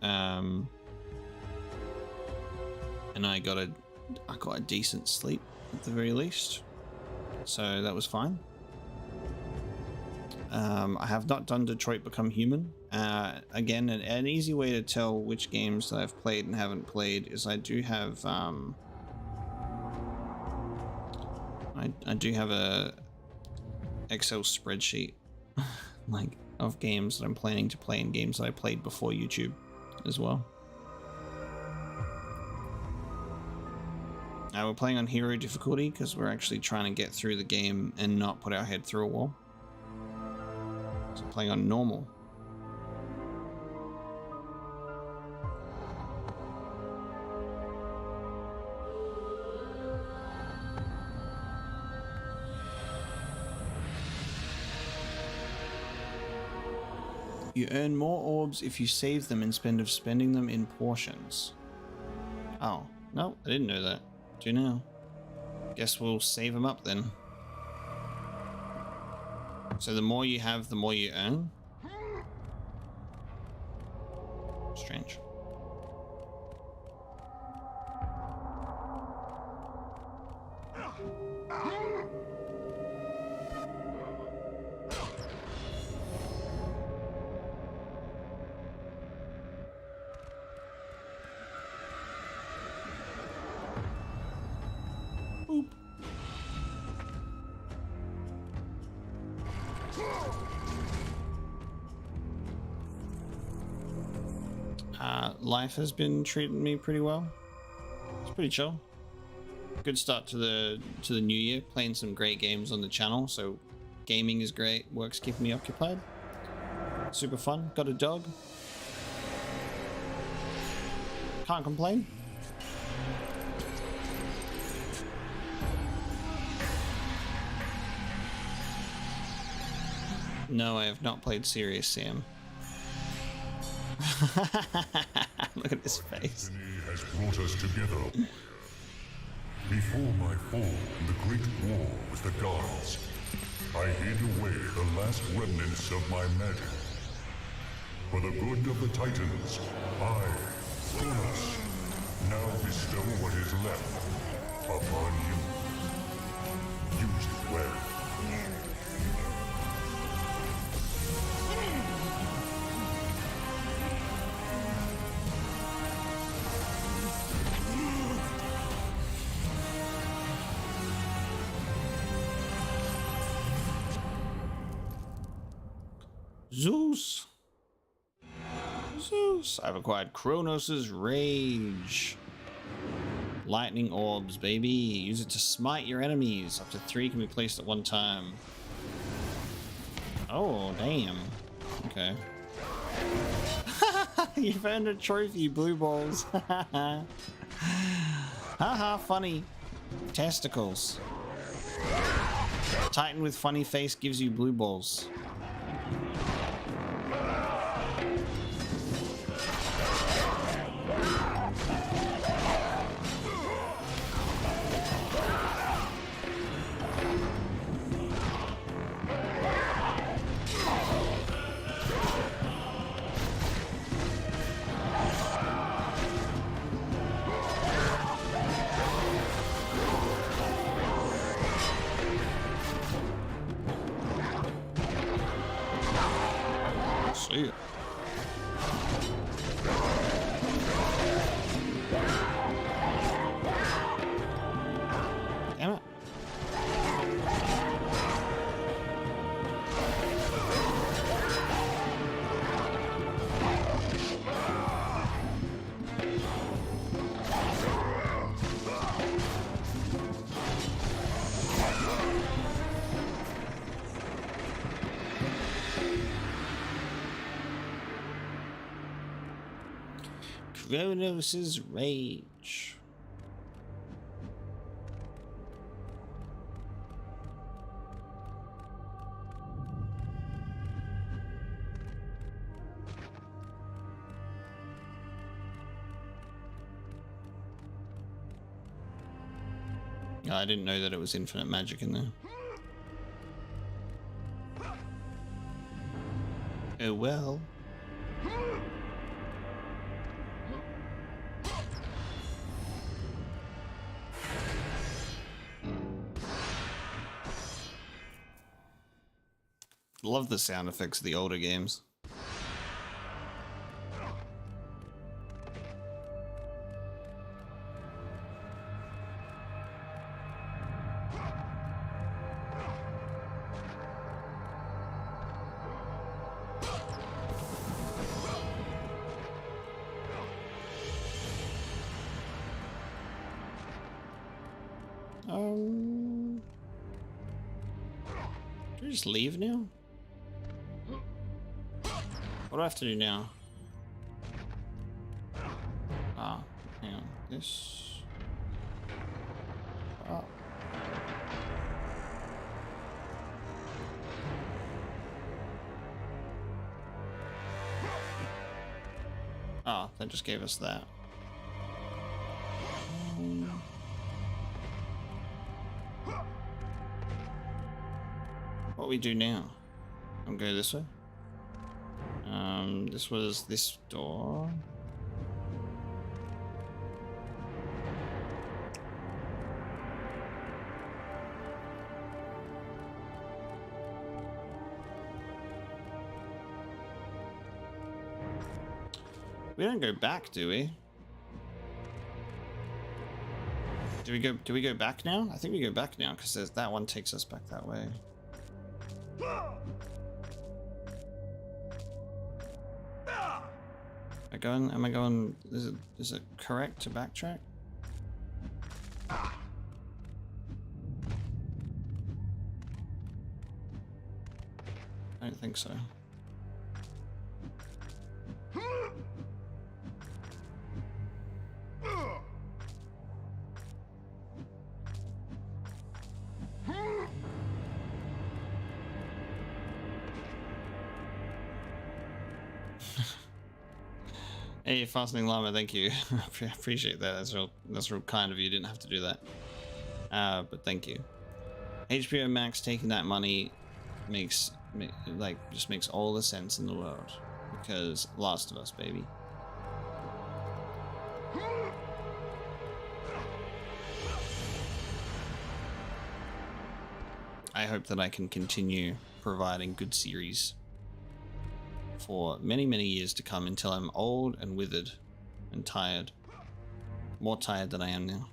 And I got a decent sleep at the very least, so that was fine. I have not done Detroit Become Human. Again, an easy way to tell which games that I've played and haven't played is I do have I do have a Excel spreadsheet like of games that I'm planning to play and games that I played before YouTube as well. We're playing on hero difficulty because we're actually trying to get through the game and not put our head through a wall. So playing on normal. You earn more orbs if you save them instead of spending them in portions. Oh, no, I didn't know that. Do you know? Guess we'll save them up then. So the more you have, the more you earn? Strange. Life has been treating me pretty well. It's pretty chill. Good start to the new year. Playing some great games on the channel, so gaming is great. Work's keeping me occupied. Super fun. Got a dog. Can't complain. No, I have not played Serious Sam. Look at his face. Destiny has brought us together. Before my fall in the great war with the gods, I hid away the last remnants of my magic. For the good of the Titans, I, Kronos, now bestow what is left upon you. Use it well. Zeus! Zeus! I've acquired Kronos' Rage. Lightning orbs, baby. Use it to smite your enemies. Up to 3 can be placed at one time. Oh, damn. Okay. You've earned a trophy, blue balls. Haha, funny. Testicles. Titan with funny face gives you blue balls. See ya. Damn it. Kronos' Rage. I didn't know that it was infinite magic in there. Oh well. Love the sound effects of the older games. Do I just leave now? What do I have to do now? Ah, hang on. This. Oh. Oh, that just gave us that. What we do now? I'll go this way. This was this door. We don't go back, do we? Do we go back now? I think we go back now because there's that one takes us back that way. Am I going, is it correct to backtrack? I don't think so. Hey, Fastening Llama, thank you. I appreciate that. That's real kind of you. You didn't have to do that. But thank you. HBO Max taking that money just makes all the sense in the world. Because Last of Us, baby. I hope that I can continue providing good series for many, many years to come until I'm old and withered and tired. More tired than I am now.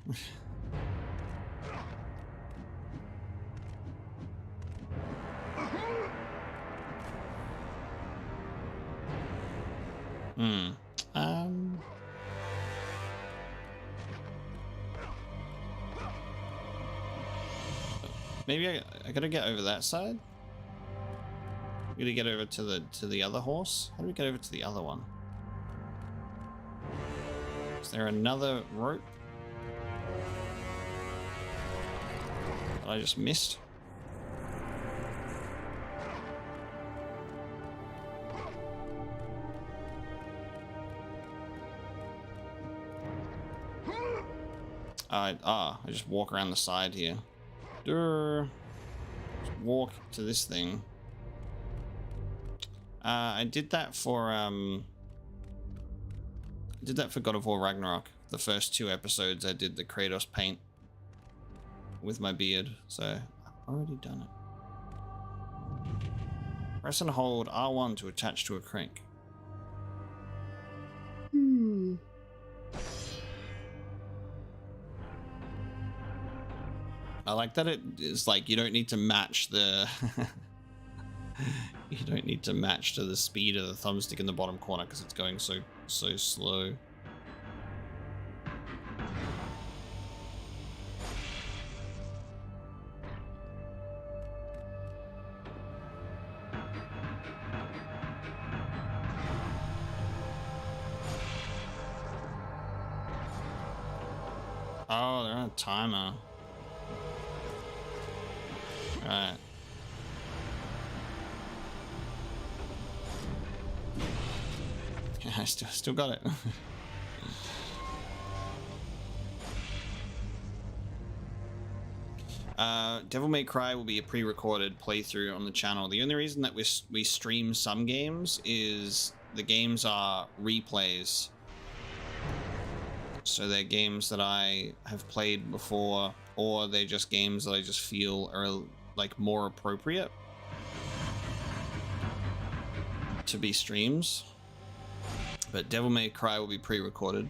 Maybe I gotta get over that side. I'm gonna get over to the other horse. How do we get over to the other one? Is there another rope that I just missed? I just walk around the side here. Just walk to this thing. I did that for God of War Ragnarok. The first 2 episodes I did the Kratos paint with my beard, so I've already done it. Press and hold R1 to attach to a crank. I like that it is like you don't need to match the you don't need to match to the speed of the thumbstick in the bottom corner because it's going so slow. Oh, they're on a timer. Alright. Yeah, I still got it. Devil May Cry will be a pre-recorded playthrough on the channel. The only reason that we stream some games is the games are replays. So they're games that I have played before, or they're just games that I just feel are like more appropriate to be streams. But Devil May Cry will be pre-recorded.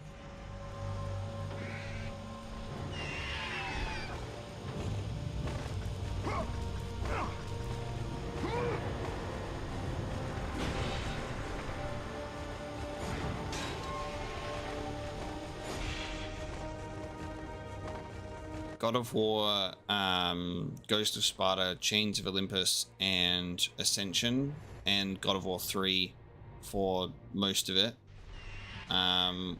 God of War, Ghost of Sparta, Chains of Olympus, and Ascension, and God of War 3 for most of it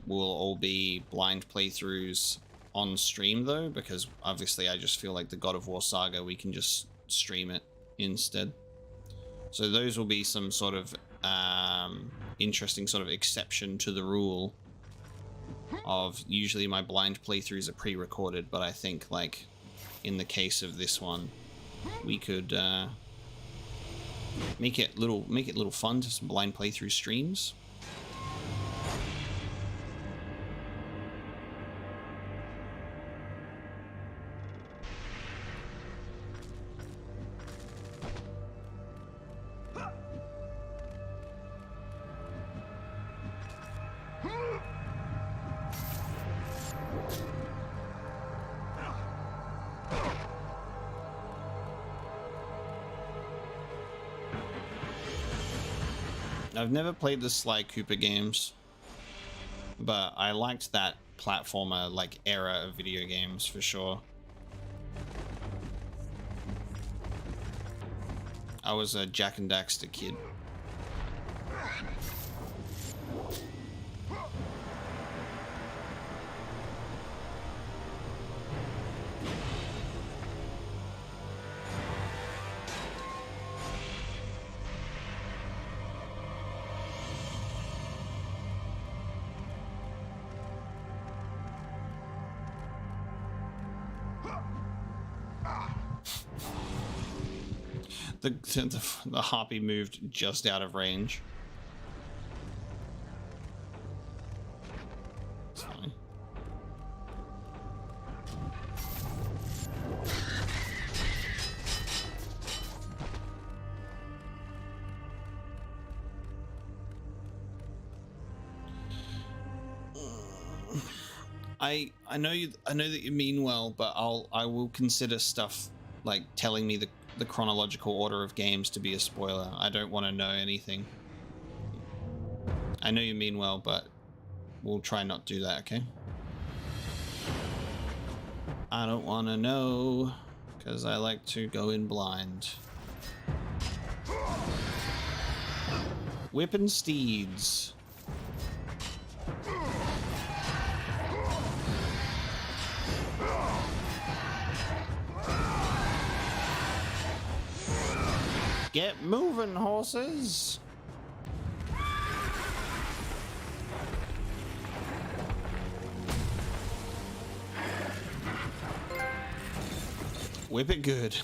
will all be blind playthroughs on stream though, because obviously I just feel like the God of War saga, we can just stream it instead. So those will be some sort of interesting sort of exception to the rule of usually my blind playthroughs are pre-recorded, but I think like in the case of this one, we could make it little fun to some blind playthrough streams. I've never played the Sly Cooper games, but I liked that platformer like era of video games for sure. I was a Jack and Daxter kid. The harpy moved just out of range. It's fine. I know that you mean well, but I will consider stuff like telling me the chronological order of games to be a spoiler. I don't want to know anything. I know you mean well, but we'll try not to do that, okay? I don't want to know, because I like to go in blind. Whipping Steeds. Get moving, horses! Whip it good.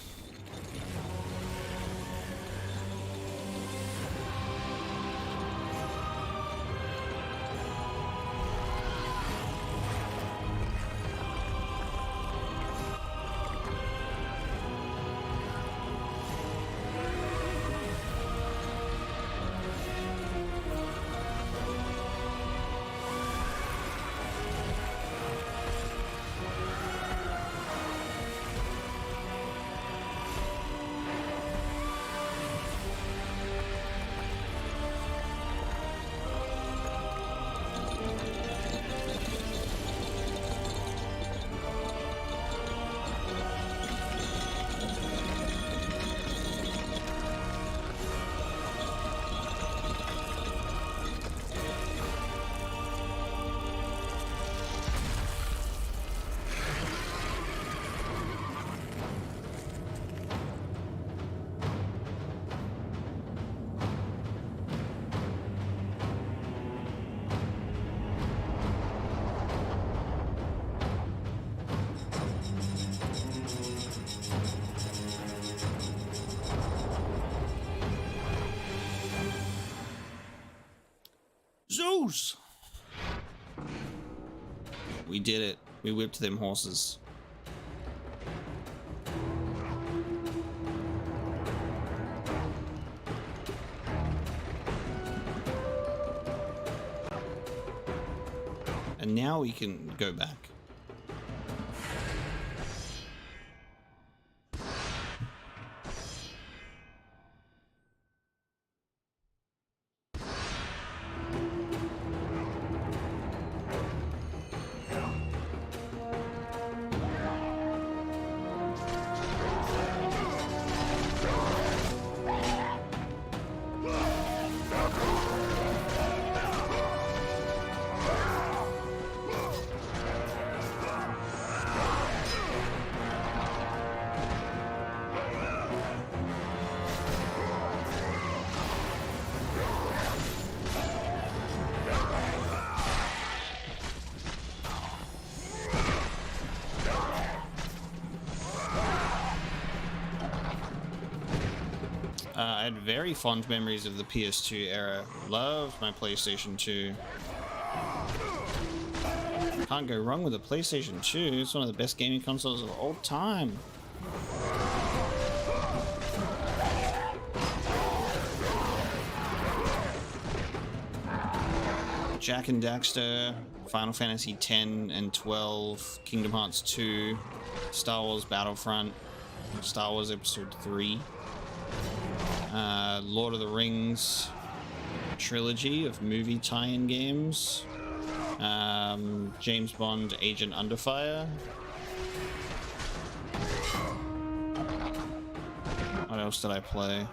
Rhodes! We did it. We whipped them horses. And now we can go back. I had very fond memories of the PS2 era. Loved my PlayStation 2. Can't go wrong with a PlayStation 2. It's one of the best gaming consoles of all time. Jak and Daxter, Final Fantasy X and 12, Kingdom Hearts 2, Star Wars Battlefront, Star Wars Episode 3. Lord of the Rings trilogy of movie tie-in games. James Bond Agent Under Fire. What else did I play?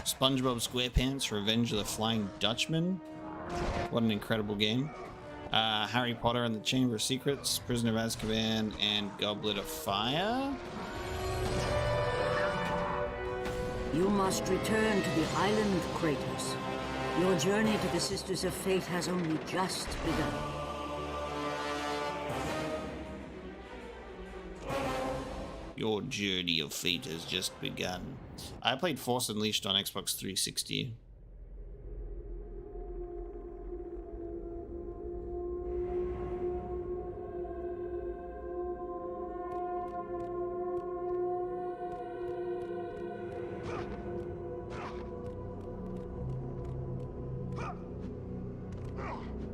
SpongeBob SquarePants Revenge of the Flying Dutchman. What an incredible game. Harry Potter and the Chamber of Secrets, Prisoner of Azkaban, and Goblet of Fire. You must return to the island, Kratos. Your journey to the Sisters of Fate has only just begun. Your journey of fate has just begun. I played Force Unleashed on Xbox 360.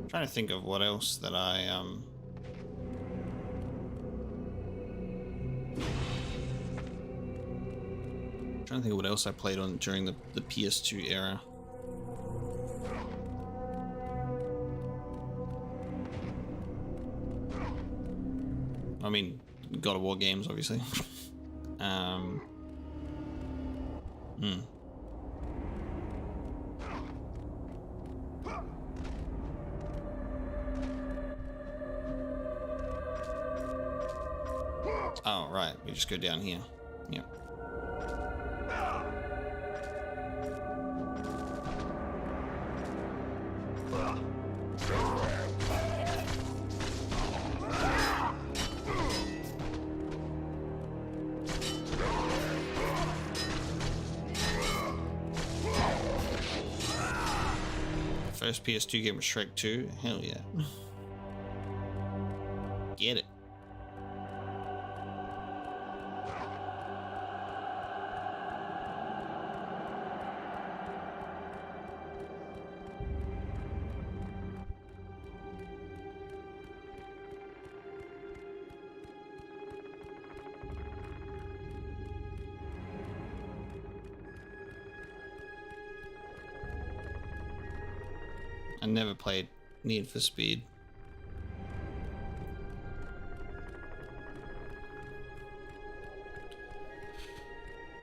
Trying to think of what else that I trying to think of what else I played on during the PS2 era. I mean, God of War games, obviously. Oh, right. We just go down here. Yep. First PS2 game was Shrek 2. Hell yeah. Get it. I never played Need for Speed.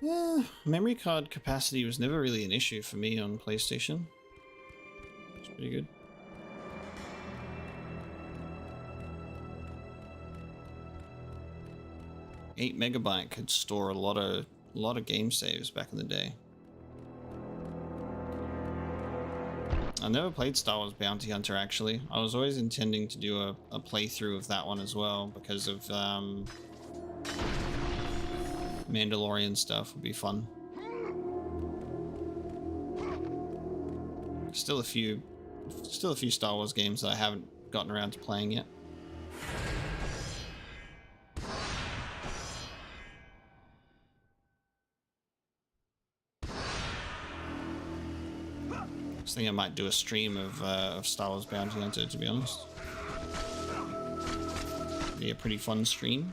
Yeah, memory card capacity was never really an issue for me on PlayStation. It's pretty good. $8 MB could store a lot of game saves back in the day. I never played Star Wars Bounty Hunter, actually. I was always intending to do a playthrough of that one as well, because of Mandalorian stuff would be fun. Still a few Still a few Star Wars games that I haven't gotten around to playing yet. I think I might do a stream of Star Wars Bounty Hunter, to be honest. Be a pretty fun stream.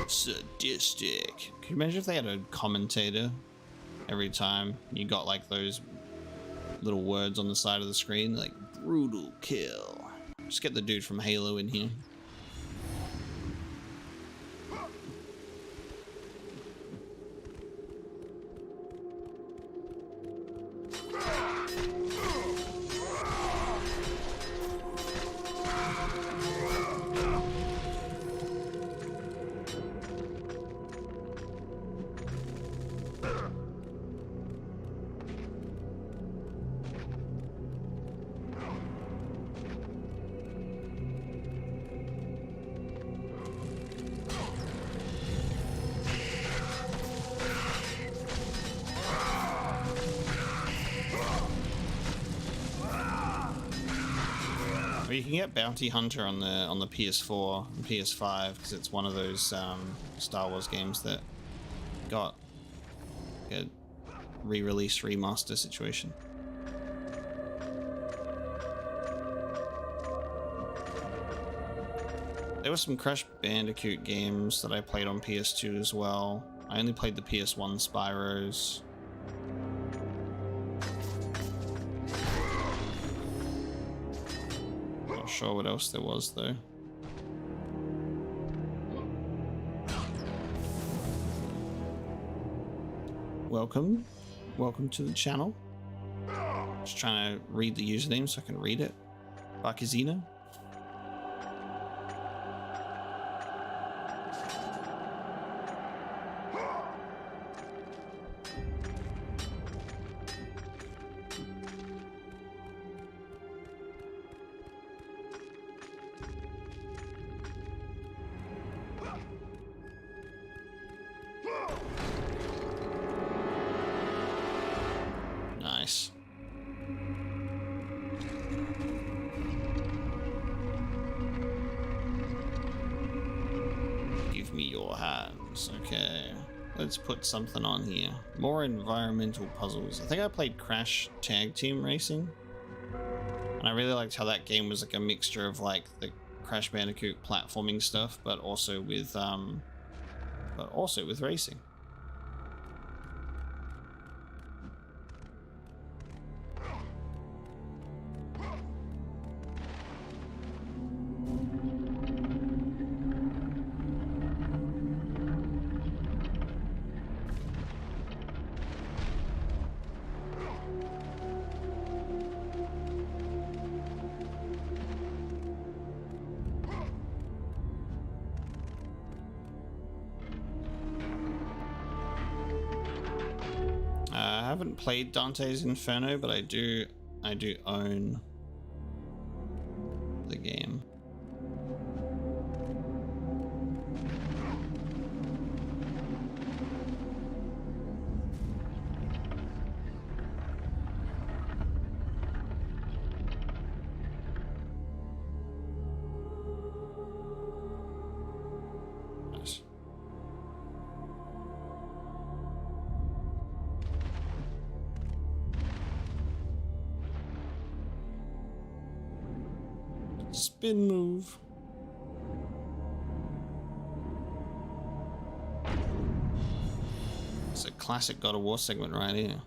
Sadistic. Can you imagine if they had a commentator every time you got like those little words on the side of the screen, like brutal kill? Just get the dude from Halo in here. You can get Bounty Hunter on the PS4 and PS5 because it's one of those Star Wars games that got a re-release remaster situation. There were some Crash Bandicoot games that I played on PS2 as well. I only played the PS1 Spyros. Sure what else there was though. Welcome to the channel. Just trying to read the username so I can read it. Bakazina. Nice. Give me your hands. Okay. Let's put something on here. More environmental puzzles. I think I played Crash Tag Team Racing. And I really liked how that game was like a mixture of like the Crash Bandicoot platforming stuff, but also with racing. I haven't played Dante's Inferno, but I do own the game. Nice. Spin move. It's a classic God of War segment right here.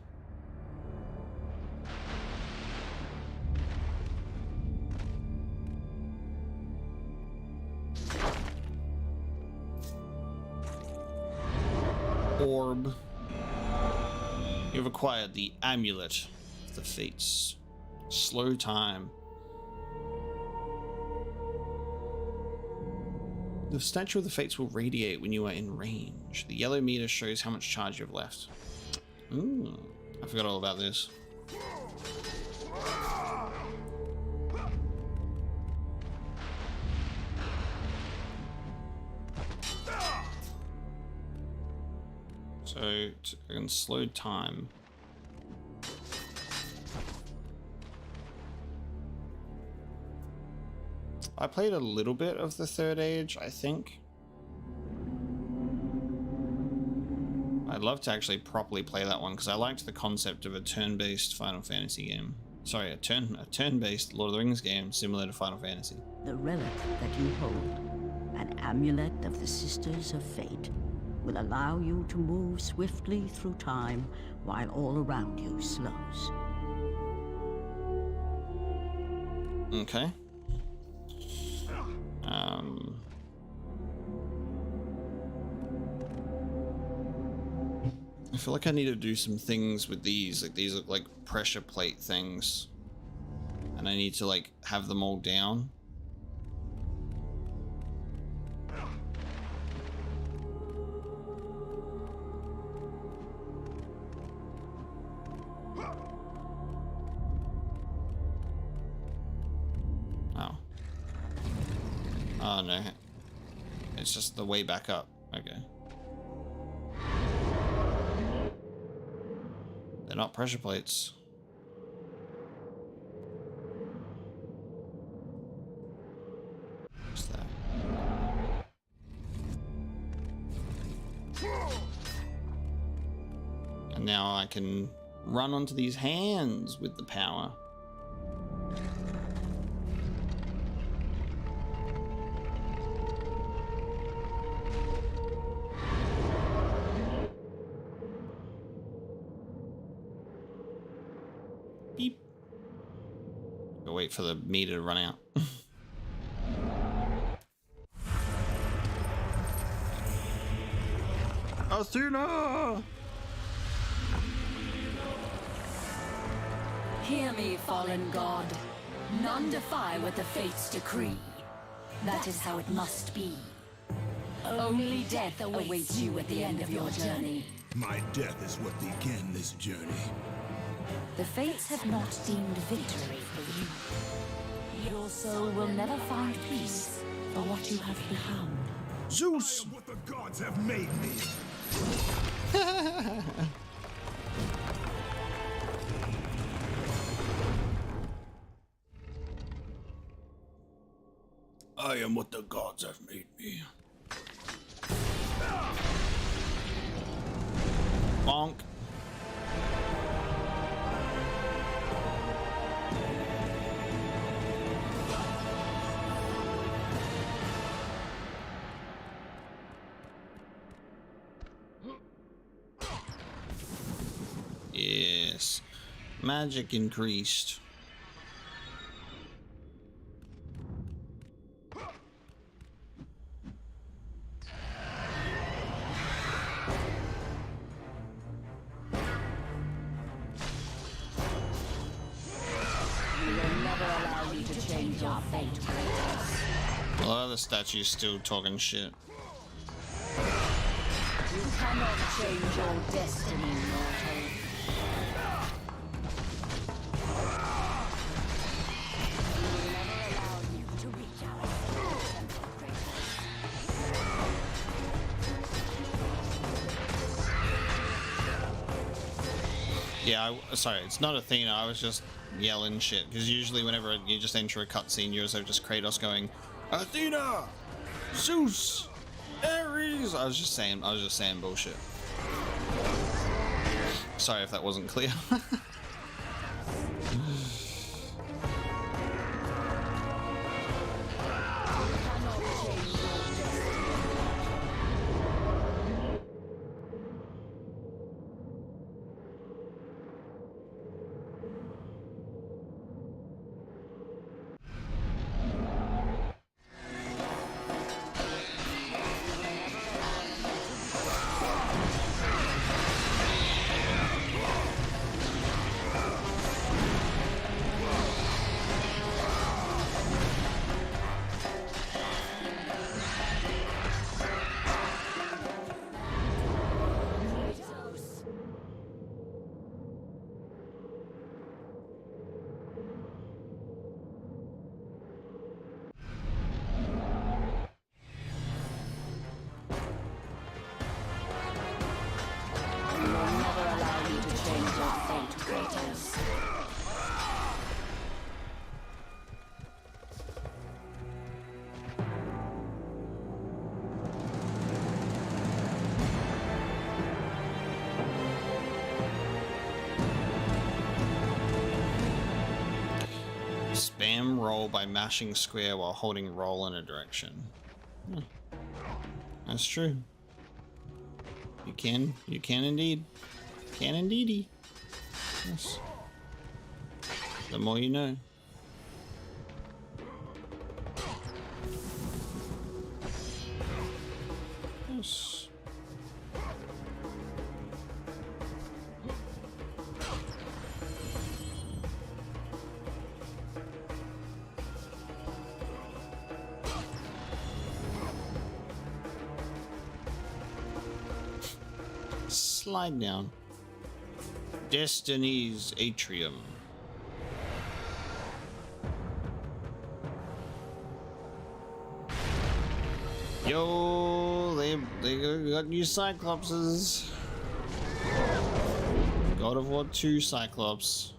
Orb. You've acquired the Amulet of the Fates. Slow time. The Statue of the Fates will radiate when you are in range. The yellow meter shows how much charge you have left. Ooh, I forgot all about this. So, and slow time. I played a little bit of the Third Age, I think. I'd love to actually properly play that one because I liked the concept of a turn-based Final Fantasy game. Sorry, a turn-based Lord of the Rings game similar to Final Fantasy. The relic that you hold, an amulet of the Sisters of Fate, will allow you to move swiftly through time while all around you slows. Okay. I feel like I need to do some things with these. Like, these look like pressure plate things. And I need to, like, have them all down. Oh. Oh, no. It's just the way back up. Okay. They're not pressure plates. What's that? And now I can run onto these hands with the power. Beep. Go wait for the meter to run out. Athena! Hear me, fallen god. None defy what the fates decree. That is how it must be. Only death awaits you at the end of your journey. My death is what began this journey. The fates have not deemed victory for you. Your soul will never find peace for what you have become. Zeus! I am what the gods have made me. I am what the gods have made me. Bonk. Yes. Magic increased. A lot of the statues still talking shit. You cannot change your destiny, mortal. Yeah, sorry, it's not Athena, I was just yelling shit, because usually whenever you just enter a cutscene, you're also just Kratos going, Athena! Zeus! Ares! I was just saying bullshit. Sorry if that wasn't clear. roll by mashing square while holding roll in a direction. Hmm. That's true. You can indeed. Can indeedy. Yes. The more you know. Yes. Slide down. Destiny's Atrium. Yo, they got new Cyclopses. God of War 2 Cyclops.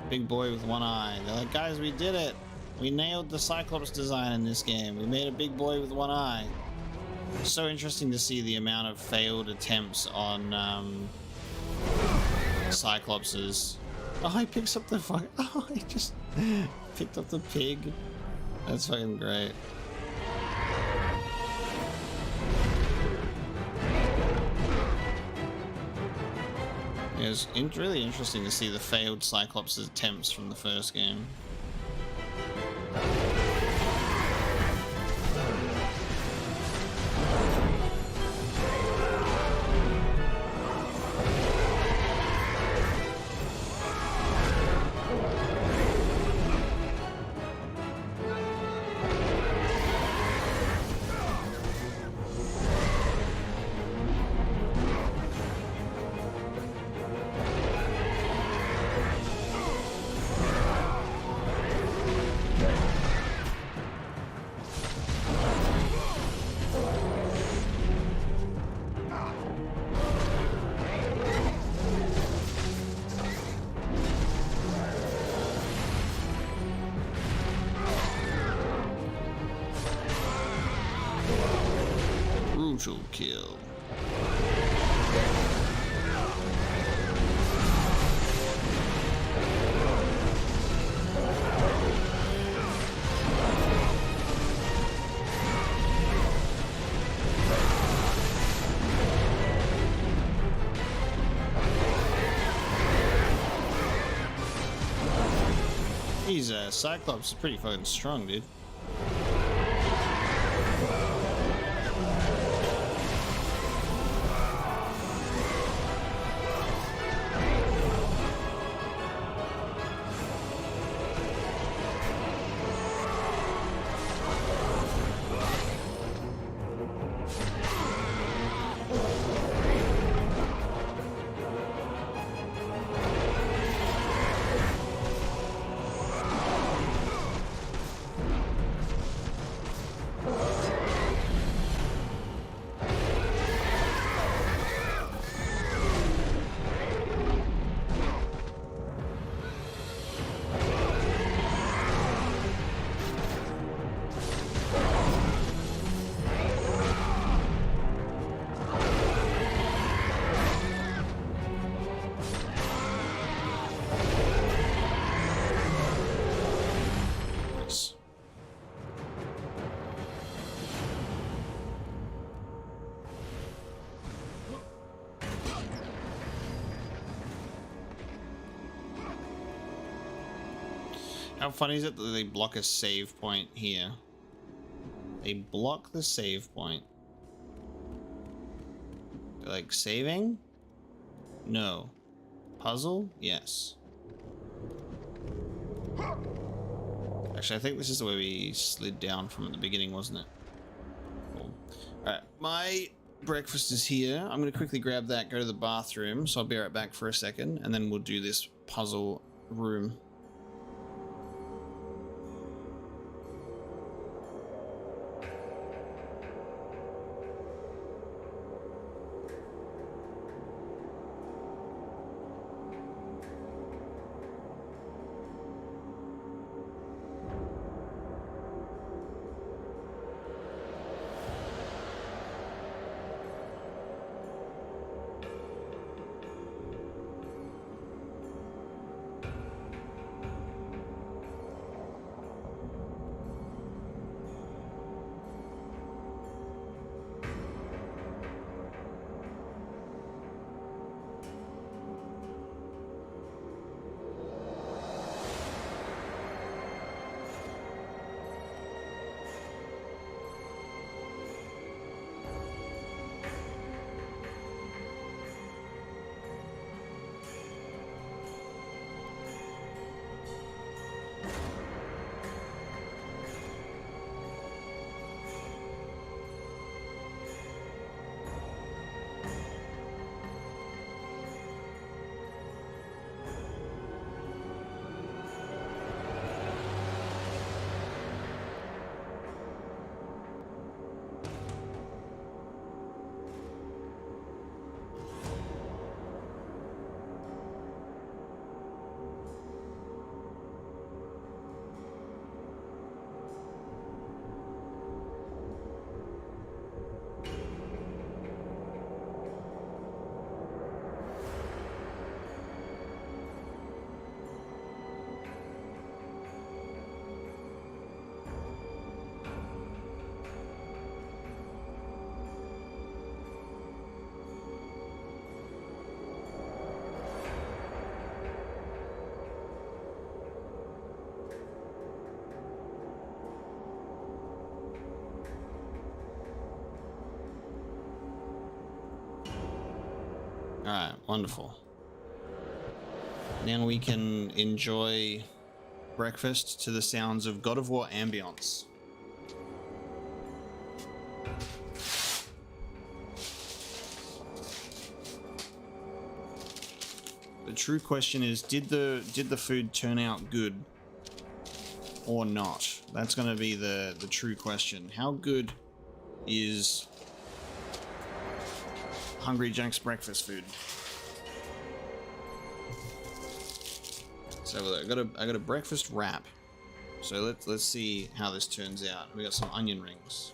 Big boy with one eye. They're like, guys, we did it. We nailed the Cyclops design in this game. We made a big boy with one eye. So interesting to see the amount of failed attempts on Cyclopses. Oh, he picks up the fuck. Oh, he just picked up the pig. That's fucking great. Yeah, it's really interesting to see the failed Cyclops attempts from the first game. Brutal kill. These Cyclops are pretty fucking strong, dude. How funny is it that they block a save point here? They block the save point. They're like, saving? No. Puzzle? Yes. Actually, I think this is the way we slid down from at the beginning, wasn't it? Cool. Alright, my breakfast is here. I'm going to quickly grab that, go to the bathroom, so I'll be right back for a second, and then we'll do this puzzle room. Alright, wonderful. Now we can enjoy breakfast to the sounds of God of War ambience. The true question is, did the food turn out good or not? That's going to be the true question. How good is Hungry Jack's breakfast food? So I got a breakfast wrap. So let's see how this turns out. We got some onion rings.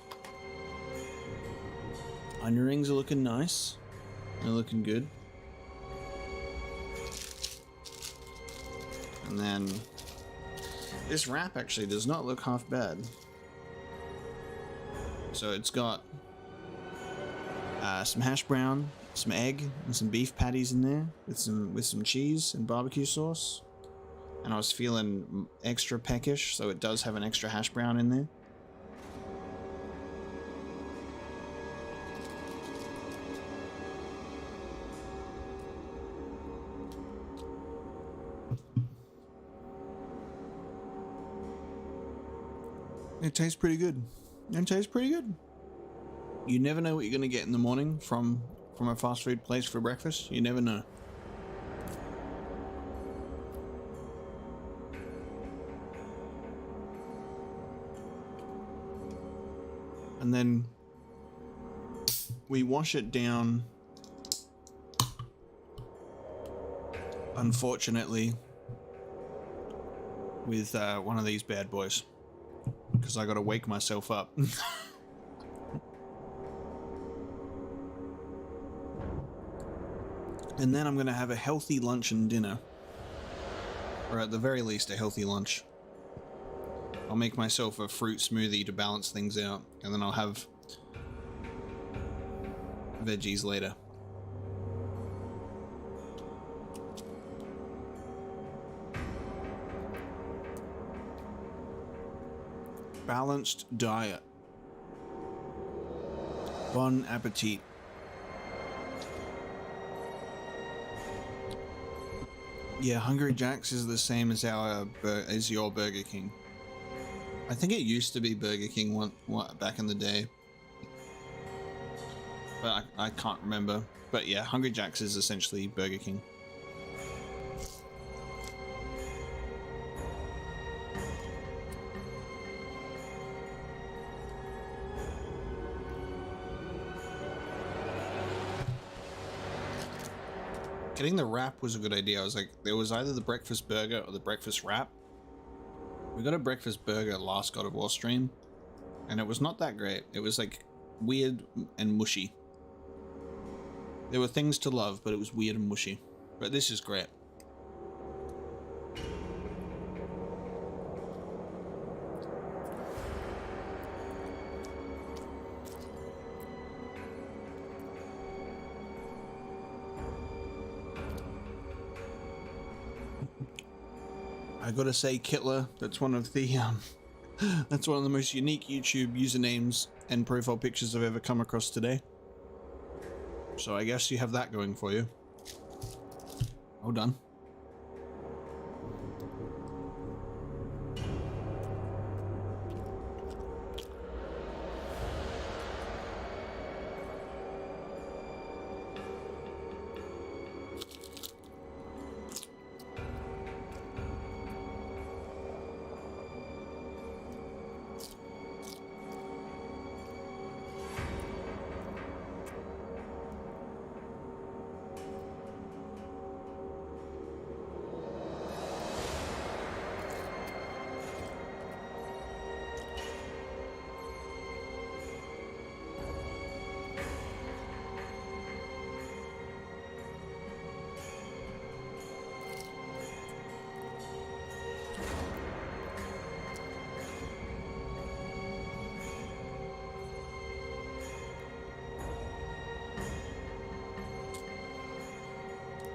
Onion rings are looking nice. They're looking good. And then this wrap actually does not look half bad. So it's got some hash brown, some egg, and some beef patties in there with some cheese and barbecue sauce. And I was feeling extra peckish, so it does have an extra hash brown in there. It tastes pretty good. It tastes pretty good. You never know what you're going to get in the morning from a fast food place for breakfast. You never know. And then we wash it down, unfortunately, with one of these bad boys, because I gotta wake myself up. And then I'm gonna have a healthy lunch and dinner, or at the very least a healthy lunch. I'll make myself a fruit smoothie to balance things out, and then I'll have veggies later. Balanced diet. Bon appetit. Yeah, Hungry Jack's is the same as your Burger King. I think it used to be Burger King back in the day, but I can't remember. But yeah, Hungry Jack's is essentially Burger King. Getting the wrap was a good idea. I was like, there was either the breakfast burger or the breakfast wrap. We got a breakfast burger last God of War stream, and it was not that great. It was like weird and mushy. There were things to love, but it was weird and mushy. But this is great. I gotta say, Kittler, that's one of the most unique YouTube usernames and profile pictures I've ever come across today. So I guess you have that going for you. Well done.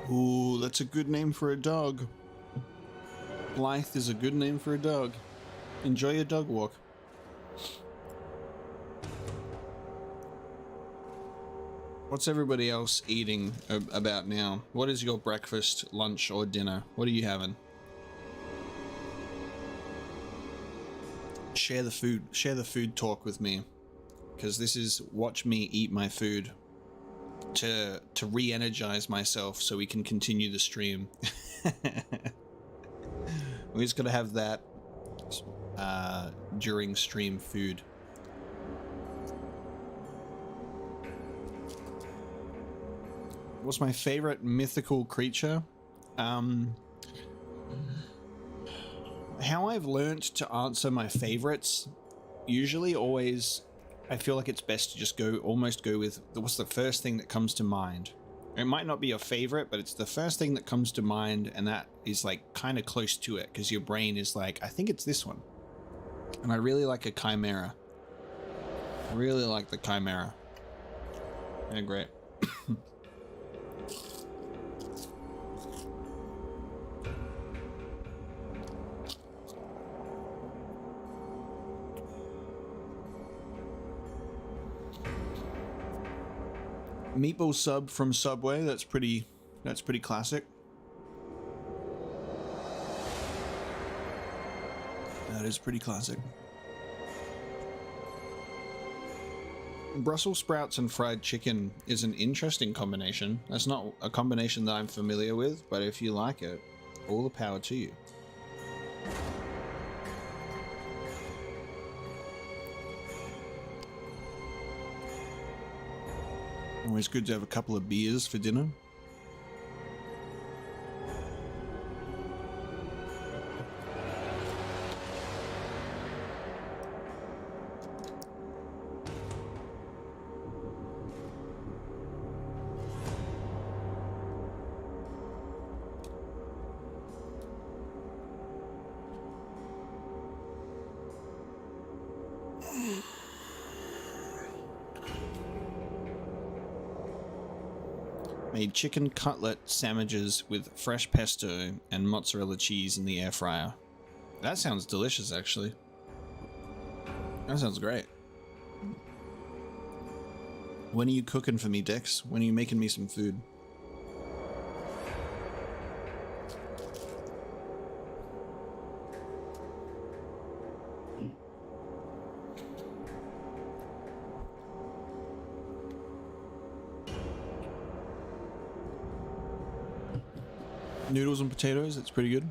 Ooh, that's a good name for a dog. Blythe is a good name for a dog. Enjoy your dog walk. What's everybody else eating about now? What is your breakfast, lunch, or dinner? What are you having? Share the food. Share the food talk with me, because this is watch me eat my food to re-energize myself so we can continue the stream. We just gotta have that during stream food. What's my favorite mythical creature? How I've learned to answer my favorites, usually always, I feel like it's best to just almost go with what's the first thing that comes to mind. It might not be your favorite, but it's the first thing that comes to mind, and that is like kind of close to it, because your brain is like, I think it's this one. And I really like a chimera. I really like the chimera. Yeah, great. Meatball sub from Subway, that's pretty classic. That is pretty classic. Brussels sprouts and fried chicken is an interesting combination. That's not a combination that I'm familiar with, but if you like it, all the power to you. Always good to have a couple of beers for dinner. Made chicken cutlet sandwiches with fresh pesto and mozzarella cheese in the air fryer. That sounds delicious, actually. That sounds great. When are you cooking for me, Dex? When are you making me some food? Noodles and potatoes, that's pretty good.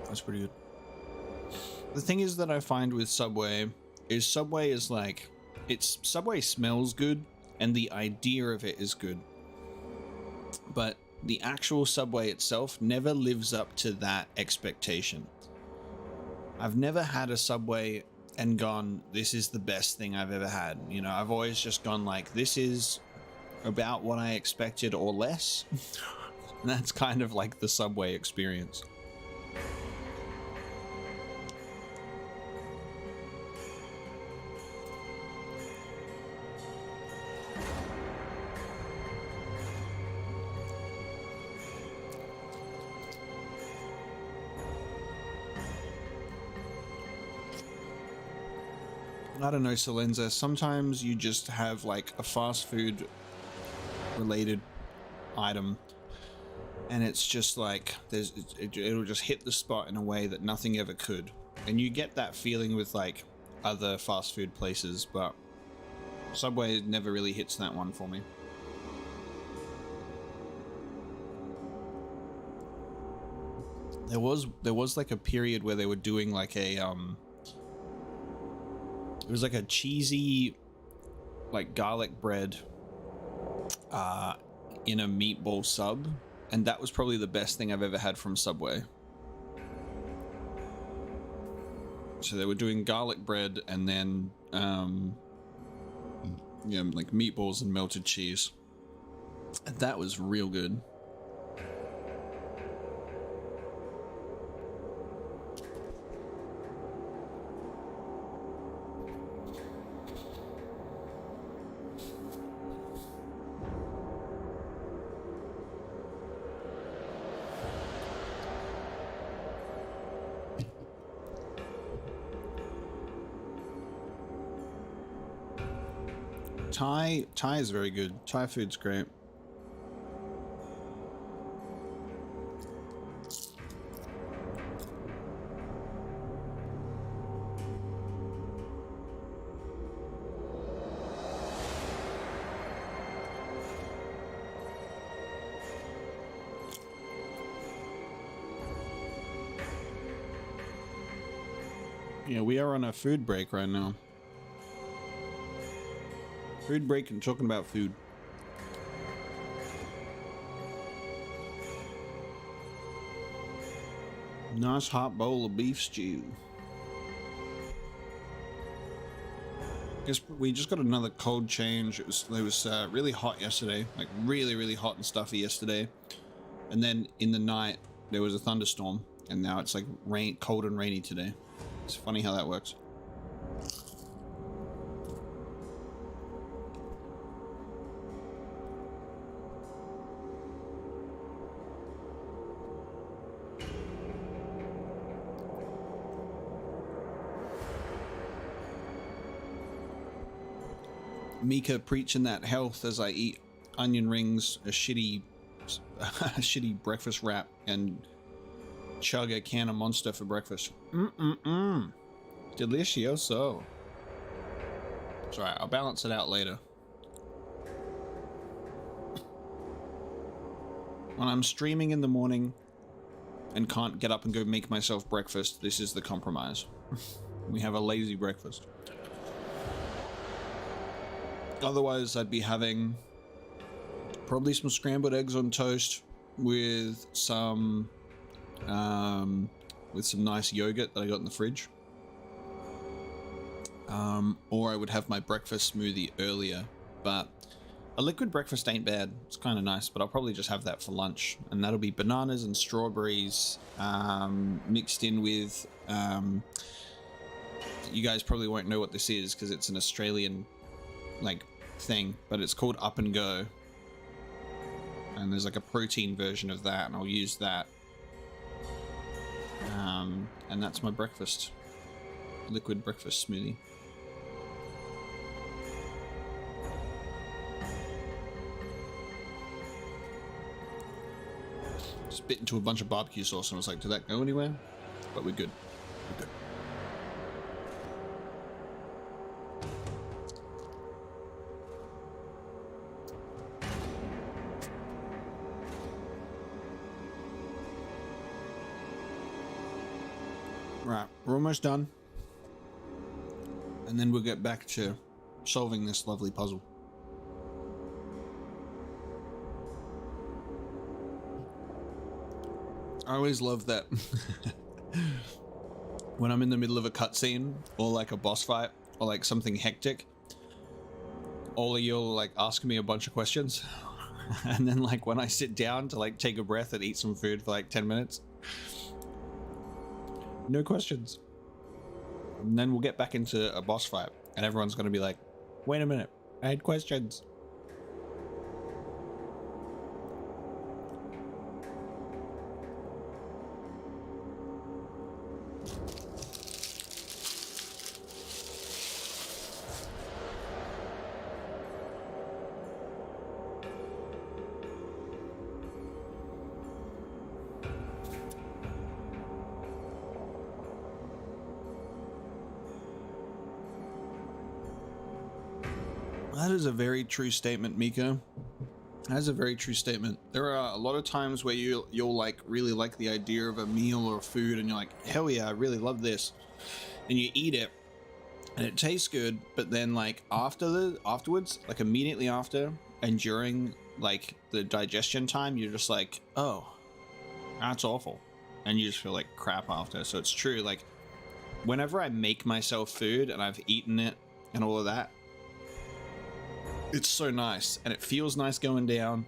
That's pretty good. The thing is that I find with Subway is like, Subway smells good and the idea of it is good, but the actual Subway itself never lives up to that expectation. I've never had a Subway and gone, this is the best thing I've ever had. You know, I've always just gone like, this is about what I expected or less. And that's kind of like the Subway experience. I don't know, Salenza, sometimes you just have like a fast food related item and it's just like it'll just hit the spot in a way that nothing ever could, and you get that feeling with like other fast food places, but Subway never really hits that one for me. There was like a period where they were doing like a it was like a cheesy like garlic bread in a meatball sub, and that was probably the best thing I've ever had from Subway. So they were doing garlic bread and then yeah, like meatballs and melted cheese. And that was real good. Thai is very good. Thai food's great. Yeah, we are on a food break right now. Food break and talking about food. Nice hot bowl of beef stew. Guess we just got another cold change. It was really hot yesterday, like really hot and stuffy yesterday, and then in the night there was a thunderstorm, and now it's like cold and rainy today. It's funny how that works. Mika preaching that health as I eat onion rings, a shitty breakfast wrap, and chug a can of Monster for breakfast. Delicioso. It's alright, I'll balance it out later. When I'm streaming in the morning and can't get up and go make myself breakfast, this is the compromise. We have a lazy breakfast. Otherwise, I'd be having probably some scrambled eggs on toast with some nice yogurt that I got in the fridge. Or I would have my breakfast smoothie earlier, but a liquid breakfast ain't bad. It's kind of nice, but I'll probably just have that for lunch, and that'll be bananas and strawberries mixed in with you guys probably won't know what this is because it's an Australian like thing, but it's called Up and Go, and there's like a protein version of that, and I'll use that, and that's my breakfast, liquid breakfast smoothie. Just bit into a bunch of barbecue sauce and I was like, did that go anywhere? But we're good. We're good. Right, we're almost done. And then we'll get back to solving this lovely puzzle. I always love that when I'm in the middle of a cutscene or like a boss fight or like something hectic, all of you are like asking me a bunch of questions. And then like when I sit down to like take a breath and eat some food for like 10 minutes, no questions. And then we'll get back into a boss fight and everyone's going to be like, wait a minute, I had questions. That is a very true statement, Mika. That is a very true statement. There are a lot of times where you'll like really like the idea of a meal or food and you're like, hell yeah, I really love this. And you eat it and it tastes good, but then like afterwards, like immediately after and during like the digestion time, you're just like, oh, that's awful. And you just feel like crap after. So it's true, like whenever I make myself food and I've eaten it and all of that, it's so nice, and it feels nice going down,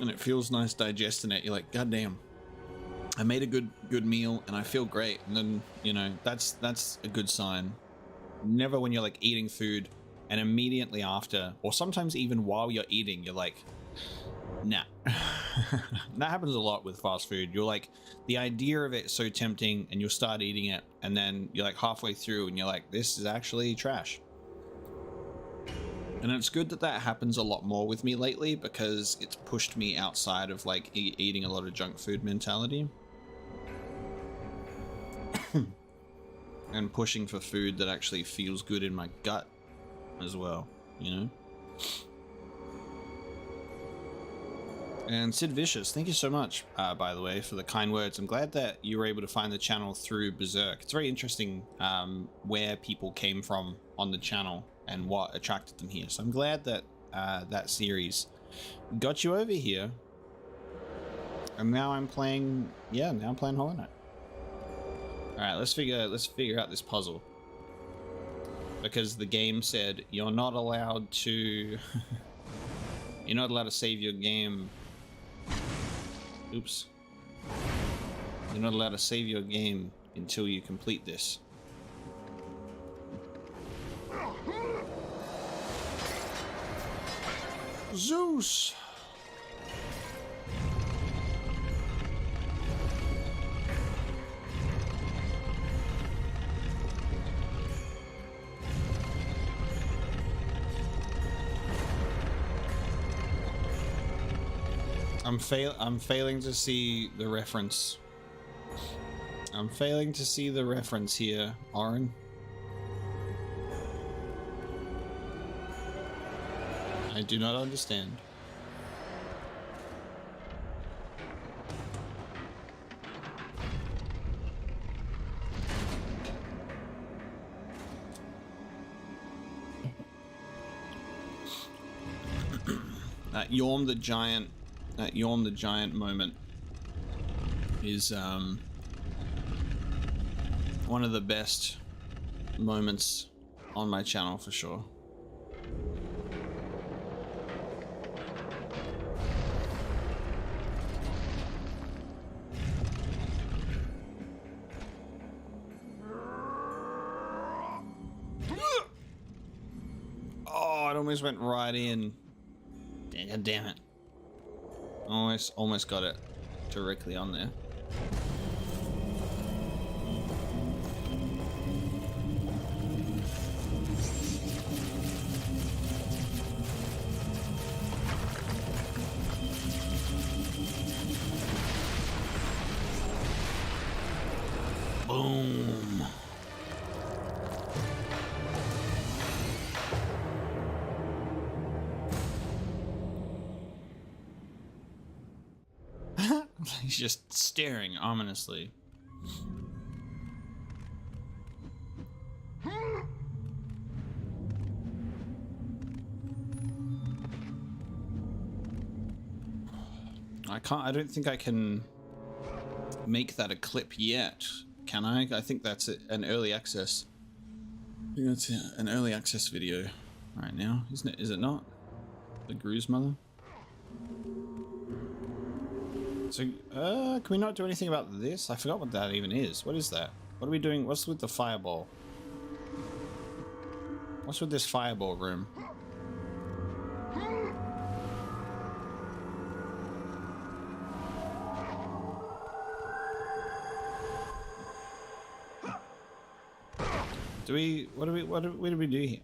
and it feels nice digesting it. You're like, God damn, I made a good meal, and I feel great. And then, you know, that's a good sign. Never when you're like eating food, and immediately after, or sometimes even while you're eating, you're like, nah. That happens a lot with fast food. You're like, the idea of it is so tempting, and you'll start eating it, and then you're like halfway through, and you're like, this is actually trash. And it's good that that happens a lot more with me lately, because it's pushed me outside of like eating a lot of junk food mentality. And pushing for food that actually feels good in my gut as well, you know? And Sid Vicious, thank you so much, by the way, for the kind words. I'm glad that you were able to find the channel through Berserk. It's very interesting where people came from on the channel and what attracted them here. So I'm glad that that series got you over here. And now I'm playing, yeah, now I'm playing Hollow Knight. All right, let's figure out this puzzle. Because the game said you're not allowed to you're not allowed to save your game. Oops. You're not allowed to save your game until you complete this. Zeus! I'm failing to see the reference. I'm failing to see the reference here, Oren. I do not understand. That Yhorm the Giant moment is one of the best moments on my channel for sure. Oh, it almost went right in. God damn it. Almost got it directly on there. Boom. He's just staring ominously. I don't think I can make that a clip yet, can I? I think that's an early access. I think that's an early access video right now, isn't it? Is it not? The Gru's mother? So, can we not do anything about this? I forgot what that even is. What is that? What are we doing? What's with the fireball? What's with this fireball room? What do we do here?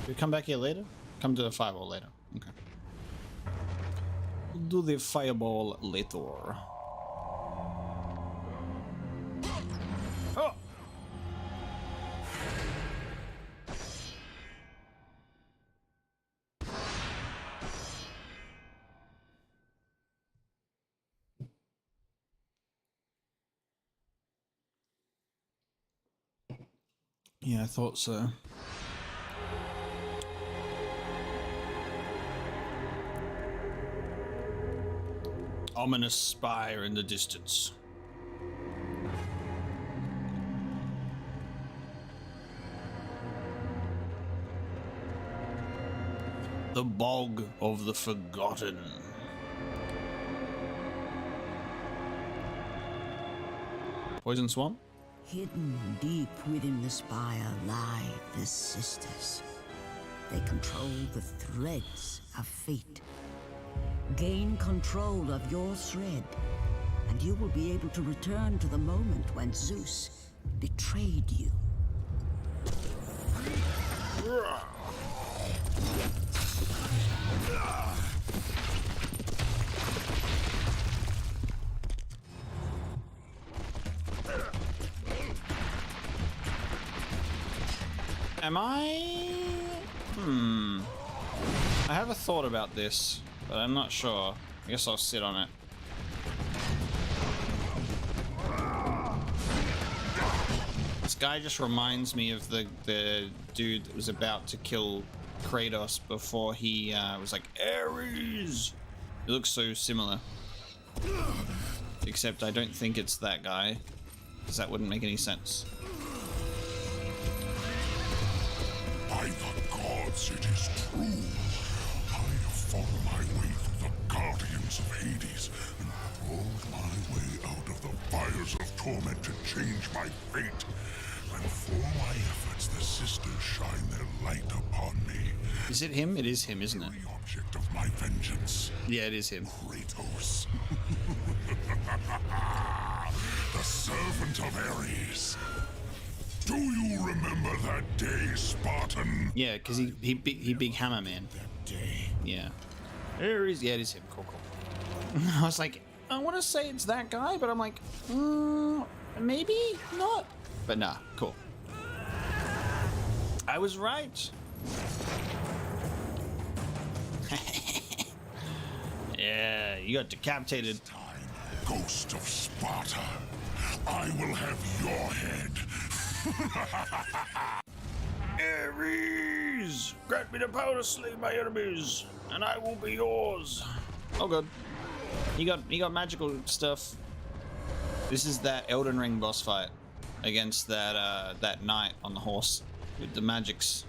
Do we come back here later? Come to the fireball later. Okay. We'll do the fireball later. Oh! Yeah, I thought so. Ominous spire in the distance. The bog of the forgotten. Poison swamp? Hidden deep within the spire lie the sisters. They control the threads of fate. Gain control of your thread, and you will be able to return to the moment when Zeus betrayed you. Am I? I have a thought about this, but I'm not sure. I guess I'll sit on it. This guy just reminds me of the dude that was about to kill Kratos before he was like, Ares! It looks so similar. Except I don't think it's that guy, because that wouldn't make any sense. By the gods, it is true. I have fought my way through the guardians of Hades and crawled my way out of the fires of torment to change my fate. And for my efforts, the sisters shine their light upon me. Is it him? It is him, isn't it? The object of my vengeance. Yeah, it is him. Kratos. The servant of Ares. Do you remember that day, Spartan? Yeah, because he big hammer man. That day. Yeah. Ares. Yeah, it is him. Cool, cool. I was like, I want to say it's that guy, but I'm like, maybe not. But nah, cool. I was right. Yeah, you got decapitated. Time, ghost of Sparta. I will have your head. Ares! Grant me the power to slay my enemies, and I will be yours. Oh god. He got magical stuff. This is that Elden Ring boss fight against that knight on the horse with the magics.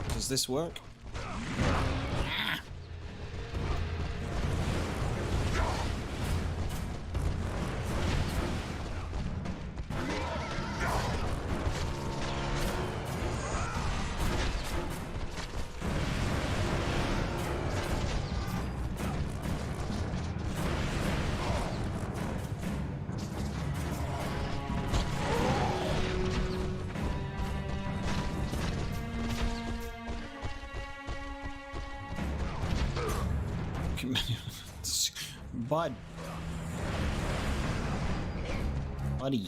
Does this work? Buddy.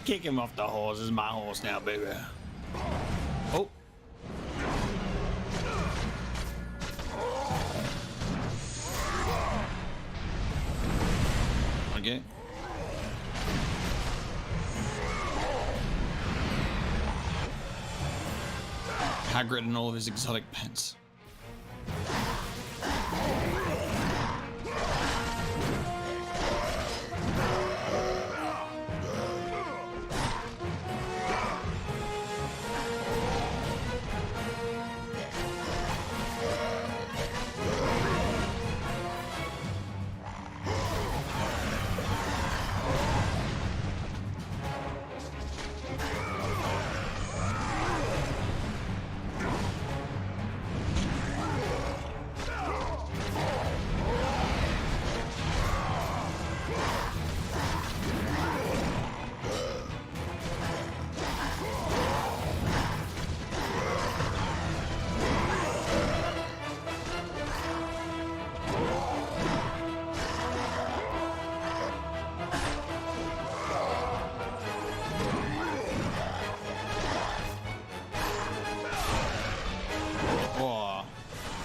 Kick him off the horse. This is my horse now, baby. Oh. Okay. Hagrid and all of his exotic pets.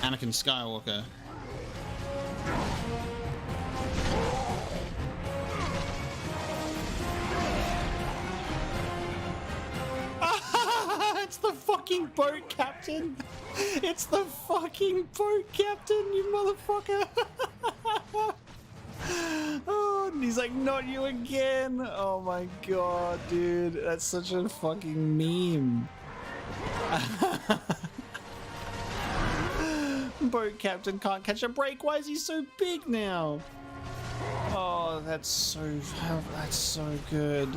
Anakin Skywalker. fucking boat captain. It's the fucking boat captain, you motherfucker. Oh, and he's like, not you again. Oh my god, dude. That's such a fucking meme. Boat captain can't catch a break. Why is he so big now? Oh, that's so good.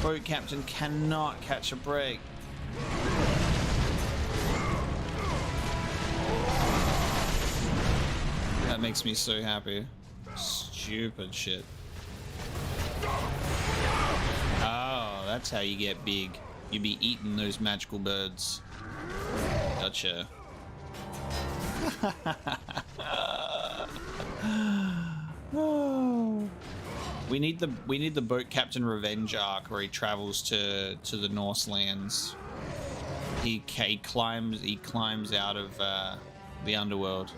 Boat captain cannot catch a break. That makes me so happy. Stupid shit. Oh, that's how you get big. You be eating those magical birds. Gotcha. Oh. We need the boat captain revenge arc where he travels to the Norse lands. He climbs out of the Underworld.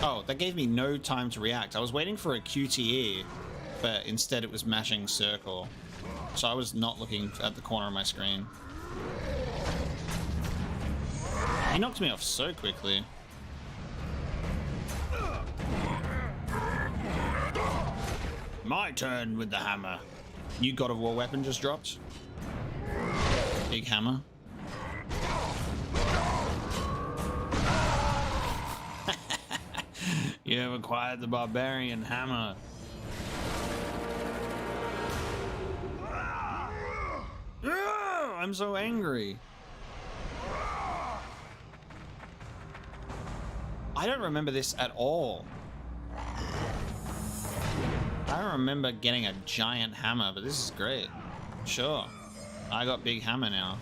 Oh, that gave me no time to react. I was waiting for a QTE, but instead it was mashing circle. So I was not looking at the corner of my screen. He knocked me off so quickly. My turn with the hammer. New God of War weapon just dropped. Big hammer. You have acquired the Barbarian hammer. I'm so angry. I don't remember this at all. I don't remember getting a giant hammer, but this is great. Sure. I got big hammer now.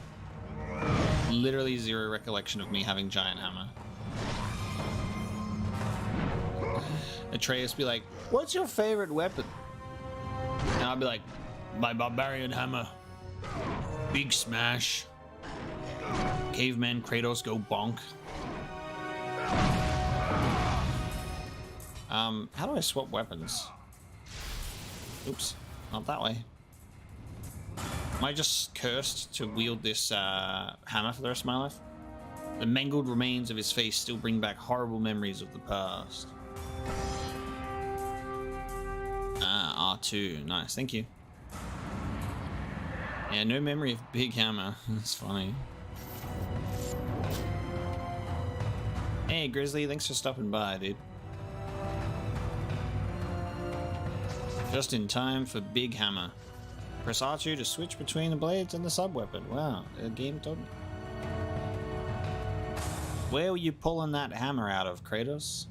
Literally zero recollection of me having giant hammer. Atreus be like, what's your favorite weapon? And I'll be like, my barbarian hammer. Big smash. Caveman Kratos go bonk. How do I swap weapons? Oops, not that way. Am I just cursed to wield this hammer for the rest of my life? The mangled remains of his face still bring back horrible memories of the past. R2, nice, thank you. Yeah, no memory of big hammer. That's funny. Hey, Grizzly, thanks for stopping by, dude. Just in time for big hammer. Press R2 to switch between the blades and the sub-weapon. Wow, the game told me. Where were you pulling that hammer out of, Kratos?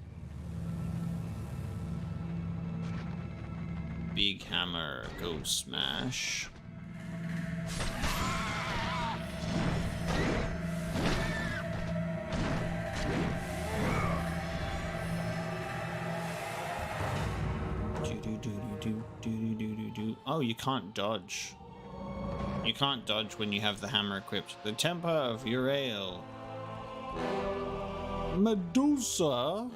Big hammer, go smash. Oh, you can't dodge. You can't dodge when you have the hammer equipped. The temper of Euryale. Medusa.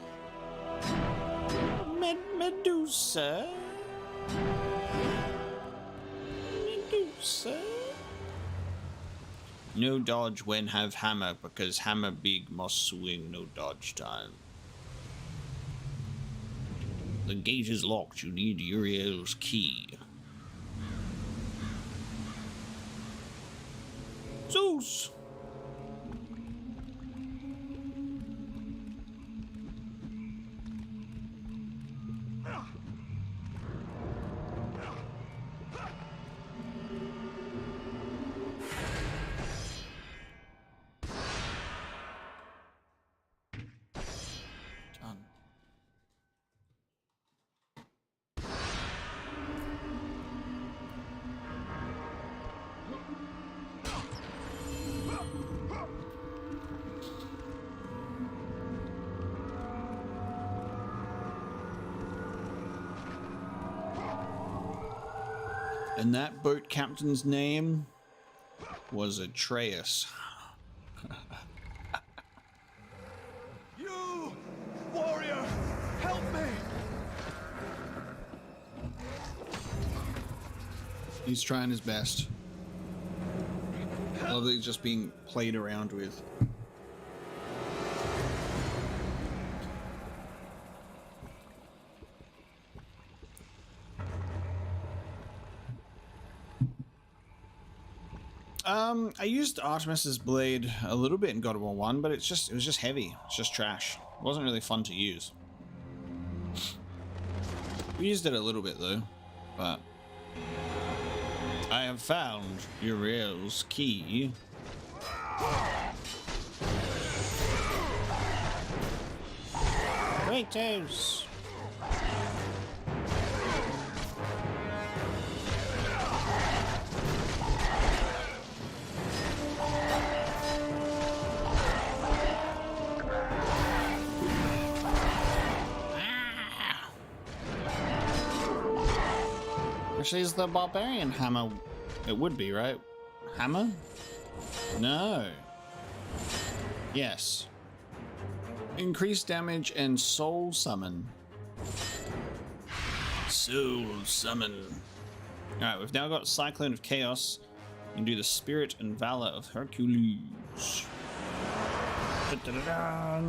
Medusa. Medusa. No dodge when have hammer, because hammer big must swing, no dodge time. The gate is locked, you need Euryale's key. Zeus! And that boat captain's name was Atreus. He's trying his best. I love that he's just being played around with. I used Artemis's blade a little bit in God of War 1, but it was just heavy. It's just trash. It wasn't really fun to use. We used it a little bit though, but I have found Euryale's key. Kratos! Actually, is the Barbarian hammer? It would be, right? Hammer? No. Yes. Increased damage and soul summon. Soul summon. Alright, we've now got Cyclone of Chaos. We can do the Spirit and Valor of Hercules. Da-da-da-da.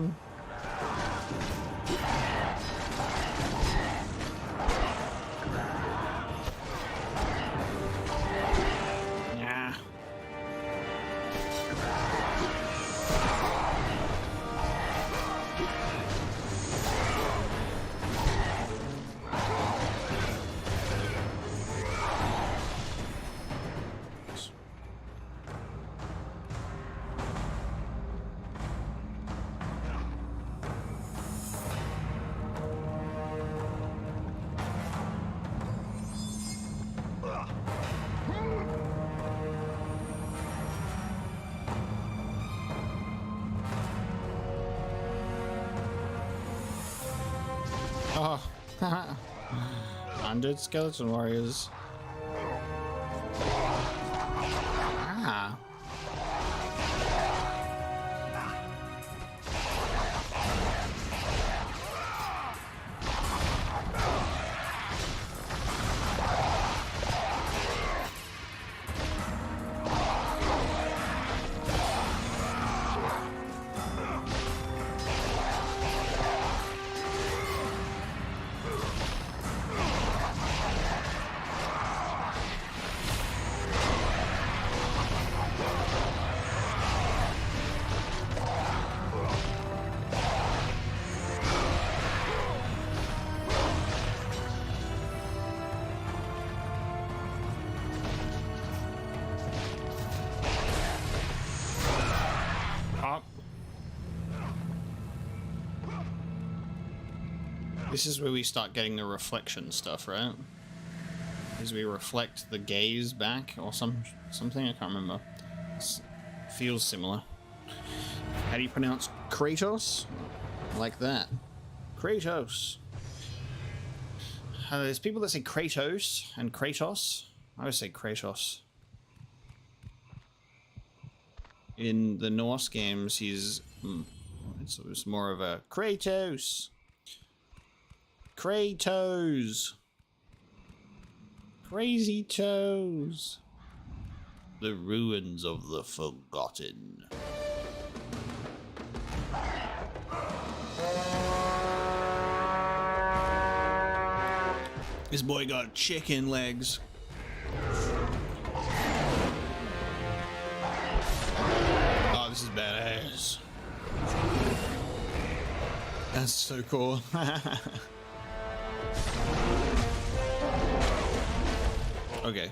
Oh, 100 skeleton warriors. Ah. This is where we start getting the reflection stuff, right? As we reflect the gaze back or something, I can't remember. Feels similar. How do you pronounce Kratos? Like that. Kratos. There's people that say Kratos and Kratos. I always say Kratos. In the Norse games, he's... it's more of a Kratos. Kratos. Crazy toes. The ruins of the forgotten. This boy got chicken legs. Oh, this is badass. That's so cool. Okay.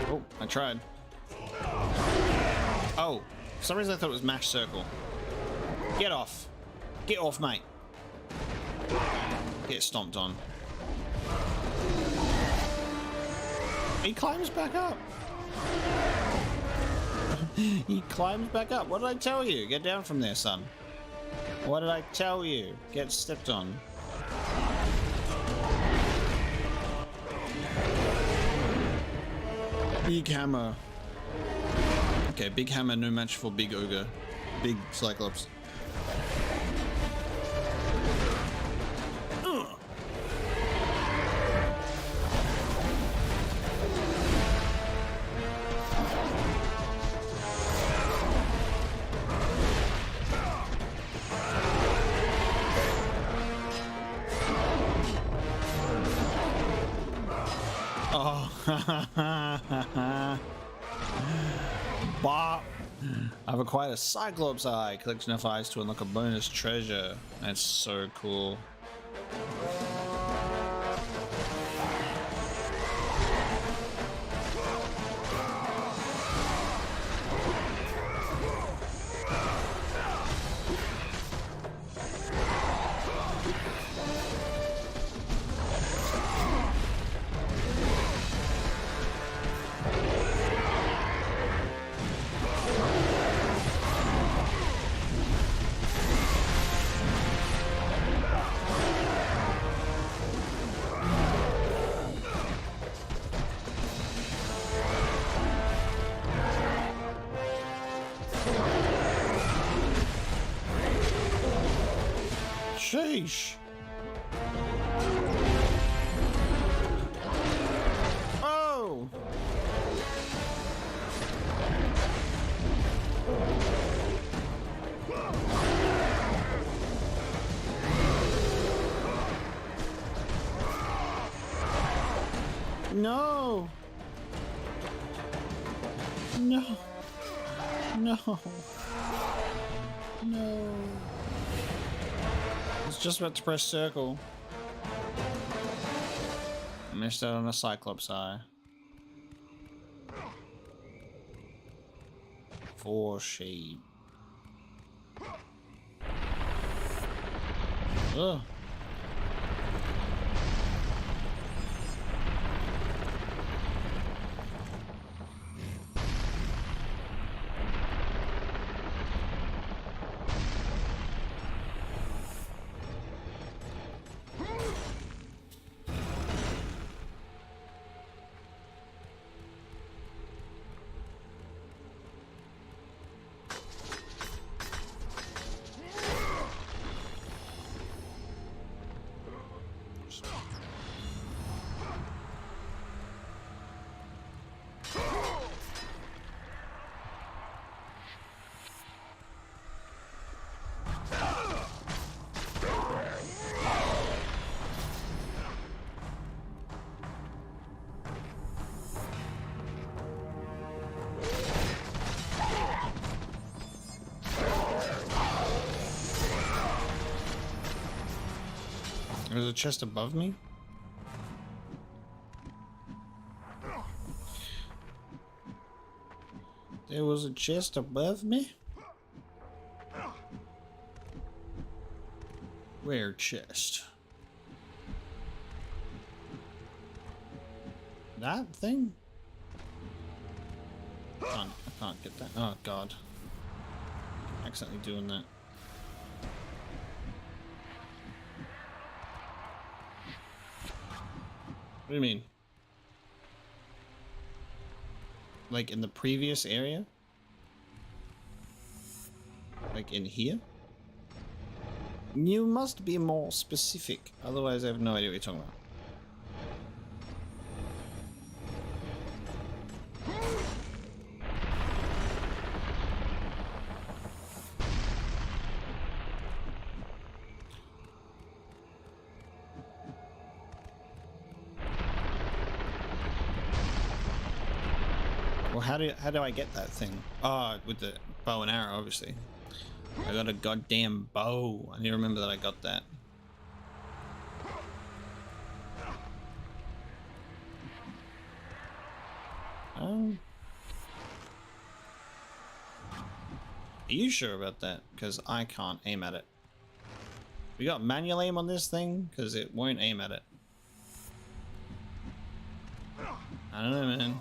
Oh, I tried. Oh, for some reason I thought it was mash circle. Get off. Get off, mate. Get stomped on. He climbs back up. He climbs back up. What did I tell you? Get down from there, son. What did I tell you? Get stepped on. Big hammer. Okay, big hammer, no match for big ogre. Big cyclops. Bop! I've acquired a Cyclops eye. Collect enough eyes to unlock a bonus treasure. That's so cool. Sheesh. Oh. No. No. No. No. I was just about to press circle. Missed out on a Cyclops eye. For shade. Ugh. There's a chest above me? There was a chest above me? Where chest? That thing? I can't get that. Oh god. Accidentally doing that. What do you mean? Like in the previous area? Like in here? You must be more specific, otherwise I have no idea what you're talking about. How do I get that thing? Oh, with the bow and arrow, obviously. I got a goddamn bow. I need to remember that I got that. Are you sure about that? Because I can't aim at it. We got manual aim on this thing? Because it won't aim at it. I don't know, man.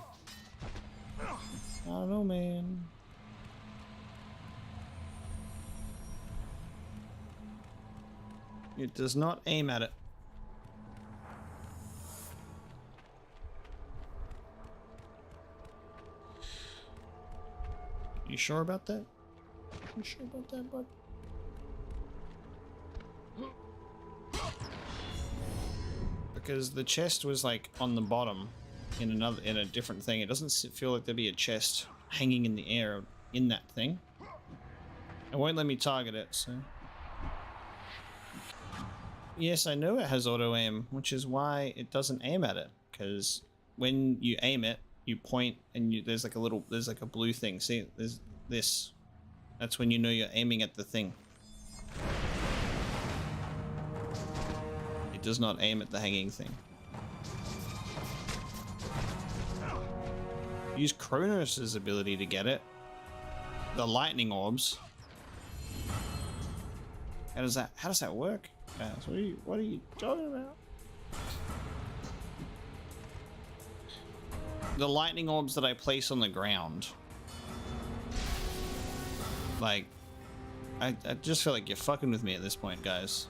I don't know, man. It does not aim at it. You sure about that? You sure about that, bud? Because the chest was like on the bottom in a different thing. It doesn't feel like there'd be a chest hanging in the air in that thing. It won't let me target it, so. Yes, I know it has auto aim, which is why it doesn't aim at it, because when you aim it, you point and there's like a blue thing. See, there's this. That's when you know you're aiming at the thing. It does not aim at the hanging thing. Use Kronos' ability to get it. The lightning orbs. How does that work? Guys, what are you talking about? The lightning orbs that I place on the ground. Like, I just feel like you're fucking with me at this point, guys.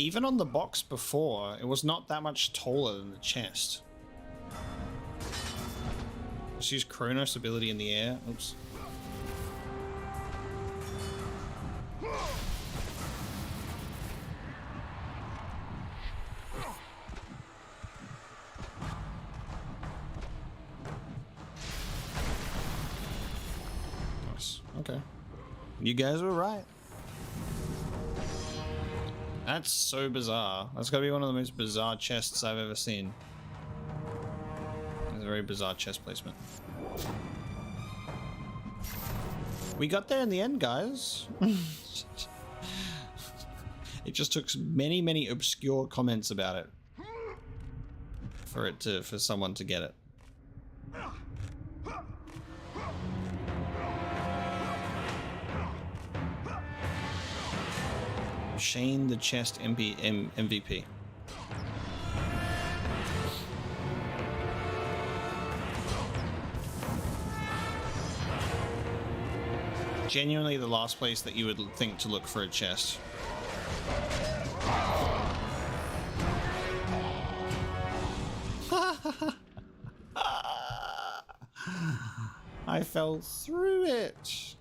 Even on the box before, it was not that much taller than the chest. Let's use Kronos' ability in the air. Oops. Nice. Okay. You guys were right. That's so bizarre. That's gotta be one of the most bizarre chests I've ever seen. It's a very bizarre chest placement. We got there in the end, guys. It just took many, many obscure comments about it for someone to get it. Shane the chest MVP. Genuinely the last place that you would think to look for a chest. I fell through it.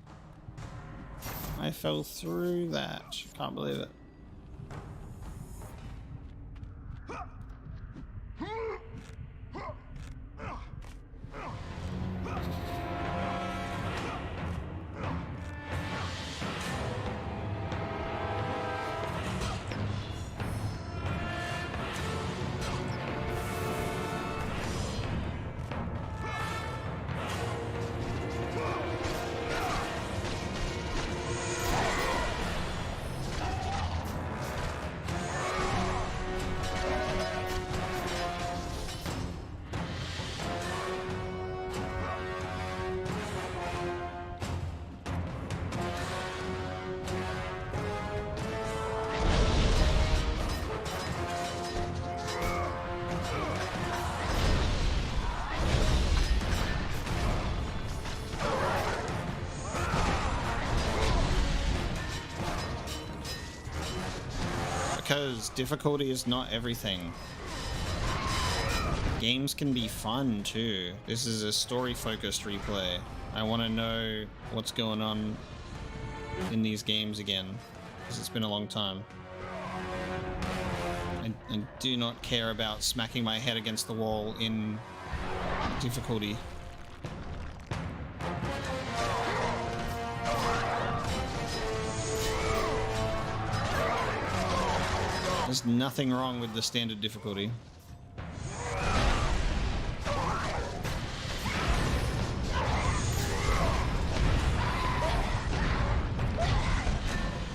I fell through that. Can't believe it. Because difficulty is not everything. Games can be fun too. This is a story-focused replay. I want to know what's going on in these games again, because it's been a long time. I do not care about smacking my head against the wall in difficulty. There's nothing wrong with the standard difficulty.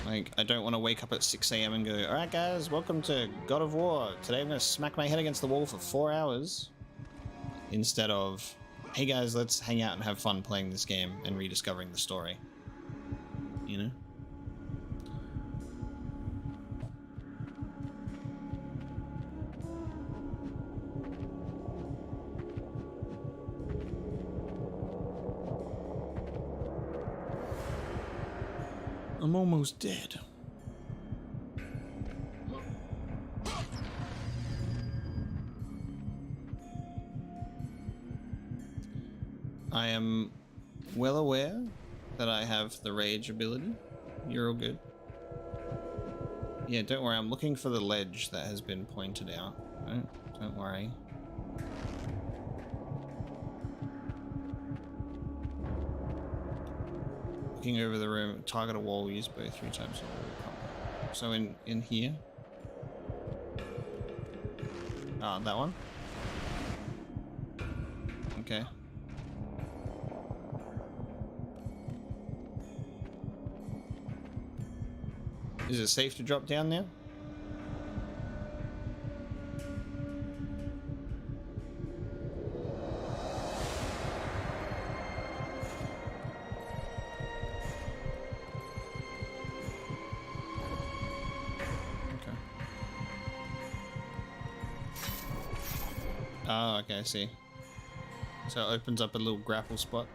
Like, I don't want to wake up at 6 AM and go, alright guys, welcome to God of War. Today I'm going to smack my head against the wall for 4 hours. Instead of, hey guys, let's hang out and have fun playing this game and rediscovering the story. You know? I'm almost dead. I am well aware that I have the rage ability. You're all good. Yeah, don't worry, I'm looking for the ledge that has been pointed out. Don't worry. Looking over the room, target a wall, use both 3 times. So in here. Ah, that one. Okay. Is it safe to drop down there? Oh, okay, I see. So it opens up a little grapple spot.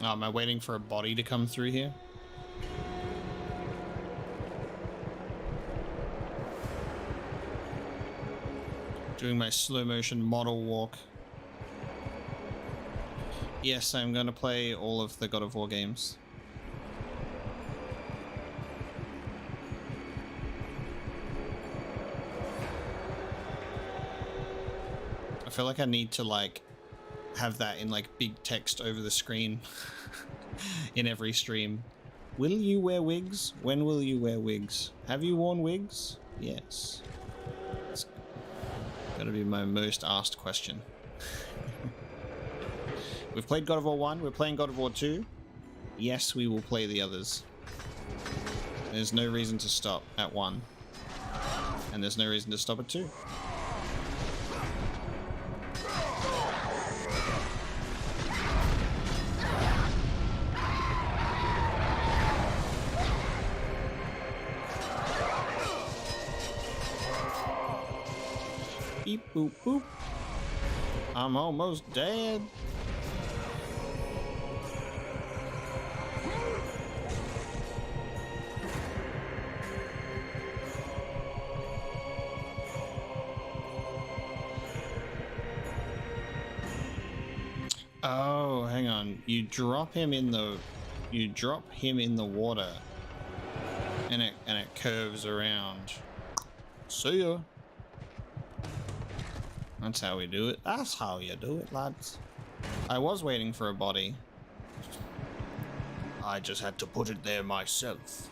Oh, am I waiting for a body to come through here? Doing my slow motion model walk. Yes, I'm going to play all of the God of War games. I feel like I need to like have that in like big text over the screen in every stream. Will you wear wigs? When will you wear wigs? Have you worn wigs? Yes. It's gotta be my most asked question. We've played God of War 1, we're playing God of War 2. Yes, we will play the others. There's no reason to stop at 1. And there's no reason to stop at 2. Beep boop boop. I'm almost dead. Oh, hang on. You drop him in the water and it curves around. See ya. That's how we do it. That's how you do it, lads. I was waiting for a body. I just had to put it there myself.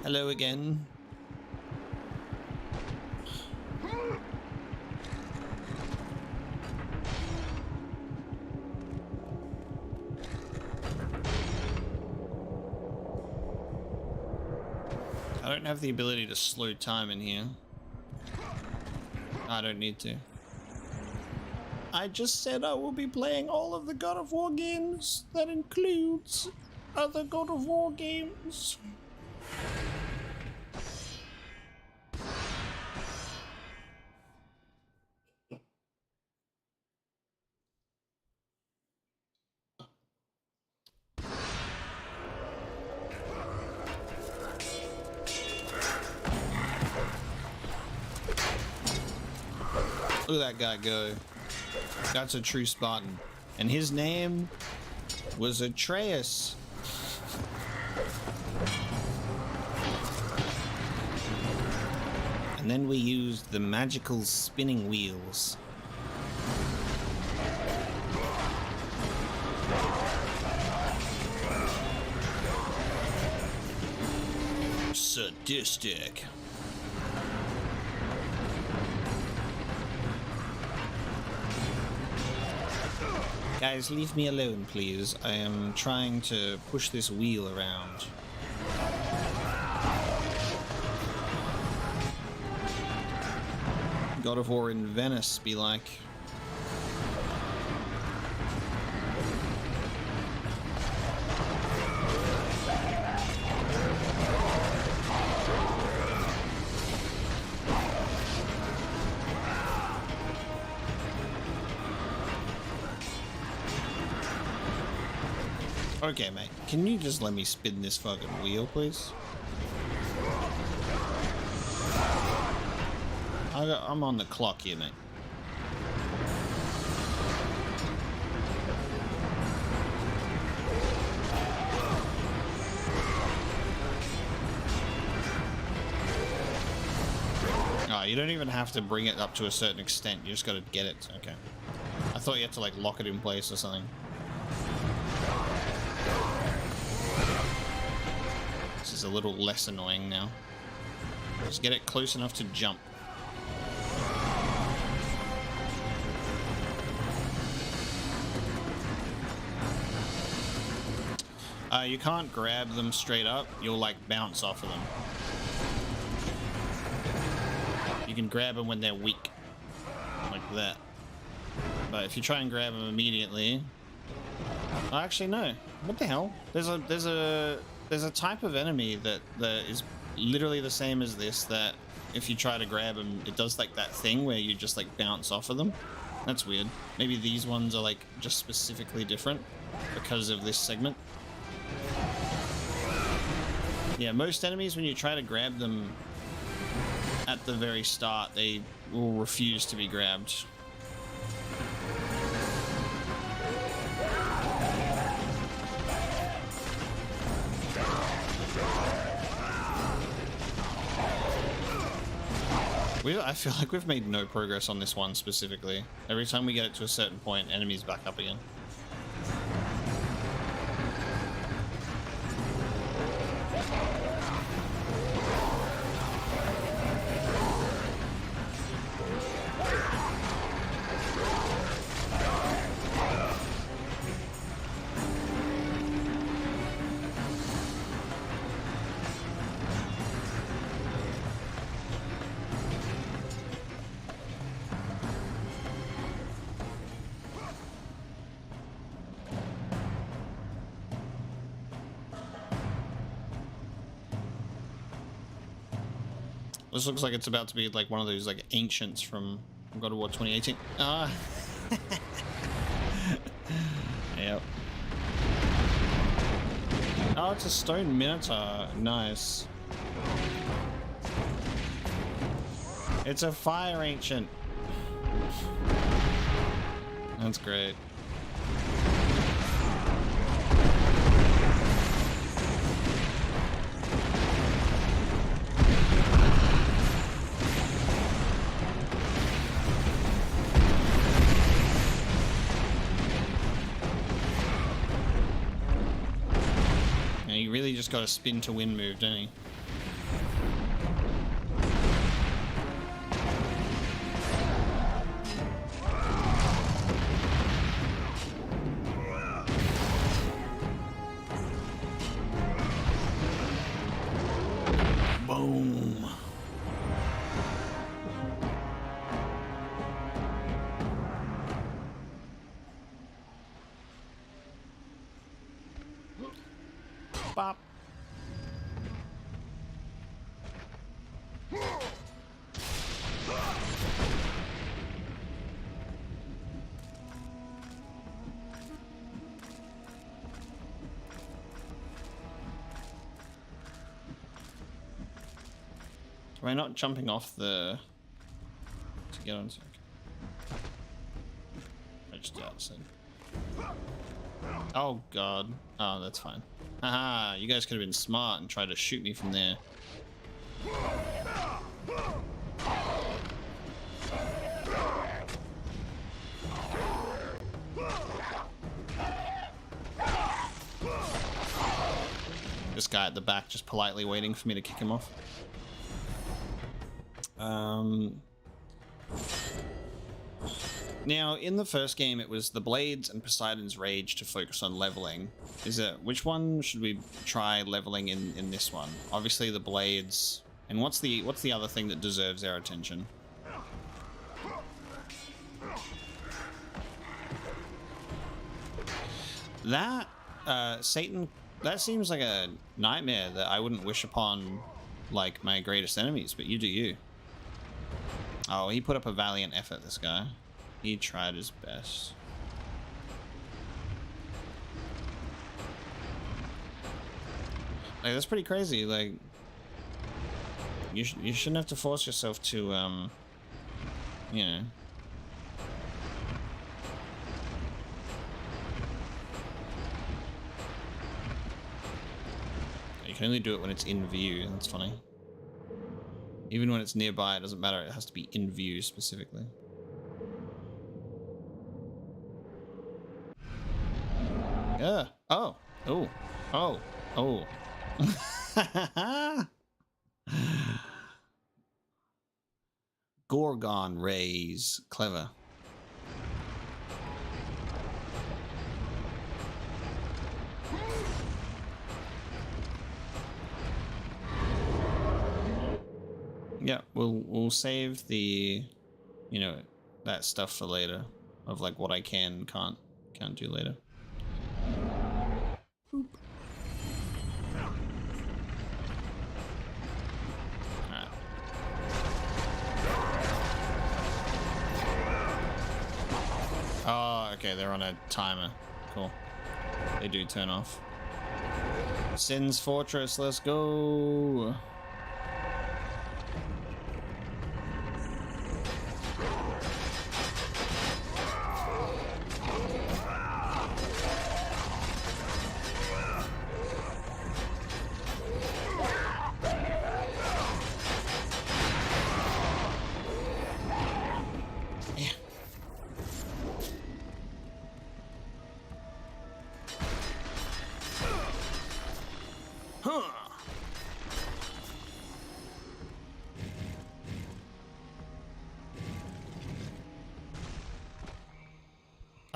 Hello again. I don't have the ability to slow time in here. I don't need to. I just said I will be playing all of the God of War games. That includes other God of War games. Look at that guy go. That's a true Spartan. And his name was Atreus. And then we used the magical spinning wheels. Sadistic. Guys, leave me alone, please. I am trying to push this wheel around. God of War in Venice be like. Okay, mate. Can you just let me spin this fucking wheel, please? I'm on the clock here, mate. Oh, you don't even have to bring it up to a certain extent. You just gotta get it. Okay. I thought you had to, like, lock it in place or something. This is a little less annoying now. Just get it close enough to jump. You can't grab them straight up. You'll, like, bounce off of them. You can grab them when they're weak. Like that. But if you try and grab them immediately... Oh, actually, no. What the hell? There's a type of enemy that is literally the same as this, that if you try to grab them, it does, like, that thing where you just, like, bounce off of them. That's weird. Maybe these ones are, like, just specifically different because of this segment. Yeah, most enemies, when you try to grab them at the very start, they will refuse to be grabbed. I feel like we've made no progress on this one specifically. Every time we get it to a certain point, enemies back up again. This looks like it's about to be like one of those like ancients from God of War 2018. Ah. Yep. Oh, it's a stone minotaur. Nice. It's a fire ancient. That's great. You really just got a spin to win move, don't you? Boom. Bop. Am I not jumping off the to get on? Just outside. Oh god. Oh, that's fine. Haha, you guys could have been smart and tried to shoot me from there. This guy at the back just politely waiting for me to kick him off. Now, in the first game, it was the Blades and Poseidon's Rage to focus on leveling. Which one should we try leveling in this one? Obviously the Blades. And what's the other thing that deserves our attention? That, Satan, that seems like a nightmare that I wouldn't wish upon, like, my greatest enemies, but you do you. Oh, he put up a valiant effort, this guy. He tried his best. Like, that's pretty crazy. Like, you shouldn't have to force yourself to, you know. You can only do it when it's in view. That's funny. Even when it's nearby, it doesn't matter. It has to be in view specifically. Yeah. Oh. Oh. Oh. Oh. Gorgon rays. Clever. Yeah, we'll save the, you know, that stuff for later, of like what I can can't do later. Boop. Alright. Oh, okay, they're on a timer. Cool. They do turn off. Sin's Fortress, let's go.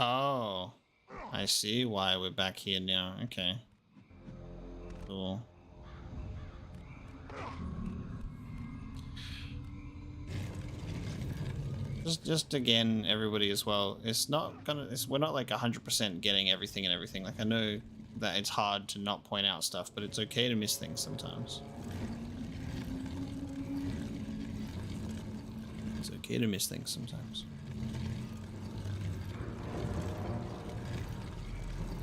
Oh, I see why we're back here now. Okay. Cool. Just again, everybody as well. It's not gonna. We're not like 100% getting everything and everything. Like, I know that it's hard to not point out stuff, but it's okay to miss things sometimes. It's okay to miss things sometimes.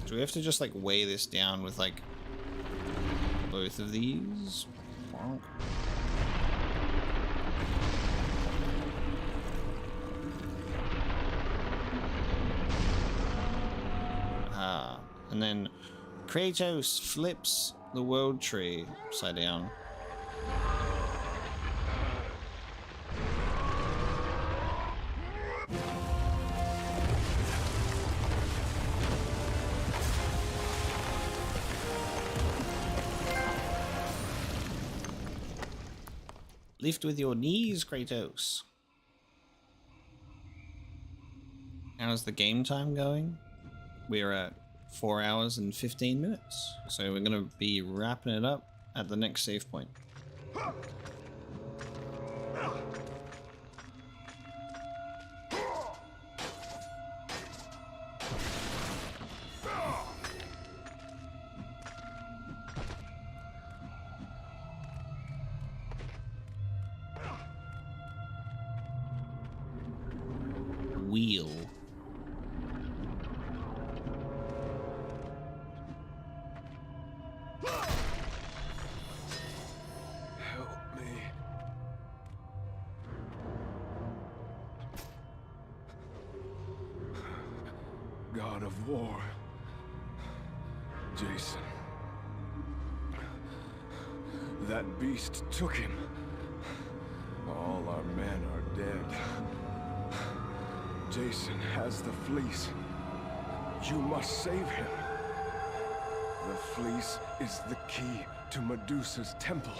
Do we have to just like weigh this down with like both of these? Bonk. Ah, and then Kratos flips the world tree upside down. Lift with your knees, Kratos. How's the game time going? We're at 4 hours and 15 minutes. So we're going to be wrapping it up at the next save point. Wheel. Help me. god of war. Jason. That beast took him. All our men are dead. Jason has the fleece. You must save him. The fleece is the key to Medusa's temple.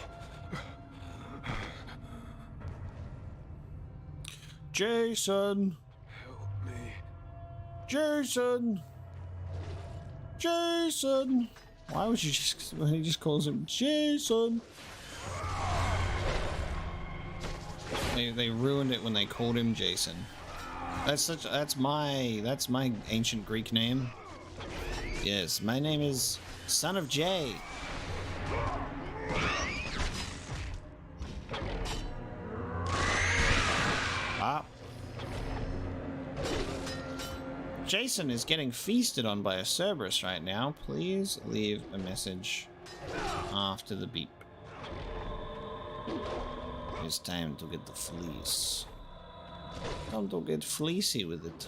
Jason! Help me. Jason! Jason! Why would you just, when he just calls him Jason? They ruined it when they called him Jason. That's my ancient Greek name. Yes, my name is Son of Jay. Ah. Jason is getting feasted on by a Cerberus right now. Please leave a message after the beep. It's time to get the fleece. Time to get fleecy with it.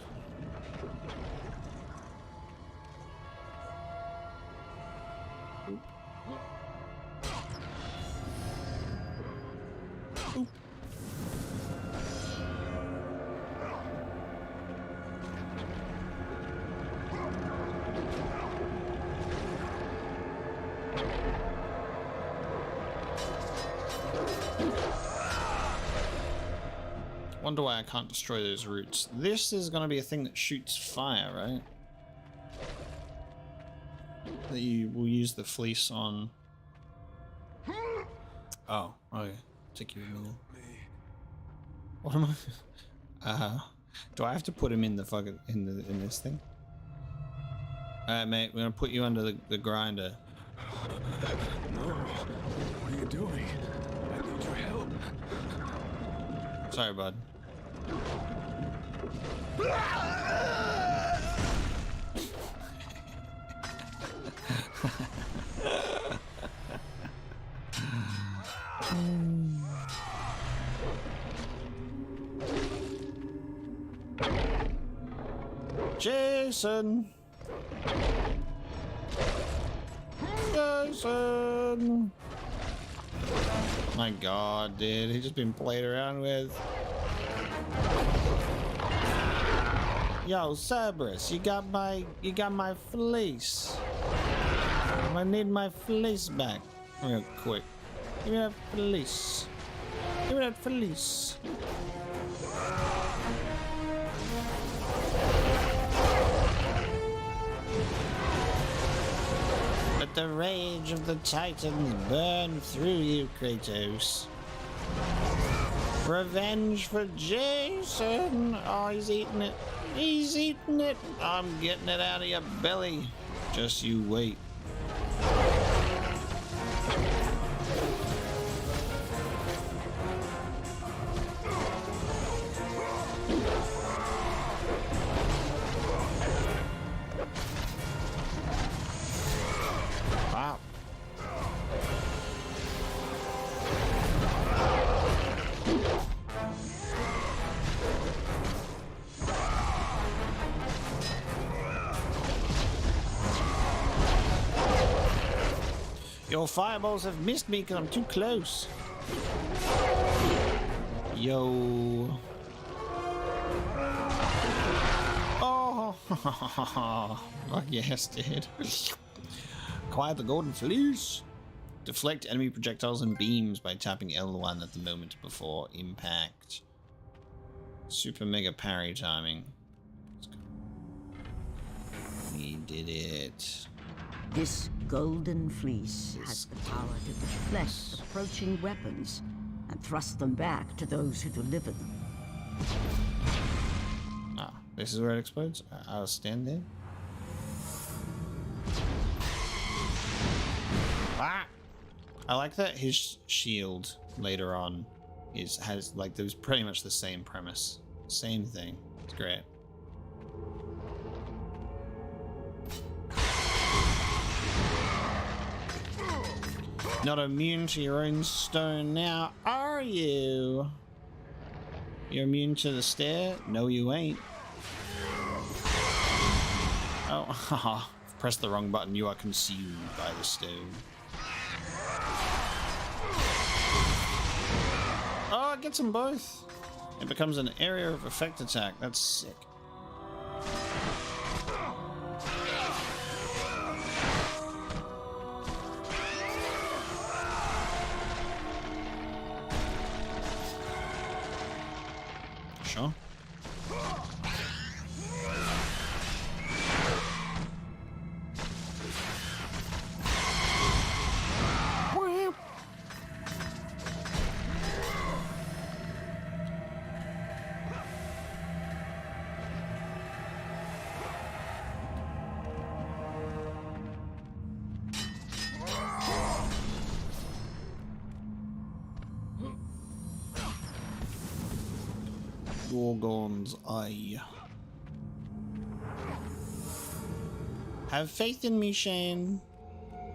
Oop. Oop. Wonder why I can't destroy those roots. This is going to be a thing that shoots fire, right? That you will use the fleece on. Oh, okay. Take you a minute. What am I? Do I have to put him in the fucking in this thing? Alright, mate. We're gonna put you under the grinder. No. What are you doing? I need your help. Sorry, bud. Jason! Jason! My god, dude, he's just been played around with. Yo, Cerberus, you got my fleece. I need my fleece back real quick. Give me that fleece. Give me that fleece. Let the rage of the Titans burn through you, Kratos. Revenge for Jason! Oh, he's eating it. He's eating it. I'm getting it out of your belly. Just you wait. Wow. Your fireballs have missed me because I'm too close. Yo. Oh. Fuck yes, dude. Acquire the Golden Fleece. Deflect enemy projectiles and beams by tapping L1 at the moment before impact. Super mega parry timing. We did it. This Golden Fleece has the power to deflect approaching weapons and thrust them back to those who deliver them. Ah, this is where it explodes? I'll stand there. Ah! I like that his shield later on has like there's pretty much the same premise. Same thing. It's great. Not immune to your own stone now, are you? You're immune to the stare? No, you ain't. Haha, pressed the wrong button. You are consumed by the stone. Oh, it gets them both. It becomes an area of effect attack. That's sick. Sure. Gorgon's eye. Have faith in me, Shane.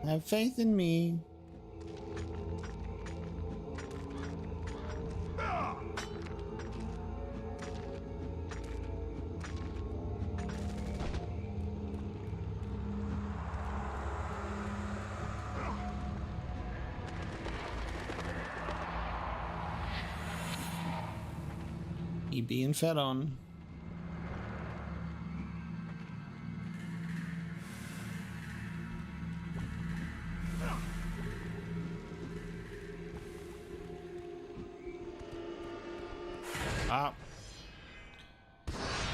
Have faith in me. He being fed on. Ah.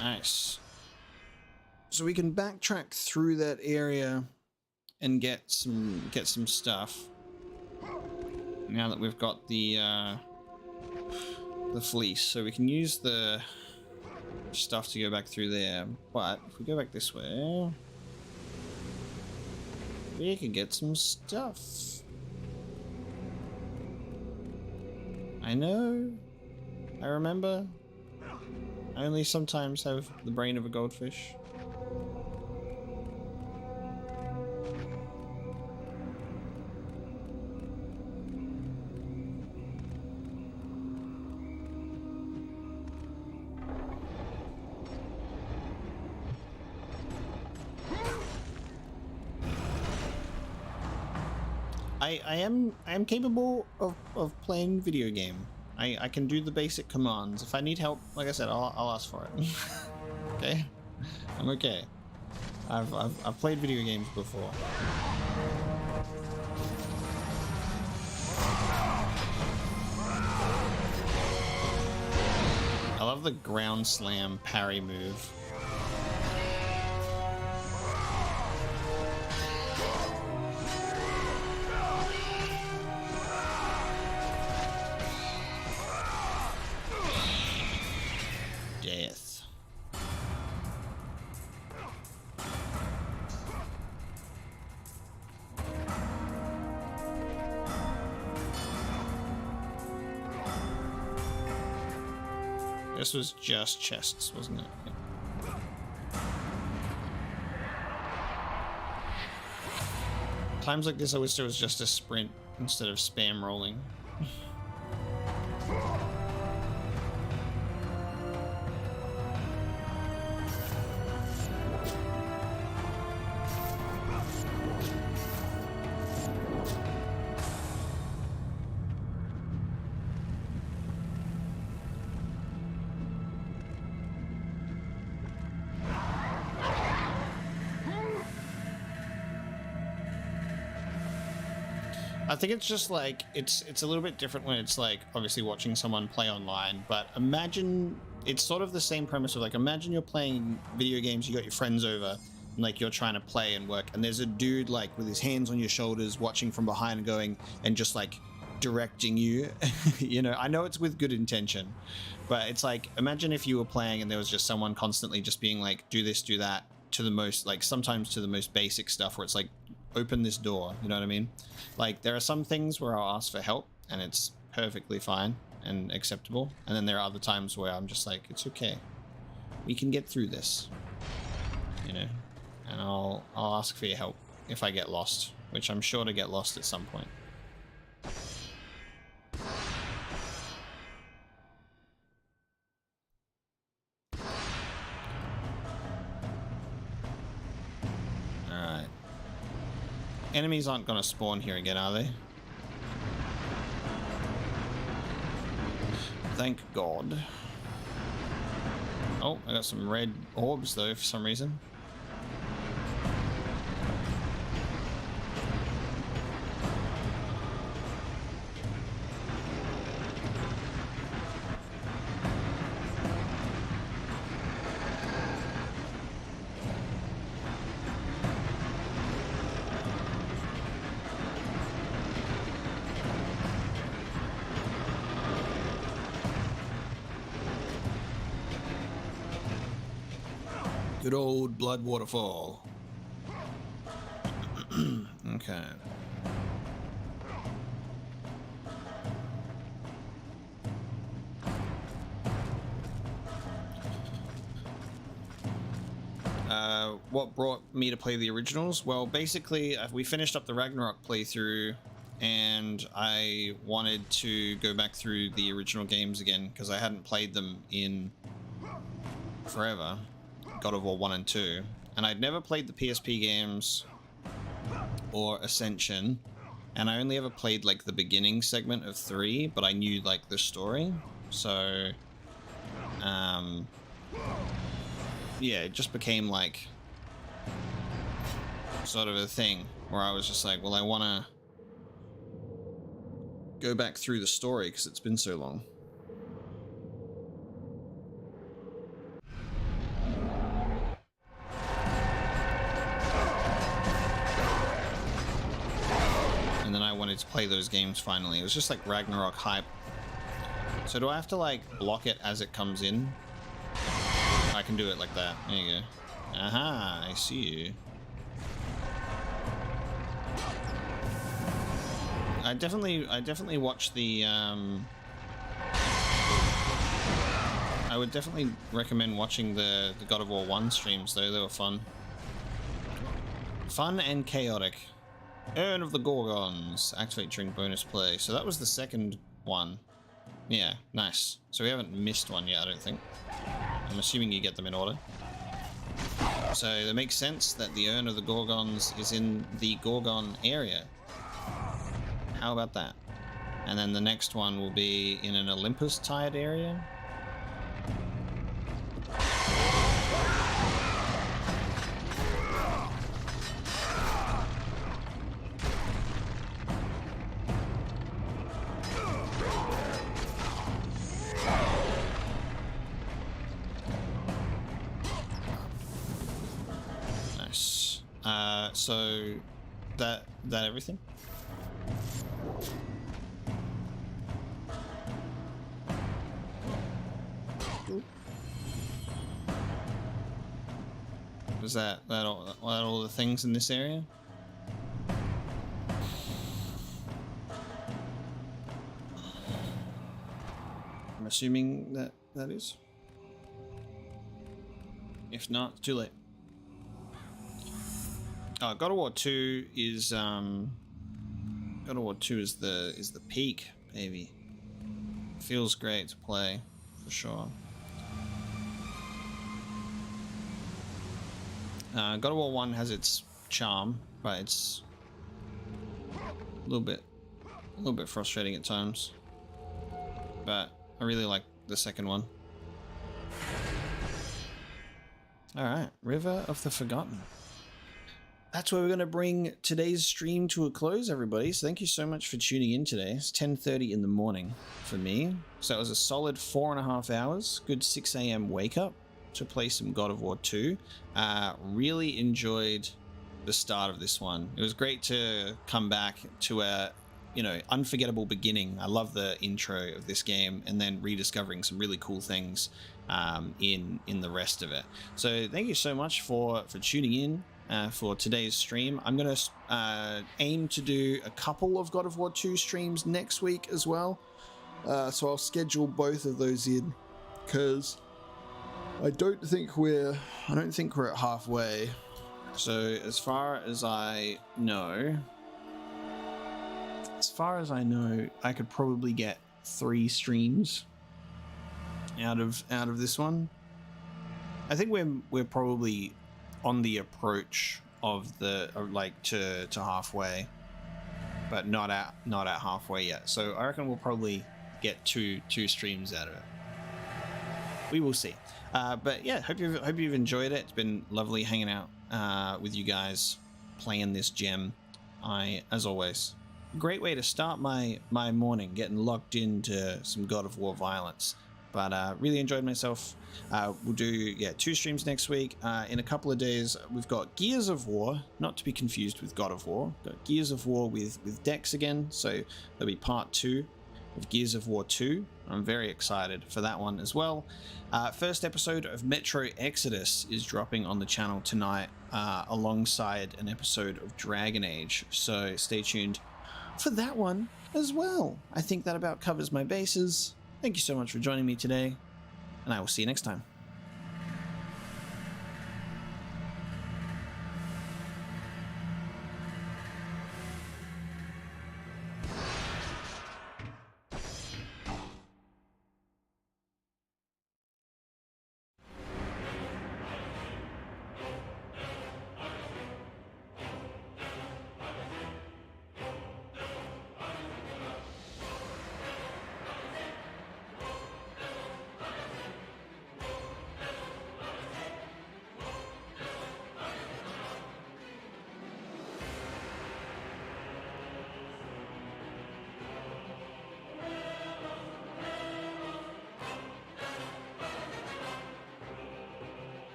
Nice. So we can backtrack through that area and get some stuff. Now that we've got the fleece, so we can use the stuff to go back through there. But if we go back this way, we can get some stuff. I know. I remember. I only sometimes have the brain of a goldfish. I am capable of playing video game. I can do the basic commands. If I need help, like I said, I'll ask for it. Okay, I'm okay. I've played video games before. I love the ground slam parry move. This was just chests, wasn't it? Yeah. Times like this, I wish there was just a sprint instead of spam rolling. I think it's just like, it's a little bit different when it's like obviously watching someone play online, but imagine it's sort of the same premise of like, imagine you're playing video games, you got your friends over, and like you're trying to play and work, and there's a dude like with his hands on your shoulders watching from behind and going and just like directing you. You know, I know it's with good intention, but it's like, imagine if you were playing and there was just someone constantly just being like, do this, do that, to the most, like sometimes to the most basic stuff where it's like, open this door, you know what I mean? Like there are some things where I'll ask for help and it's perfectly fine and acceptable, and then there are other times where I'm just like, it's okay, we can get through this, you know, and I'll ask for your help if I get lost, which I'm sure to get lost at some point. Enemies aren't going to spawn here again, are they? Thank God. Oh, I got some red orbs though for some reason. Good old blood waterfall. Okay. What brought me to play the originals? Well, basically, we finished up the Ragnarok playthrough, and I wanted to go back through the original games again because I hadn't played them in forever. God of War 1 and 2, and I'd never played the PSP games or Ascension, and I only ever played like the beginning segment of 3, but I knew like the story, so yeah, it just became like sort of a thing where I was just like, well, I want to go back through the story because it's been so long. And then I wanted to play those games finally. It was just like Ragnarok hype. So do I have to like block it as it comes in? I can do it like that. There you go. Aha, I see you. I definitely watch the I would definitely recommend watching the God of War 1 streams though. They were fun. Fun and chaotic. Urn of the Gorgons. Activate during bonus play. So that was the second one. Yeah, nice. So we haven't missed one yet, I don't think. I'm assuming you get them in order. So it makes sense that the Urn of the Gorgons is in the Gorgon area. How about that? And then the next one will be in an Olympus-tied area. Nice. So that everything? Was that all the things in this area? I'm assuming that is. If not, it's too late. Oh, God of War 2 is God of War 2 is the peak, baby. Feels great to play, for sure. God of War 1 has its charm, but it's a little bit frustrating at times. But I really like the second one. Alright, River of the Forgotten. That's where we're going to bring today's stream to a close, everybody. So thank you so much for tuning in today. It's 10:30 in the morning for me. So it was a solid 4.5 hours. Good 6 a.m. wake up to play some God of War 2. Really enjoyed the start of this one. It was great to come back to a, unforgettable beginning. I love the intro of this game, and then rediscovering some really cool things in the rest of it. So thank you so much for tuning in for today's stream. I'm going to aim to do a couple of God of War 2 streams next week as well. So I'll schedule both of those in, because I don't think we're at halfway. So as far as I know, I could probably get 3 streams out of this one. I think we're probably on the approach of the like to halfway, but not at halfway yet. So I reckon we'll probably get two streams out of it. We will see. But yeah, hope you've enjoyed it. It's been lovely hanging out with you guys, playing this gem. As always, great way to start my morning, getting locked into some God of War violence. But really enjoyed myself. We'll do 2 streams next week. In a couple of days, we've got Gears of War, not to be confused with God of War. We've got Gears of War with Dex again, so there'll be part 2 of Gears of War 2. I'm very excited for that one as well. First episode of Metro Exodus is dropping on the channel tonight, alongside an episode of Dragon Age, so stay tuned for that one as well. I think that about covers my bases. Thank you so much for joining me today, and I will see you next time.